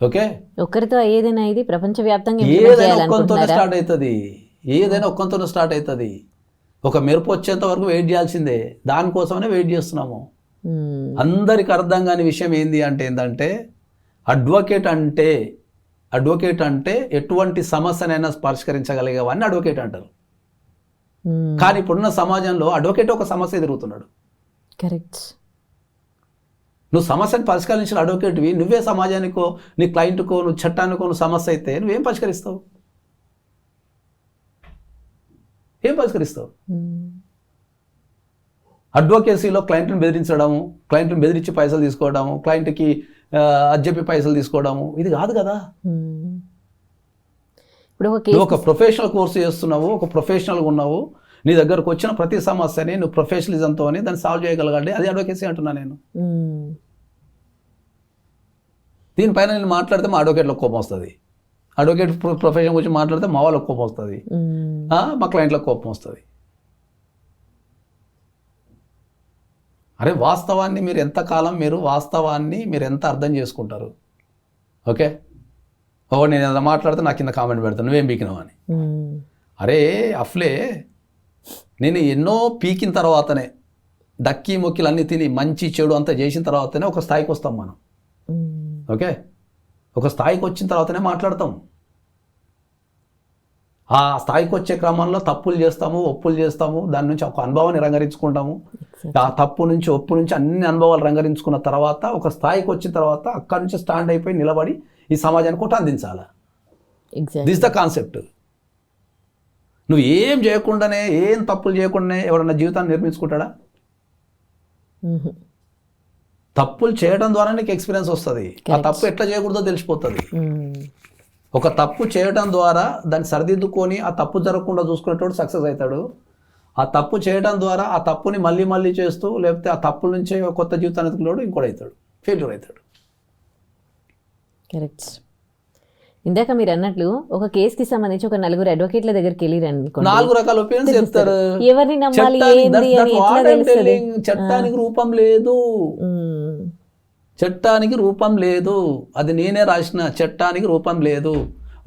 ఓకే, ఒక్కరితో ఏదైనా ఇది ప్రపంచవ్యాప్తంగా ఏదైనా ఒక్కంతోనే స్టార్ట్ అవుతుంది. ఒక మెరుపు వచ్చేంత వరకు వెయిట్ చేయాల్సిందే, దానికోసమనే వెయిట్ చేస్తున్నాము. అందరికి అర్థం కాని విషయం ఏంటంటే అడ్వకేట్ అంటే ఎటువంటి సమస్యనైనా పరిష్కరించగలిగేవాడిని అడ్వకేట్ అంటారు. కానీ ఇప్పుడున్న సమాజంలో అడ్వకేట్ ఒక సమస్య ఎదురుతున్నాడు. కరెక్ట్. నువ్వు సమస్యను పరిష్కరించిన అడ్వకేట్వి, నువ్వే సమాజానికో నీ క్లయింట్కో నువ్వు చట్టానికో నువ్వు సమస్య అయితే నువ్వేం పరిష్కరిస్తావు? ఏం పరిష్కరిస్తావు? అడ్వకేసీలో క్లయింట్ని బెదిరించడము, క్లయింట్ని బెదిరించి పైసలు తీసుకోవడము, క్లయింట్కి అజ్జెప్పి పైసలు తీసుకోవడము, ఇది కాదు కదా. ఇప్పుడు ఒక ప్రొఫెషనల్ కోర్సు చేస్తున్నావు, ఒక ప్రొఫెషనల్గా ఉన్నావు, నీ దగ్గరకు వచ్చిన ప్రతి సమస్యని నువ్వు ప్రొఫెషనలిజంతో దాన్ని సాల్వ్ చేయగలగాలి, అది అడ్వకేసీ అంటున్నా నేను. దీనిపైన నేను మాట్లాడితే మా అడ్వకేట్లకు కోపం వస్తుంది, అడ్వకేట్ ప్రొఫెషన్ గురించి మాట్లాడితే మా వాళ్ళకి కోపం వస్తుంది, మా క్లయింట్లకు కోపం వస్తుంది. అరే వాస్తవాన్ని మీరు ఎంతకాలం వాస్తవాన్ని మీరు ఎంత అర్థం చేసుకుంటారు? ఓకే, నేను ఏదైనా మాట్లాడితే నాకు కింద కామెంట్ పెడతాను నువ్వేం పీకినావు అని. అరే అఫ్లే, నేను ఎన్నో పీకిన తర్వాతనే దక్కి మొక్కిలు అన్నీ తిని మంచి చెడు అంతా చేసిన తర్వాతనే ఒక స్థాయికి వస్తాం మనం. ఓకే, ఒక స్థాయికి వచ్చిన తర్వాతనే మాట్లాడతాం. ఆ స్థాయికి వచ్చే క్రమంలో తప్పులు చేస్తాము, ఒప్పులు చేస్తాము, దాని నుంచి ఒక అనుభవాన్ని రంగరించుకుంటాము. ఆ తప్పు నుంచి ఒప్పు నుంచి అన్ని అనుభవాలు రంగరించుకున్న తర్వాత ఒక స్థాయికి వచ్చిన తర్వాత అక్కడి నుంచి స్టాండ్ అయిపోయి నిలబడి ఈ సమాజానికి ఒకటి అందించాలి. This the concept. నువ్వు ఏం చేయకుండానే, ఏం తప్పులు చేయకుండానే ఎవరన్నా జీవితాన్ని నిర్మించుకుంటాడా? తప్పులు చేయడం ద్వారా నీకు ఎక్స్పీరియన్స్ వస్తుంది. ఆ తప్పు ఎట్లా చేయకూడదో తెలిసిపోతుంది. ఒక తప్పు చేయడం ద్వారా దాన్ని సరిదిద్దుకొని ఆ తప్పు జరగకుండా చూసుకునేటోడు సక్సెస్ అవుతాడు. ఆ తప్పు చేయడం ద్వారా ఆ తప్పుని మళ్ళీ చేస్తూ లేకపోతే ఆ తప్పుల నుంచే కొత్త జీవితాన్ని ఎదుగులోడు ఇంకోటి అవుతాడు, ఫెయిల్యూర్ అవుతాడు. కరెక్ట్. ఇందాక మీరు అన్నట్లు ఒక కేసుకి సంబంధించి ఒక 4 అడ్వకేట్ల దగ్గరికి వెళ్ళిరండి, 4 రకాల ఒపీనియన్స్ చెప్తారు. ఎవరిని నమ్మాలి? చట్టానికి రూపం లేదు, చట్టానికి రూపం లేదు. అది నేనే రాసిన, చట్టానికి రూపం లేదు.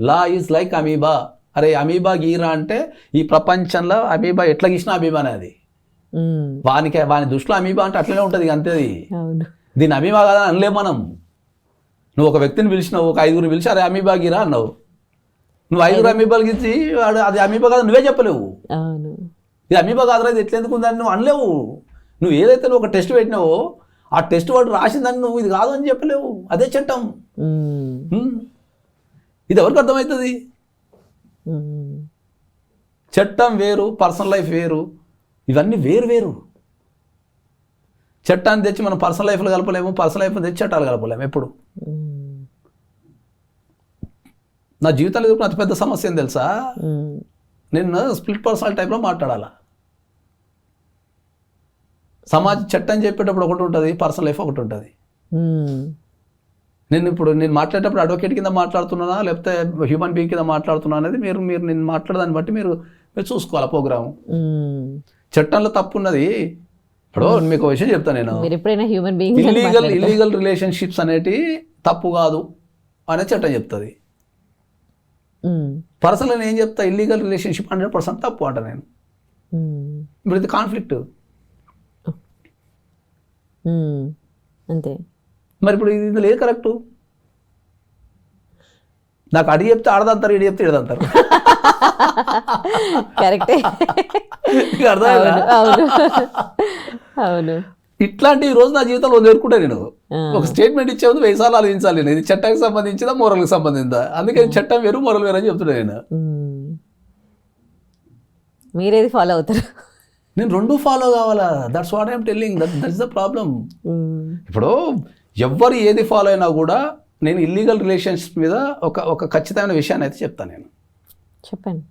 Law is like amoeba. అరే అమీబా గీరా అంటే ఈ ప్రపంచంలో అమీబా ఎట్లా గీసినా అమీబానే అది. వాని దృష్టిలో అమీబా అంటే అట్లనే ఉంటుంది అంతేది. దీన్ని అమీబా కదా అనలేము మనం. నువ్వు ఒక వ్యక్తిని పిలిచినావు, ఒక 5గురిని పిలిచి అరే అమీబా గీరా అన్నావు. నువ్వు 5 అమీబాలకి ఇచ్చి వాడు అది అమీబా కాదు నువ్వే చెప్పలేవు. అవును, ఇది అమీబా కాదురా ఇది ఎట్లెందుకు ఉందని నువ్వు అనలేవు. నువ్వు ఏదైతే నువ్వు ఒక టెస్ట్ పెట్టినావో ఆ టెస్ట్ వాడు రాసిందని నువ్వు ఇది కాదు అని చెప్పలేవు. అదే చట్టం. ఇది ఎవరికి అర్థమవుతుంది? చట్టం వేరు, పర్సనల్ లైఫ్ వేరు, ఇవన్నీ వేరు వేరు. చట్టాన్ని తెచ్చి మనం పర్సనల్ లైఫ్లో కలపలేము, పర్సనల్ లైఫ్లో తెచ్చి చట్టాలు కలపలేము ఎప్పుడు. నా జీవితంలో ఎదుర్కొన్న అతిపెద్ద సమస్య ఏం తెలుసా? నేను స్ప్లిట్ పర్సనల్ టైప్లో మాట్లాడాలా. సమాజ చట్టం చెప్పేటప్పుడు ఒకటి ఉంటుంది, పర్సనల్ లైఫ్ ఒకటి ఉంటుంది. నేను మాట్లాడేటప్పుడు అడ్వకేట్ కింద మాట్లాడుతున్నానా లేకపోతే హ్యూమన్ బీయింగ్ కింద మాట్లాడుతున్నా అనేది మీరు నేను మాట్లాడదాన్ని బట్టి మీరు చూసుకోవాలి ప్రోగ్రాము. చట్టంలో తప్పు ఉన్నది. ఇప్పుడు మీకు విషయం చెప్తాను నేను, ఇల్లీగల్ రిలేషన్షిప్స్ అనేటి తప్పు కాదు అనే చట్టం చెప్తుంది. పర్సనల్ నేను ఏం చెప్తా, ఇల్లీగల్ రిలేషన్షిప్ 100% తప్పు అంట నేను. ఇప్పుడు ఇది కాన్ఫ్లిక్ట్ అంతే. మరి ఇప్పుడు ఇది లేదు కరెక్టు. నాకు అడి చెప్తే ఆడదంటారు, ఇడి చెప్తే ఇడదంటారు. కరెక్టే, అవును. ఇట్లాంటి ఈ రోజు నా జీవితంలో నేర్చుకుంటా. నేను ఒక స్టేట్మెంట్ ఇచ్చే ముందు 1000 సార్లు ఆలోచించాలి. నేను ఇది చట్టానికి సంబంధించిందా మోరల్కి సంబంధించిందా, అందుకని చట్టం వేరు మోరల్ వేరు అని చెప్తున్నా నేను. మీరేది ఫాలో అవుతారు? నేను రెండు ఫాలో కావాలా. That's what I'm telling, that's the problem. ఇప్పుడు ఎవ్వరు ఏది ఫాలో అయినా కూడా నేను ఇల్లీగల్ రిలేషన్షిప్ మీద ఒక ఖచ్చితమైన విషయాన్ని అయితే చెప్తాను నేను. చెప్పండి.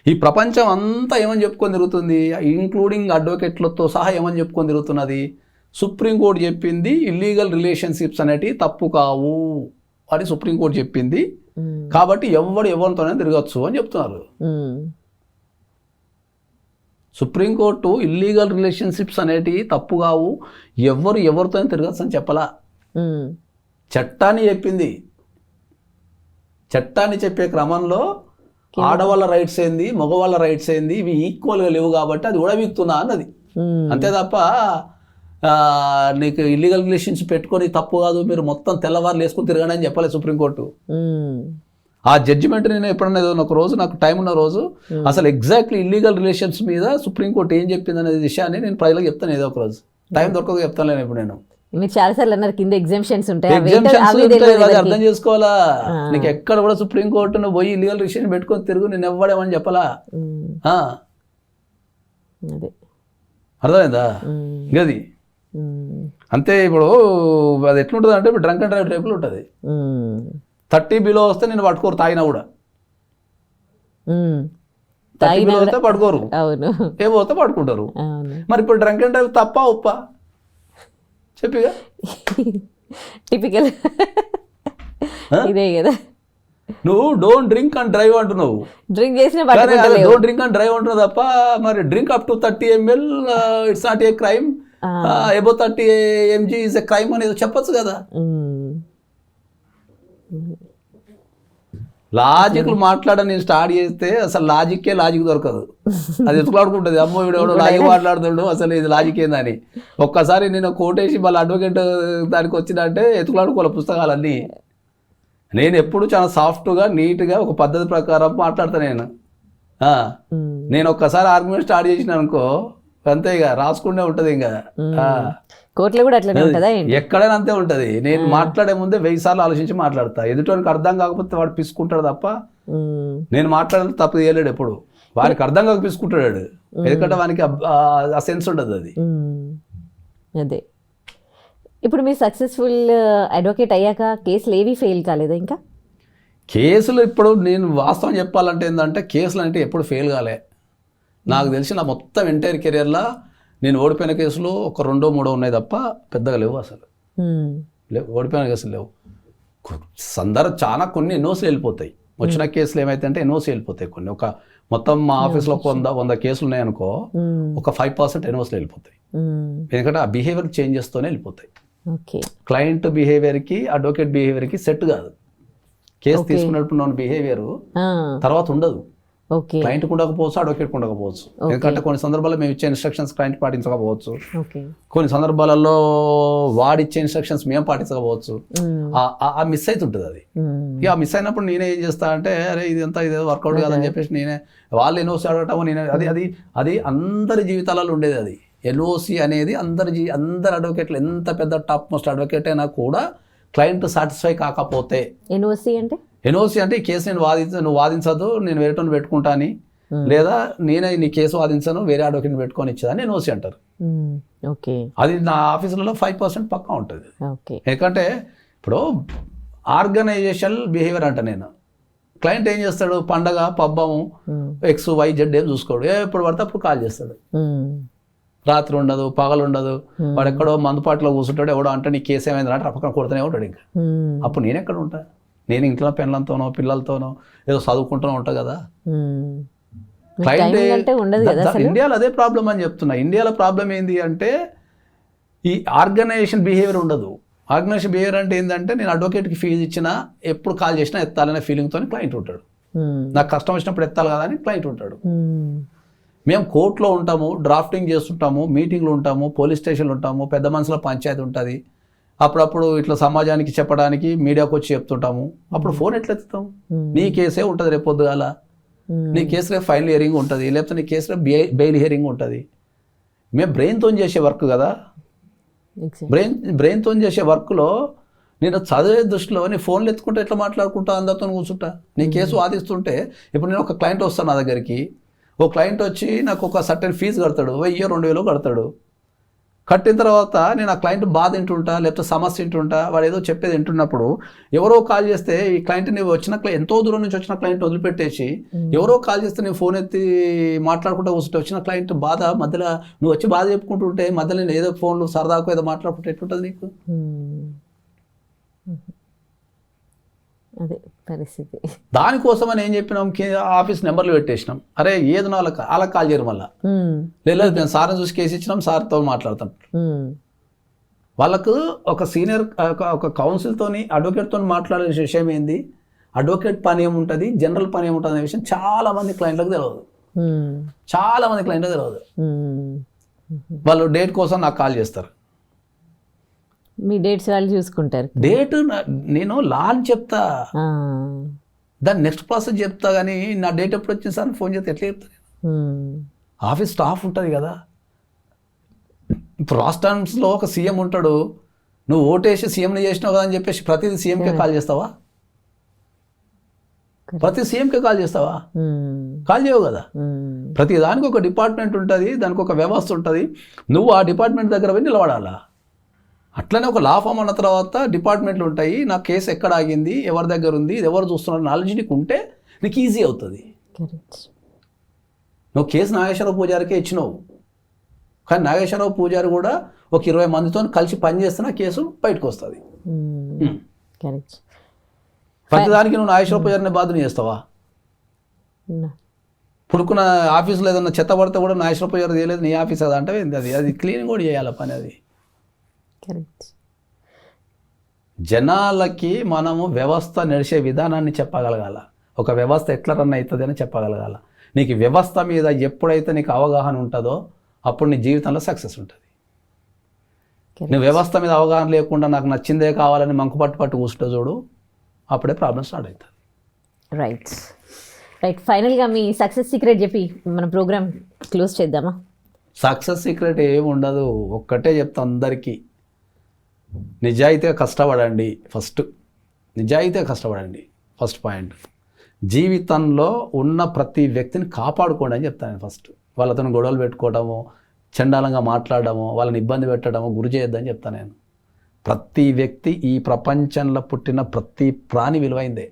ఈ ప్రపంచం అంతా ఏమని చెప్పుకొని తిరుగుతుంది, ఇంక్లూడింగ్ అడ్వకేట్లతో సహా ఏమని చెప్పుకొని తిరుగుతున్నది, సుప్రీంకోర్టు చెప్పింది ఇల్లీగల్ రిలేషన్షిప్స్ అనేటివి తప్పు కావు అని సుప్రీంకోర్టు చెప్పింది, కాబట్టి ఎవరితోనే తిరగచ్చు అని చెప్తున్నారు. సుప్రీంకోర్టు ఇల్లీగల్ రిలేషన్షిప్స్ అనేటివి తప్పు కావు, ఎవరితోనే తిరగచ్చు అని చెప్పలా, చట్టాన్ని చెప్పింది. చట్టాన్ని చెప్పే క్రమంలో ఆడవాళ్ళ రైట్స్ ఏంది, మగవాళ్ళ రైట్స్ ఏంది, ఇవి ఈక్వల్గా లేవు కాబట్టి అది కూడా వీక్తున్నా అన్నది. అంతే తప్ప నీకు ఇల్లీగల్ రిలేషన్స్ పెట్టుకొని తప్పు కాదు, మీరు మొత్తం తెల్లవారులు వేసుకుని తిరగండి అని చెప్పలేదు సుప్రీంకోర్టు. ఆ జడ్జిమెంట్ నేను ఎప్పుడన్నా ఒక రోజు నాకు టైం ఉన్న రోజు అసలు ఎగ్జాక్ట్లీ ఇల్లీగల్ రిలేషన్స్ మీద సుప్రీంకోర్టు ఏం చెప్పింది అనే విషయాన్ని నేను ప్రజలకు చెప్తాను. ఏదో ఒక రోజు టైం దొరకక చెప్తాను నేను. ఇప్పుడు నేను మీరు చాలాసార్లు అన్నారు కింద ఎగ్జామ్షన్స్ ఉంటాయి, అర్థం చేసుకోవాలా. నీకు ఎక్కడ కూడా సుప్రీంకోర్టును పోయి ఇల్లీగల్ రిలేషన్ పెట్టుకొని తిరుగు నేను ఇవ్వడమని చెప్పాలా. అర్థమైందా? గది అంతే. ఇప్పుడు అది ఎట్లుంటుంది అంటే డ్రంక్ అండ్ డ్రైవ్ టైపులో ఉంటుంది. 30 బిలో వస్తే నేను పట్టుకోరు, తాగినా కూడా 30 బిలో వస్తే పట్టుకోరు, ఏమో వస్తే పట్టుకుంటారు. మరి ఇప్పుడు డ్రంక్ అండ్ డ్రైవ్ తప్ప ఉప్ప చెప్పిగా, టిపికల్ ఇదే కదా. నువ్వు డోంట్ డ్రింక్ అండ్ డ్రైవ్ అంటున్నావు, డ్రింక్ చేసిన డోంట్ డ్రింక్ అండ్ డ్రైవ్ అంటున్నావు తప్ప మరి drink up to 30 ml it's not a crime, above 30 mg is a crime అనేది చెప్పచ్చు కదా. లాజిక్లు మాట్లాడని నేను స్టార్ట్ చేస్తే అసలు లాజిక్ దొరకదు. అది ఎత్తులాడుకుంటుంది, అమ్మో వీడు లాజిక్ మాట్లాడుతాడు అసలు ఇది లాజిక్ ఏందని. ఒక్కసారి నేను కోటేసి వాళ్ళ అడ్వకేట్ దానికి వచ్చిందంటే ఎత్తులాడుకోవాలి పుస్తకాలన్నీ. నేను ఎప్పుడు చాలా సాఫ్ట్గా నీట్గా ఒక పద్ధతి ప్రకారం మాట్లాడతాను నేను ఒక్కసారి ఆర్గ్యుమెంట్ స్టార్ట్ చేసిన అనుకో అంతే, ఇక రాసుకుంటే ఉంటుంది. ఇంకా కోర్టులో కూడా అట్లనే ఉంటుందా? ఎక్కడైనా అంతే ఉంటుంది. నేను మాట్లాడే ముందే 1000 సార్లు ఆలోచించి మాట్లాడతా. ఎదుటోనికి అర్థం కాకపోతే వాడు పిసుకుంటాడు తప్ప నేను మాట్లాడేది తప్పు చేయలేడు. ఎప్పుడు వానికి అర్థం కాక పిసుకుంటాడు, ఎందుకంటే వానికి ఆ సెన్స్ ఉండదు. అది అదే. ఇప్పుడు మీరు సక్సెస్ఫుల్ అడ్వకేట్ అయ్యాక కేసులు ఏవి ఫెయిల్ కాలేదా? ఇంకా కేసులు ఇప్పుడు నేను వాస్తవం చెప్పాలంటే ఏంటంటే కేసులు అంటే ఎప్పుడు ఫెయిల్ కాలే. నాకు తెలిసి నా మొత్తం ఎంటైర్ కెరియర్లో నేను ఓడిపోయిన కేసులు ఒక 2-3 ఉన్నాయి తప్ప పెద్దగా లేవు. అసలు లేవు, ఓడిపోయిన కేసులు లేవు. చాలా కొన్ని ఎన్నోసులు వెళ్ళిపోతాయి. వచ్చిన కేసులు ఏమైతే అంటే ఎన్నోసులు వెళ్ళిపోతాయి. కొన్ని ఒక మొత్తం మా ఆఫీస్లో 100 కేసులు ఉన్నాయనుకో, ఒక 5% ఎన్నోసులు వెళ్ళిపోతాయి. ఎందుకంటే ఆ బిహేవియర్ చేంజెస్తోనే వెళ్ళిపోతాయి. క్లయింట్ బిహేవియర్కి అడ్వకేట్ బిహేవియర్కి సెట్ కాదు. కేసు తీసుకున్నప్పుడు బిహేవియర్ తర్వాత ఉండదు. ఓకే క్లయింట్కి ఉండకపోవచ్చు, అడ్వకేట్కి ఉండకపోవచ్చు. ఎందుకంటే కొన్ని సందర్భాల్లో మేము ఇచ్చే ఇన్స్ట్రక్షన్స్ క్లయింట్ పాటించకపోవచ్చు, ఓకే కొన్ని సందర్భాలలో వాడిచ్చే ఇన్స్ట్రక్షన్స్ మేము పాటించకపోవచ్చు. ఆ మిస్ అవుతుంటుంది అది. ఇక ఆ మిస్ అయినప్పుడు నేనే ఏం చేస్తా అంటే, అరే ఇదంతా ఇదేదో వర్కౌట్ కాదని చెప్పేసి నేనే వాళ్ళు ఎన్ఓసి అడగటము, నేనే అది అందరి జీవితాలలో ఉండేది. అది ఎన్ఓసి అనేది అందరి అడ్వకేట్లు ఎంత పెద్ద టాప్ మోస్ట్ అడ్వకేట్ అయినా కూడా క్లయింట్ సాటిస్ఫై కాకపోతే, ఎన్ఓసి అంటే ఈ కేసు నువ్వు వాదించదు, నేను వేరేటోని పెట్టుకుంటా అని, లేదా నేనే నీ కేసు వాదించను వేరే అడ్వకేట్ని పెట్టుకొని ఇచ్చేదని ఎన్ఓసి అంటారు. అది నా ఆఫీసులలో 5% పక్కా ఉంటుంది. ఎందుకంటే ఇప్పుడు ఆర్గనైజేషన్ బిహేవియర్ అంట నేను. క్లయింట్ ఏం చేస్తాడు, పండగ పబ్బము XYZ ఏం చూసుకోడు, ఎప్పుడు పడితే అప్పుడు కాల్ చేస్తాడు. రాత్రి ఉండదు, పగలు ఉండదు, వాడు ఎక్కడో మందుపాటిలో కూర్చుంటాడు, ఎవడో అంటే నీ కేసు ఏమైంది అంటే పక్కన కొడుతూనే ఉంటాడు. ఇంకా అప్పుడు నేను ఎక్కడ ఉంటా, నేను ఇంట్లో పెళ్ళంతోనో పిల్లలతోనో ఏదో చదువుకుంటూనే ఉంటా కదా. క్లయింట్ ఇండియాలో అదే ప్రాబ్లం అని చెప్తున్నా. ఇండియాలో ప్రాబ్లం ఏంది అంటే ఈ ఆర్గనైజేషన్ బిహేవియర్ ఉండదు. ఆర్గనైజేషన్ బిహేవియర్ అంటే ఏంటంటే, నేను అడ్వకేట్కి ఫీజు ఇచ్చినా ఎప్పుడు కాల్ చేసినా ఎత్తాలనే ఫీలింగ్తో క్లయింట్ ఉంటాడు. నాకు కష్టం వచ్చినప్పుడు ఎత్తాలి కదా అని క్లయింట్ ఉంటాడు. మేము కోర్టులో ఉంటాము, డ్రాఫ్టింగ్ చేస్తుంటాము, మీటింగ్లు ఉంటాము, పోలీస్ స్టేషన్లు ఉంటాము, పెద్ద మనుషుల పంచాయతీ ఉంటుంది. అప్పుడప్పుడు ఇట్లా సమాజానికి చెప్పడానికి మీడియాకి వచ్చి చెప్తుంటాము. అప్పుడు ఫోన్ ఎట్లా ఎత్తుతాం? నీ కేసే ఉంటుంది రేపు పొద్దుగాల, నీ కేసు రేపు ఫైనల్ హియరింగ్ ఉంటుంది, లేకపోతే నీ కేసు రేపు బెయిల్ హియరింగ్ ఉంటుంది. మేము బ్రెయిన్తో చేసే వర్క్ కదా. బ్రెయిన్తో చేసే వర్క్లో నేను చదివే దృష్టిలో నీ ఫోన్లు ఎత్తుకుంటే ఎట్లా మాట్లాడుకుంటా, అందరితో కూర్చుంటా. నీ కేసు వాదిస్తుంటే ఇప్పుడు నేను ఒక క్లయింట్ వస్తాను నా దగ్గరికి, ఓ క్లయింట్ వచ్చి నాకు ఒక సర్టెన్ ఫీజు కడతాడు, 1000-2000 కడతాడు. కట్టిన తర్వాత నేను ఆ క్లయింట్ బాధ వింటుంటా, లేకపోతే సమస్య వింటుంటా, వాడు ఏదో చెప్పేది వింటున్నప్పుడు ఎవరో కాల్ చేస్తే ఈ క్లయింట్ని ఎంతో దూరం నుంచి వచ్చిన క్లయింట్ వదిలిపెట్టేసి ఎవరో కాల్ చేస్తే నేను ఫోన్ ఎత్తి మాట్లాడుకుంటూ కూర్చుంటే వచ్చిన క్లయింట్ బాధ మధ్యలో నువ్వు వచ్చి బాధ చెప్పుకుంటుంటే మధ్యలో నేను ఏదో ఫోన్లు సరదాకు ఏదో మాట్లాడుకుంటే ఎట్లుంటుంది నీకు? అదే పరిస్థితి. దానికోసమని ఏం చెప్పినాం, ఆఫీస్ నెంబర్లు పెట్టేసినాం. అరే ఏదో వాళ్ళకి కాల్ చేయరు, మళ్ళీ లేదు నేను సార్ని చూసి కేసు ఇచ్చినాం, సార్తో మాట్లాడతాం. వాళ్ళకు ఒక సీనియర్ ఒక కౌన్సిల్తోని అడ్వకేట్తో మాట్లాడే విషయం ఏంది, అడ్వకేట్ పని ఏముంటుంది, జనరల్ పని ఏముంటుంది అనే విషయం చాలా మంది క్లయింట్లకు తెలియదు. చాలా మంది క్లయింట్లకు తెలియదు. వాళ్ళు డేట్ కోసం నాకు కాల్ చేస్తారు. మీ డేట్స్ వాళ్ళు చూసుకుంటారు. డేట్ నేను లా అని చెప్తా, దాని నెక్స్ట్ ప్రాసెస్ చెప్తా, కానీ నా డేట్ ఎప్పుడు వచ్చింది సార్ ఫోన్ చేస్తే ఎట్లా చెప్తా? ఆఫీస్ స్టాఫ్ ఉంటుంది కదా. ఇప్పుడు రాష్ట్రాల్లో ఒక సీఎం ఉంటాడు, నువ్వు ఓటేసి సీఎంని చేసినావు కదా అని చెప్పేసి ప్రతిదీ సీఎంకే కాల్ చేస్తావా? ప్రతి సీఎంకే కాల్ చేస్తావా? కాల్ చేయవు కదా. ప్రతి దానికి ఒక డిపార్ట్మెంట్ ఉంటుంది, దానికి ఒక వ్యవస్థ ఉంటుంది. నువ్వు ఆ డిపార్ట్మెంట్ దగ్గర పోయి నిలబడాలా. అట్లనే ఒక లా ఫామ్ అన్న తర్వాత డిపార్ట్మెంట్లు ఉంటాయి. నా కేసు ఎక్కడ ఆగింది, ఎవరి దగ్గర ఉంది, ఇది ఎవరు చూస్తున్నారు నాలెడ్జ్ నీకు ఉంటే నీకు ఈజీ అవుతుంది. నువ్వు కేసు నాగేశ్వరరావు పూజారికే ఇచ్చినావు, కానీ నాగేశ్వరరావు పూజారి కూడా ఒక 20 మందితో కలిసి పనిచేస్తున్న కేసు బయటకు వస్తుంది. ప్రతిదానికి నువ్వు నాగేశ్వరరావు పూజారిని బాధని చేస్తావా? పుడుకున్న ఆఫీసులో ఏదన్నా చెత్త పడితే కూడా నాగేశ్వరరావు పూజారి చేయలేదు, నీ ఆఫీస్ అది అంటే అది క్లీనింగ్ కూడా చేయాలి పని. అది జనాలకి మనము వ్యవస్థ నడిచే విధానాన్ని చెప్పగలగాల, ఒక వ్యవస్థ ఎట్లా రన్ అవుతుంది అని చెప్పగలగాల. నీకు వ్యవస్థ మీద ఎప్పుడైతే నీకు అవగాహన ఉంటుందో అప్పుడు నీ జీవితంలో సక్సెస్ ఉంటుంది. నువ్వు వ్యవస్థ మీద అవగాహన లేకుండా నాకు నచ్చిందే కావాలని మంకుపట్టు కూర్చుంటే చూడు, అప్పుడే ప్రాబ్లం స్టార్ట్ అవుతుంది. రైట్. ఫైనల్గా మీ సక్సెస్ సీక్రెట్ చెప్పి మన ప్రోగ్రామ్ క్లోజ్ చేద్దామా? సక్సెస్ సీక్రెట్ ఏమి ఉండదు, ఒక్కటే చెప్తా అందరికీ, నిజాయితీగా కష్టపడండి. నిజాయితీగా కష్టపడండి ఫస్ట్ పాయింట్. జీవితంలో ఉన్న ప్రతి వ్యక్తిని కాపాడుకోండి అని చెప్తాను నేను ఫస్ట్. వాళ్ళతో గొడవలు పెట్టుకోవడము, చండాలంగా మాట్లాడడము, వాళ్ళని ఇబ్బంది పెట్టడము గురి చేయొద్దని చెప్తాను నేను. ప్రతి వ్యక్తి, ఈ ప్రపంచంలో పుట్టిన ప్రతి ప్రాణి విలువైందే,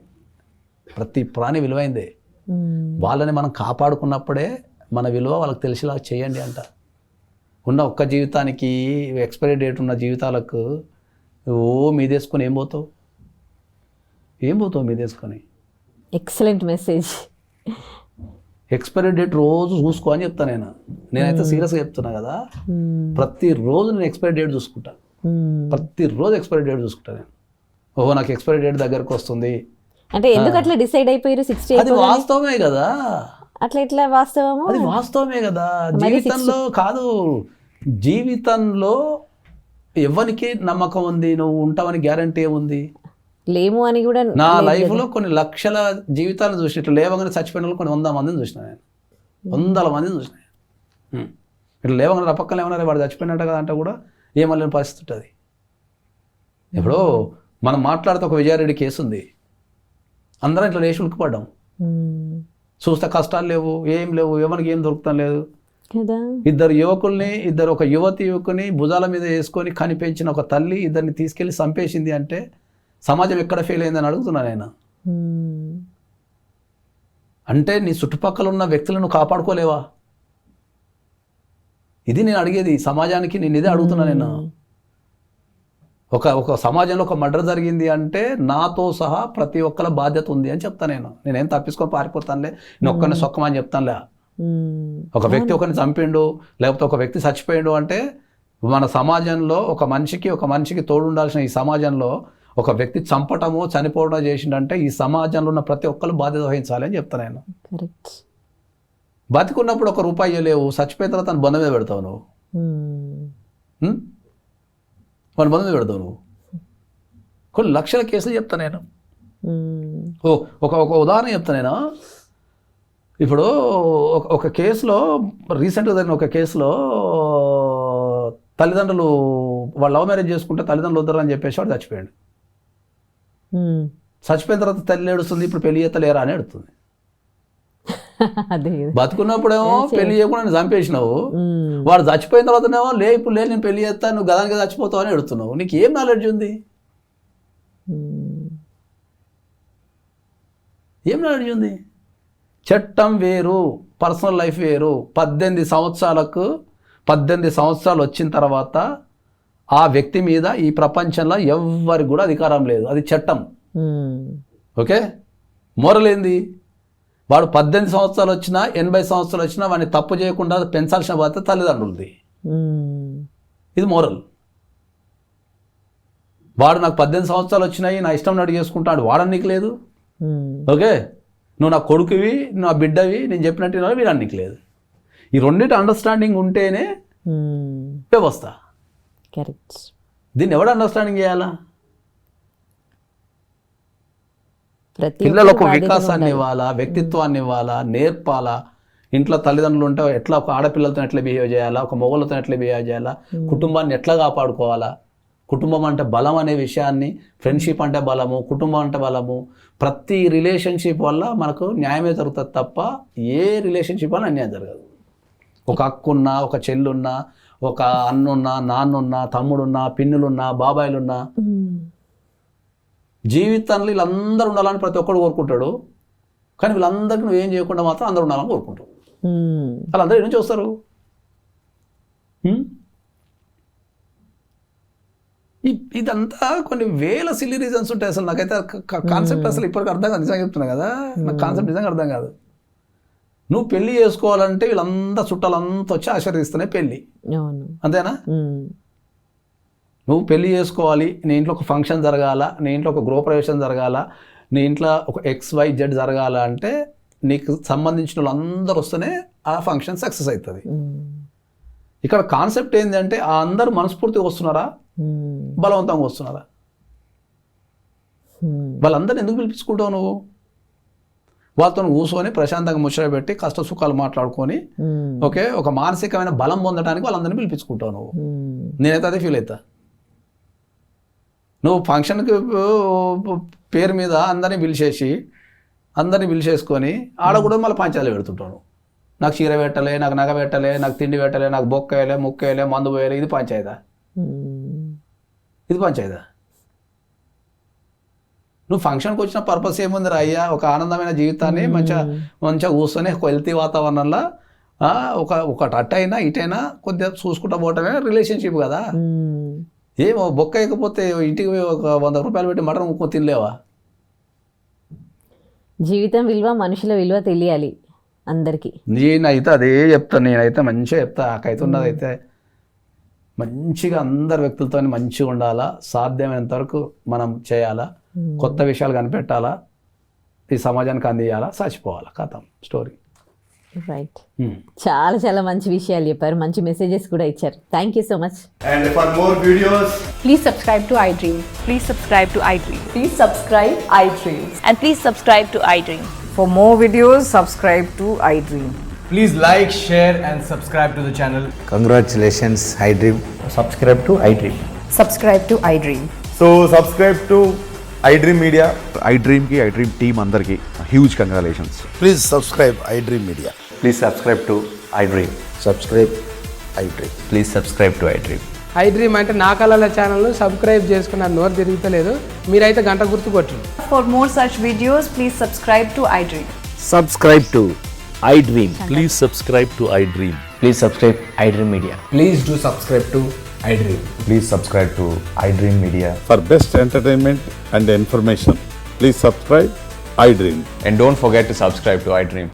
వాళ్ళని మనం కాపాడుకున్నప్పుడే మన విలువ వాళ్ళకి తెలిసేలా చేయండి అంట. ఉన్న ఒక్క జీవితానికి ఎక్స్పైరీ డేట్ ఉన్న జీవితాలకు మీదేసుకొని ఏం పోతావు మీదేసుకొని? Excellent message. ఎక్స్పైరీ డేట్ రోజు చూసుకో అని చెప్తాను నేనైతే సీరియస్గా చెప్తున్నా కదా. ప్రతిరోజు నేను ఎక్స్పైరీ డేట్ చూసుకుంటా, ప్రతిరోజు ఎక్స్పైరీ డేట్ చూసుకుంటా నేను. నాకు ఎక్స్పైరీ డేట్ దగ్గరకు వస్తుంది అంటే ఎందుకు అట్లా డిసైడ్ అయిపోయారు? 60 అది వాస్తవమే కదా. అట్లా ఎట్లా వాస్తవము? అది వాస్తవమే కదా. జీవితంలో కాదు, జీవితంలో ఎవరికి నమ్మకం ఉంది? నువ్వు ఉంటావని గ్యారంటీ ఏముంది? లేము అని కూడా. నా లైఫ్లో కొన్ని లక్షల జీవితాలను చూసిన, ఇట్లా లేవగానే చచ్చిపోయిన వాళ్ళు కొన్ని 100 మందిని చూసిన నేను, 100 మందిని చూసిన. ఇట్లా లేవగానే రపక్కన ఏమన్నా వాడు చచ్చిపోయినట్టు కదా అంటే కూడా ఏమలేని పరిస్థితి ఉంటుంది. ఇప్పుడు మనం మాట్లాడితే ఒక విజయారెడ్డి కేసు ఉంది, అందరం ఇట్లా లేచి ఉలికిపడ్డాం. చూస్తే కష్టాలు లేవు, ఏం లేవు, ఎవరికి ఏం దొరుకుతాం లేదు. ఇద్దరు యువకుల్ని, ఒక యువకుని భుజాల మీద వేసుకొని కనిపించిన ఒక తల్లి ఇద్దరిని తీసుకెళ్లి చంపేసింది అంటే సమాజం ఎక్కడ ఫెయిల్ అయిందని అడుగుతున్నా నేను. అంటే నీ చుట్టుపక్కల ఉన్న వ్యక్తులను కాపాడుకోలేవా? ఇది నేను అడిగేది సమాజానికి, నేను ఇదే అడుగుతున్నా. నేను ఒక సమాజంలో ఒక మర్డర్ జరిగింది అంటే నాతో సహా ప్రతి ఒక్కల బాధ్యత ఉంది అని చెప్తాను. నేనేం తప్పించుకొని పారిపోతానులే, నేను ఒక్కరిని సొక్కమని చెప్తానులే. ఒక వ్యక్తి ఒకరిని చంపిండు, లేకపోతే ఒక వ్యక్తి చచ్చిపోయిండు అంటే మన సమాజంలో ఒక మనిషికి తోడు ఉండాల్సిన ఈ సమాజంలో ఒక వ్యక్తి చంపటము చనిపోవడం చేసిండంటే ఈ సమాజంలో ఉన్న ప్రతి ఒక్కరు బాధ్యత వహించాలి అని చెప్తాను నేను. బతికున్నప్పుడు 1 రూపాయి లేవు, చచ్చిపోయిన తర్వాత తన బంధం మీద పెడతావు నువ్వు. మన బంధం మీద పెడతావు నువ్వు. కొన్ని లక్షల కేసులు చెప్తా నేను. ఒక ఉదాహరణ చెప్తా నేను. ఇప్పుడు ఒక కేసులో, రీసెంట్గా జరిగిన ఒక కేసులో తల్లిదండ్రులు వాళ్ళు లవ్ మ్యారేజ్ చేసుకుంటే తల్లిదండ్రులు వద్దరు అని చెప్పేసి వాడు చచ్చిపోయాడు. చచ్చిపోయిన తర్వాత తల్లి ఏడుస్తుంది, ఇప్పుడు పెళ్లి చేస్తలేరా అని ఏడుతుంది. బతుకున్నప్పుడేమో పెళ్లి చేయకుండా చంపేసినావు, వాడు చచ్చిపోయిన తర్వాతనేమో ఇప్పుడు నేను పెళ్లి చేస్తాను, నువ్వు గదానికి చచ్చిపోతావు అని ఎడుతున్నావు. నీకు ఏం నాలెడ్జ్ ఉంది? ఏం నాలెడ్జ్ ఉంది? చట్టం వేరు, పర్సనల్ లైఫ్ వేరు. 18 సంవత్సరాలు వచ్చిన తర్వాత ఆ వ్యక్తి మీద ఈ ప్రపంచంలో ఎవ్వరికి కూడా అధికారం లేదు, అది చట్టం. ఓకే, మోరల్ ఏంది? వాడు 18 సంవత్సరాలు వచ్చినా 80 సంవత్సరాలు వచ్చినా వాడిని తప్పు చేయకుండా పెంచాల్సిన బాధ్యత తల్లిదండ్రులది. ఇది మోరల్. వాడు నాకు 18 సంవత్సరాలు వచ్చినాయి, నా ఇష్టం నాడు చేసుకుంటాడు, వాడనికి లేదు. ఓకే, నువ్వు నా కొడుకువి, నా బిడ్డవి, నేను చెప్పినట్టు వీడనికి లేదు. ఈ రెండింటి అండర్స్టాండింగ్ ఉంటేనే వ్యవస్థ. కరెక్ట్. దీన్ని ఎవడు అండర్స్టాండింగ్ చేయాలా? పిల్లలకు వికాసాన్ని ఇవ్వాలా, వ్యక్తిత్వాన్ని ఇవ్వాలా, నేర్పాలా. ఇంట్లో తల్లిదండ్రులు ఉంటే ఎట్లా, ఒక ఆడపిల్లలతో ఎట్లా బిహేవ్ చేయాలా, ఒక మొగలతో ఎట్లా బిహేవ్ చేయాలా, కుటుంబాన్ని ఎట్లా కాపాడుకోవాలా. కుటుంబం అంటే బలం అనే విషయాన్ని, ఫ్రెండ్షిప్ అంటే బలము, కుటుంబం అంటే బలము. ప్రతి రిలేషన్షిప్ వల్ల మనకు న్యాయమే జరుగుతుంది తప్ప ఏ రిలేషన్షిప్ వల్ల అన్యాయం జరగదు. ఒక అక్కున్నా, ఒక చెల్లున్నా, ఒక అన్నున్నా, నాన్నున్నా, తమ్ముడున్నా, పిన్నులున్నా, బాబాయిలున్నా, జీవితంలో వీళ్ళందరూ ఉండాలని ప్రతి ఒక్కడు కోరుకుంటాడు. కానీ వీళ్ళందరికీ నువ్వేం చేయకుండా మాత్రం అందరూ ఉండాలని కోరుకుంటావు. వాళ్ళందరూ ఏం నుంచి వస్తారు? ఇదంతా కొన్ని వేల సిల్లీ రీజన్స్ ఉంటాయి. అసలు నాకైతే కాన్సెప్ట్ అసలు ఇప్పటికి అర్థం కాదు. నిజంగా చెప్తున్నా కదా, నాకు కాన్సెప్ట్ నిజంగా అర్థం కాదు. నువ్వు పెళ్లి చేసుకోవాలంటే వీళ్ళంతా చుట్టాలంతా వచ్చి ఆశీర్వదిస్తూనే పెళ్ళి, అంతేనా? నువ్వు పెళ్లి చేసుకోవాలి, నీ ఇంట్లో ఒక ఫంక్షన్ జరగాల, నీ ఇంట్లో ఒక గృహప్రవేశం జరగాల, నీ ఇంట్లో ఒక XYZ జరగాల అంటే నీకు సంబంధించిన వాళ్ళందరూ వస్తేనే ఆ ఫంక్షన్ సక్సెస్ అవుతుంది. ఇక్కడ కాన్సెప్ట్ ఏంటంటే ఆ అందరూ మనస్ఫూర్తిగా వస్తున్నారా, బలవంతంగా వస్తున్నారా? వాళ్ళందరినీ ఎందుకు పిలిపించుకుంటావు నువ్వు? వాళ్ళతో కూర్చొని ప్రశాంతంగా ముచ్చట పెట్టి కష్ట సుఖాలు మాట్లాడుకొని ఓకే, ఒక మానసికమైన బలం పొందడానికి వాళ్ళందరినీ పిలిపించుకుంటావు నువ్వు. నేనైతే అదే ఫీల్ అవుతా. నువ్వు ఫంక్షన్కి పేరు మీద అందరినీ పిలిచేసుకొని ఆడ కూడా మళ్ళీ పంచాయతీలు పెడుతుంటాను. నాకు చీర పెట్టలే, నాకు నగ పెట్టలే, నాకు తిండి పెట్టలే, నాకు బొక్కేయలే, ముక్కేయలే, మందు పోయలే. ఇది పంచాయతా? ఇది పంచాయతా? నువ్వు ఫంక్షన్కి వచ్చిన పర్పస్ ఏముంది రా అయ్యా? ఒక ఆనందమైన జీవితాన్ని మంచిగా కూర్చొని ఒక హెల్తీ వాతావరణంలో ఒక అట్టయినా ఇటైనా కొద్దిగా చూసుకుంటా పోవటమే రిలేషన్షిప్ కదా. ఏమో బొక్క వేయకపోతే ఇంటికి ఒక 100 రూపాయలు పెట్టి మటన్ ముక్కు తినలేవా? జీవితం విలువ, మనుషుల విలువ తెలియాలి అందరికీ. నేనైతే అదే చెప్తాను. నేనైతే మంచిగా చెప్తా. నాకైతే ఉన్నదైతే మంచిగా అందరు వ్యక్తులతో మంచిగా ఉండాలా, సాధ్యమైనంత వరకు మనం చేయాలా, కొత్త విషయాలు కనిపెట్టాలా, ఈ సమాజానికి అందియాలా, చచ్చిపోవాలా, కథం స్టోరీ. రైట్, చాలా చాలా మంచి విషయాలు చెప్పారు, మంచి మెసేజెస్ కూడా ఇచ్చారు. Thank you so much. And for more videos, Please subscribe to iDream. Please subscribe to iDream. Please subscribe iDream. And please subscribe to iDream. For more videos, subscribe to iDream. please like, share and subscribe to the channel. Congratulations, iDream. Subscribe to iDream. Subscribe to iDream. So subscribe to iDream Media. iDream की iDream team अंदर की huge congratulations. Please subscribe iDream Media. Please subscribe to iDream. Subscribe iDream. Please subscribe to iDream. iDream అంటే నా కళల ఛానల్ను సబ్స్క్రైబ్ చేసుకున్న నోరు తిరుగుతలేదు, మీరైతే గంట గుర్తు కొట్టండి. For more such videos, please subscribe to iDream. Subscribe to iDream. Please subscribe to iDream. Please subscribe iDream Media. Please do subscribe to iDream. Please subscribe to iDream Media. For best entertainment and information, please subscribe iDream. And don't forget to subscribe to iDream.